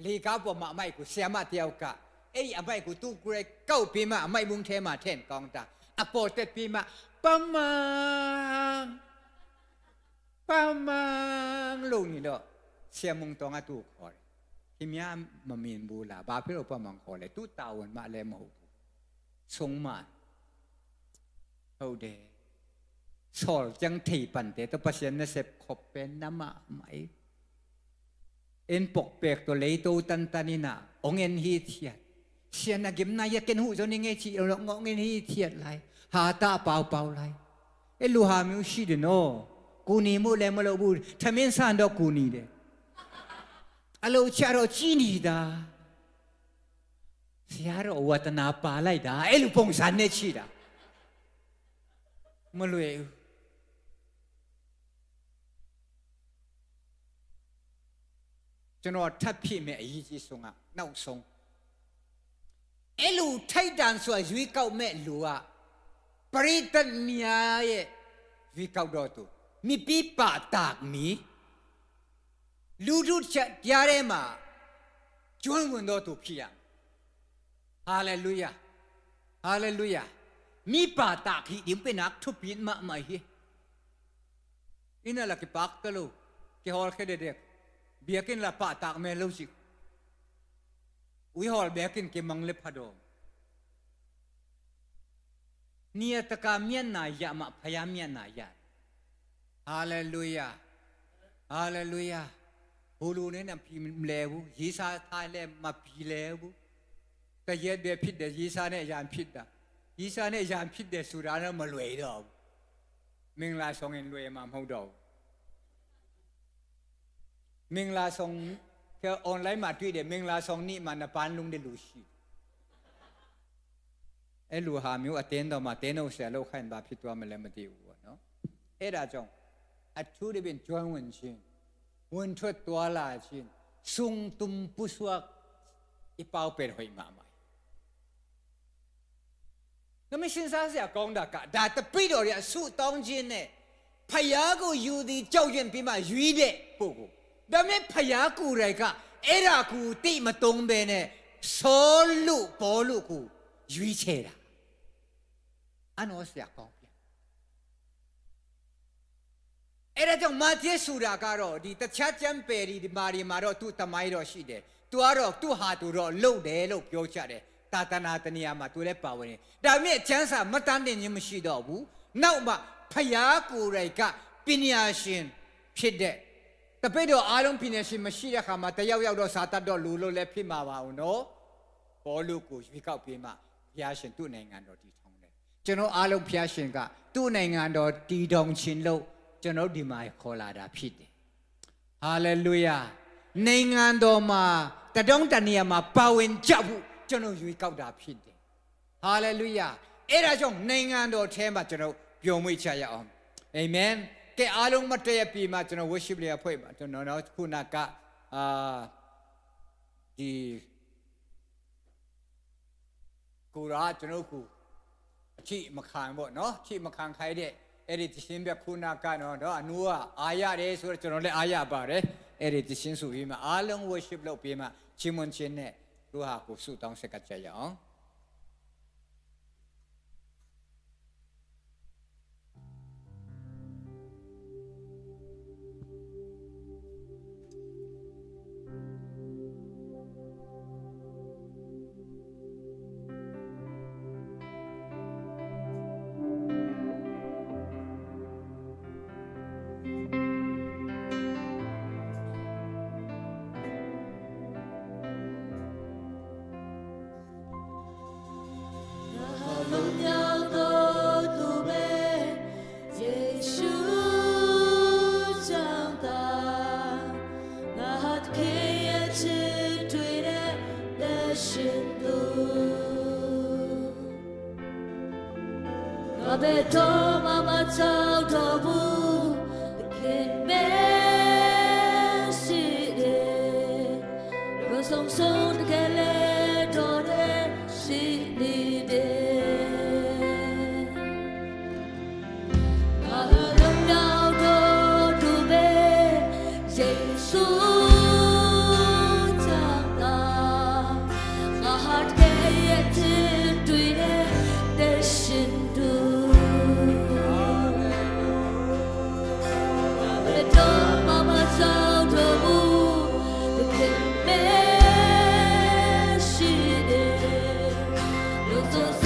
S5: လေကားပေါ်မှာအမိုက်ကိုဆရာမတယောက်ကအဲ့ဒီအမိုက်ကိုသူ့ကိုယ်ကောက်ပြီးမှအမိုက်မုန်းထဲမှာထည့်ကောင်းတာအပေါ်တက်ပြီးမှပမန်လို့နေတော့ဆရာမုန်းတော်ကသူ့ခေါ်တယ်ခင်ဗျာမမြင်ဘူးလားဘာဖြစ်လို့ပမန်ခေါ်လဲသူ့တာဝန်မှလည်းမဟုတ်ဘူးဆုံးမဟုတ်တယ်ဆော်จังถีปันเตตปะเสียนเสพขบเป็นน้ำไหมเอ็นปกเปกตัวเลยตัวตันตันินะองเอ็นฮีเทียดเสียนกิมนายกินหูจนยังไงชีเรางองเอ็นฮีเทียดไรหาตาเปล่าไรเอลูหามิวชีเดโนกูนีมูเลมโลบูทำเองสันดอกกูนีเดอโลชาโรจีนีดาเสียโรวัตนาปาไลดาเอลูพงสันเนชีดามลุยကျွန်တော်ထပ်ဖြစ်မဲ့အရေးကြီးဆုံးကနောက်ဆုံးအဲ့လိုထိုက်တန်ဆိုရွေးကောက်မဲ့လူကပရိသတ်များရဲ့ရွေးကောက်တော့သူမိပိပါတာမီလူတို့ကြားထဲမှာကျွမ်းဝင်တော့သူဖြစ်ရဟာလေလုယာဟာလေလုယာမိပါတာခိဒီပนักทุบินมาไม่เฮอินละกิปักตะโลกิฮอลเคเดเดเบียกินละปะตากเมโลจิวิฮอลเบียกินกิมังเลพดอเนียตะกาเมียนนายะมะพยาเมียนนายะฮาเลลูยาฮาเลลูยาบูลูเนี่ยนะพีมเลวยีซาทายเลมาพีเลวแต่เย็ดเบียผิดเดยีซาเนี่ยยานผิดอ่ะยีซาเนี่ยยานผิดเดสุราเนี่ยมารวยดอกมิงลาสองเงินรวยมาเฮาดอกมิงลาสองแค่ออนไลน์มาด้วยเดมิงลาสองนี่มันน่ะปานลุงเดลูชีไอ้ลูหามิวอเตนต่อมาเตนเอาเสียโลกขันบาผิดตัวมันเลยมาดีวัวเนาะเอ็ดาจงอัดชูได้เป็นจวนวันชินวันทวดตัวลาชินซุงตุมปุสวกอีเป้าเป็นหอยมาใหม่ก็ไม่สิ้นซาเสียกองดากะดาตะปีดอเนี่ยสู้ต้องจินเนี่ยพยากูอยู่ดีเจ้าเย็นปีมาอยู่เด็กปุ๊กดังนั้นพยากูไรกะเอรากูตีมาตรงเบเนี่ยโซลูปอลูกูอยู่เฉยละอันนั้นเสียกองเปียเอราจังมาเทสุราการอดีแต่ชัดจำเป็นดีมารีมารอตุตไมรอชีเดตัวรอตุหาตุรอโลเดโลเปียวชาเดตาตนาตเนียมาตัวเล็บป่าวเนี่ยดาวเมียจันสามาตันเดนยังไม่ชีดอกบุนอกมาพยากูไรกะปิญญาชินผิดเดแต่ไปดูอารมณ์ปิญญาชินมาชีเดขามาแต่ยาวๆดูซาตาดอลูโลเล็บพิมาว่าเนาะพอลูกกูวิเคราะห์พิมาพยาชินตู้ในงานดอดีทองเลยจนอารมณ์พยาชินกะตู้ในงานดอดีดองชินโลจนดีมาขอลาดาผิดฮาเลลูยาในงานดอมาแต่ดองตาเนียมาปาวินจับจนอยู่เก้าดาผิดฮาเลลูยาเอราจงในงานดอเทมาจนยอมวิจัยอมเอเมนแกอารมณ์มาเตยปีมาจนวชิบเลียพ่อยมาจนเนาะคุณากะดีกูราจนกูที่มาขางบ่เนาะที่มาขางใครเด้เอริติชินแบบคุณากะเนาะอนัวอายะเด้สุดจนเลยอายะบาเด้เอริติชินสุวิมาอารมณ์วชิบโลปีมาชิมอนชินเนี่ยรู้หากูสู้ต้องเสกัดใจอ๋อ
S4: Abe to mama chao to bu ken me si de go song song de le to de si ni de a long now go to be Jesu chang
S1: Oh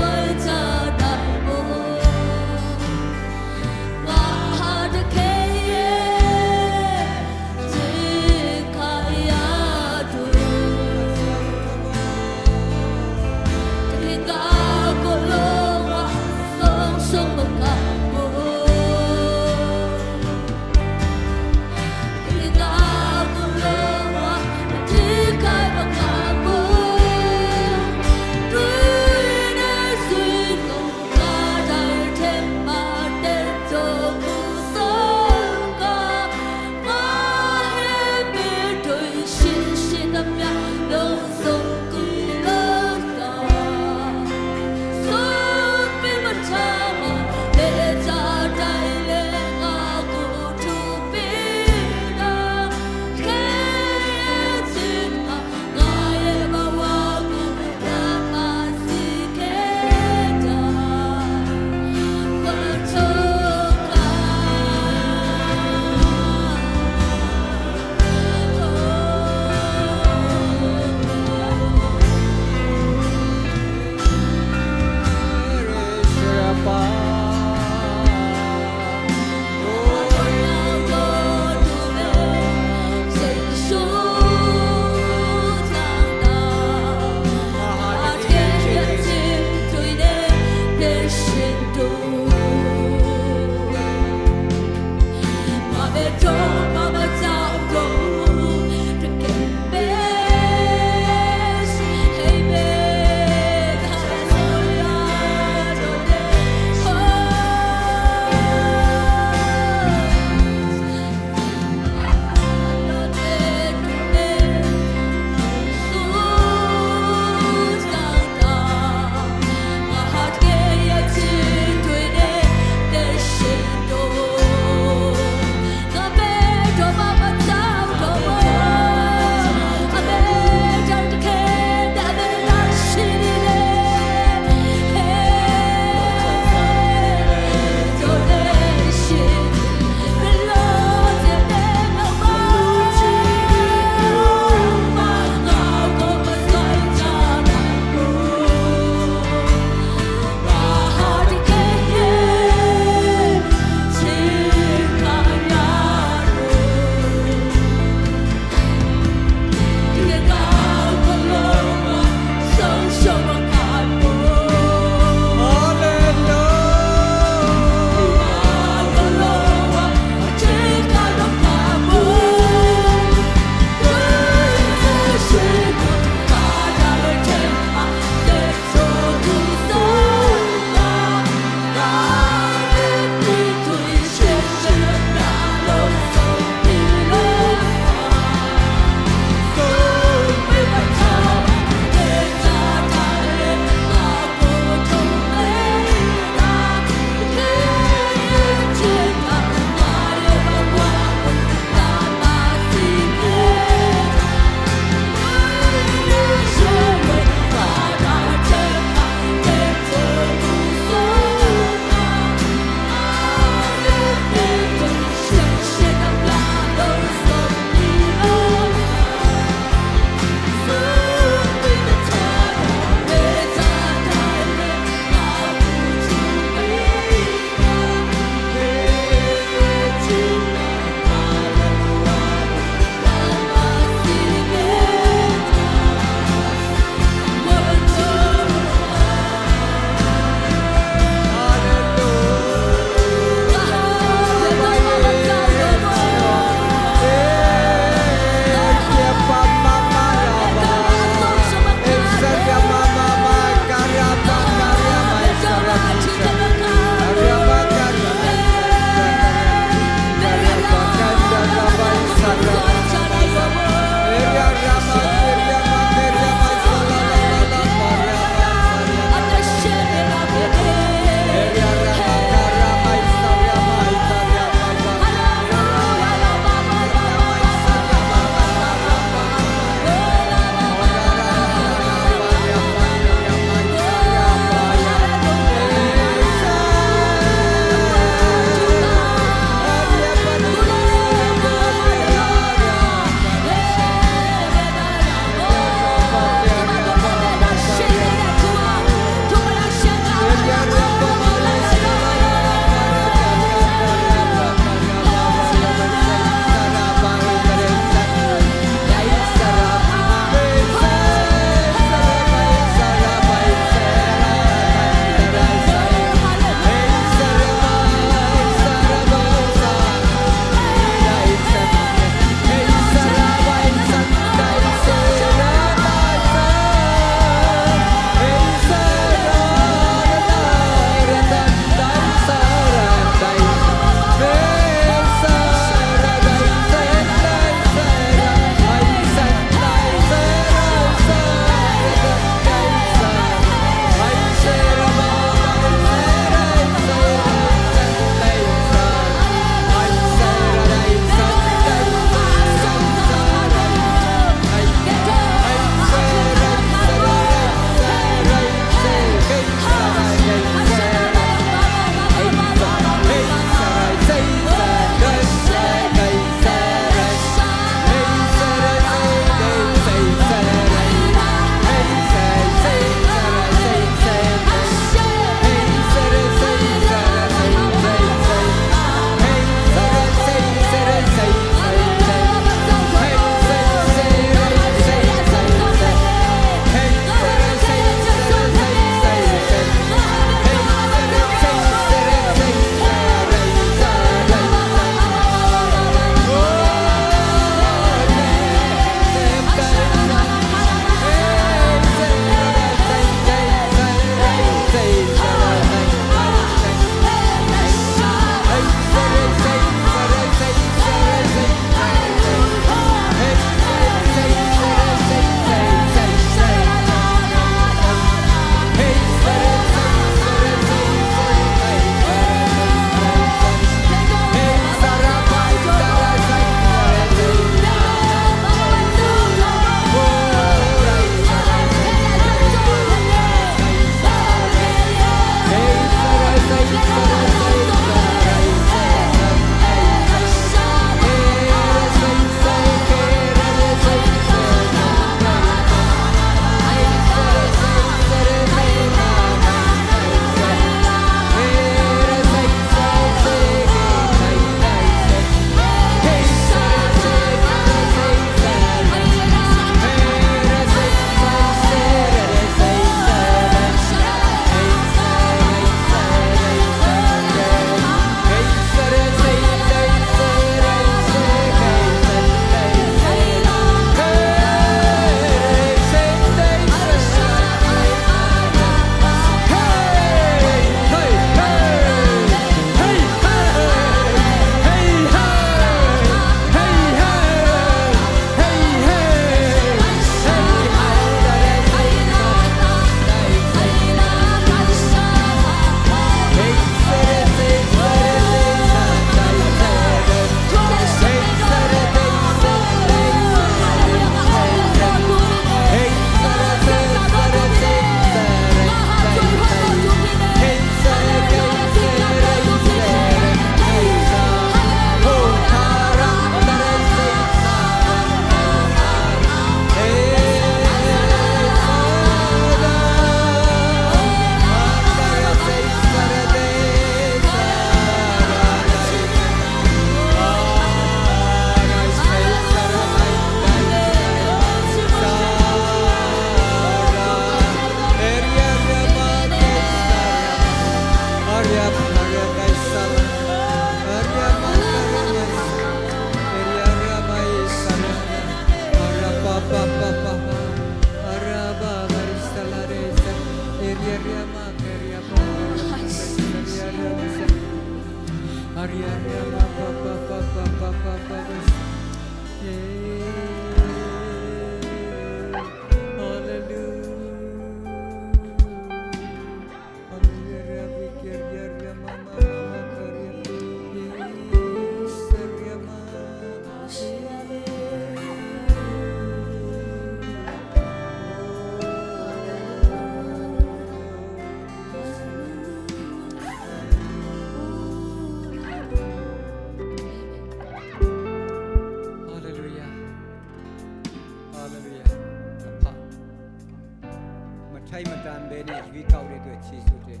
S5: ထိုင်မတန်ပဲနဲ့ရွေးကောက်တဲ့အတွက်ခြေဆုတဲ့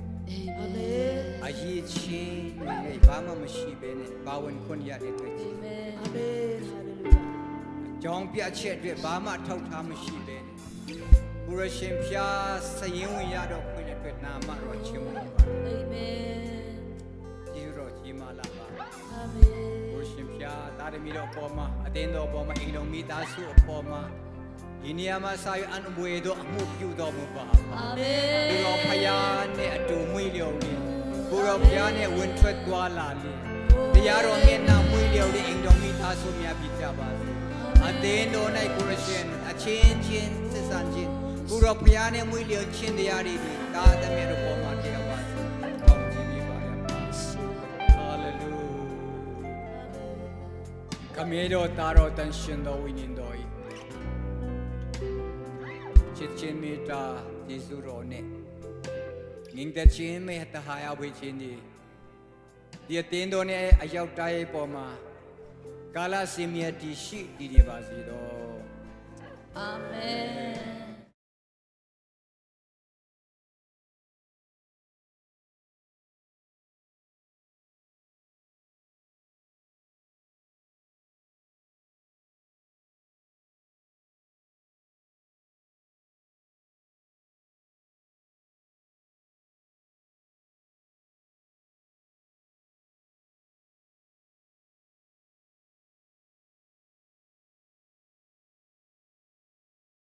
S1: အာမင်
S5: အရေးချင်းတွေဘာမှမရှိပဲနဲ့ဘာဝင်ခွင့်ရတဲ့အတွက်ခြေဆုတဲ့
S1: အာမင်ဟာလေလုယာ
S5: ကြောင်းပြချက်အတွက်ဘာမှထောက်ထားမရှိပဲနဲ့ဘုရရှင်ဖျားစရင်ဝင်ရတော့ခွင့်တဲ့အတွက်နာမတော်ချီးမွမ်းပါ
S1: အာမင်
S5: ကျေးဇူးတော်ကြီးမားလာပါ
S1: အာမင်
S5: ဘုရရှင်ဖျားတာရမီတော်ပေါ်မှာအတင်းတော်ပေါ်မှာအိမ်တော်မိသားစုအပေါ်မှာဒီနေရာမှာစာရအနဘွေတို့အမှုပြုတော်မူပါ
S1: အာမင်
S5: ဘုရောဖယားနဲ့အတူမွေးလျော်လေးဘုရောဖယားနဲ့ဝင်ထွက်သွားလာလေးတရားတော်မျက်နှာမွေးလျော်လေးအိမ်တော်မိသားစုများပြကြပါစေအသင်းတော်၌ကိုရရှင်အချင်းချင်းစစ်ဆန်ခြင်းဘုရောဖယားနဲ့မွေးလျော်ခြင်းတရားတွေတာသမီးတို့ပေါ်မှာတရားပါစေကောင်းချီးပေးပါရပါဟာလေလုခမေတော်တာတော်တန်ရှင်တော်ဝိညာဉ်တော်၏ချစ်ချင်းမေတ္တာယေရှုတော်နဲ့ငင်တဲ့ချင်းမေတ္တာဟာရဝေချင်းဒီဒီအတင်းတော်နဲ့အရောက်တိုင်းပေါ်မှာကာလစင်မြတ်တည်ရှိတည်နေပါစေတော့
S1: အာမင်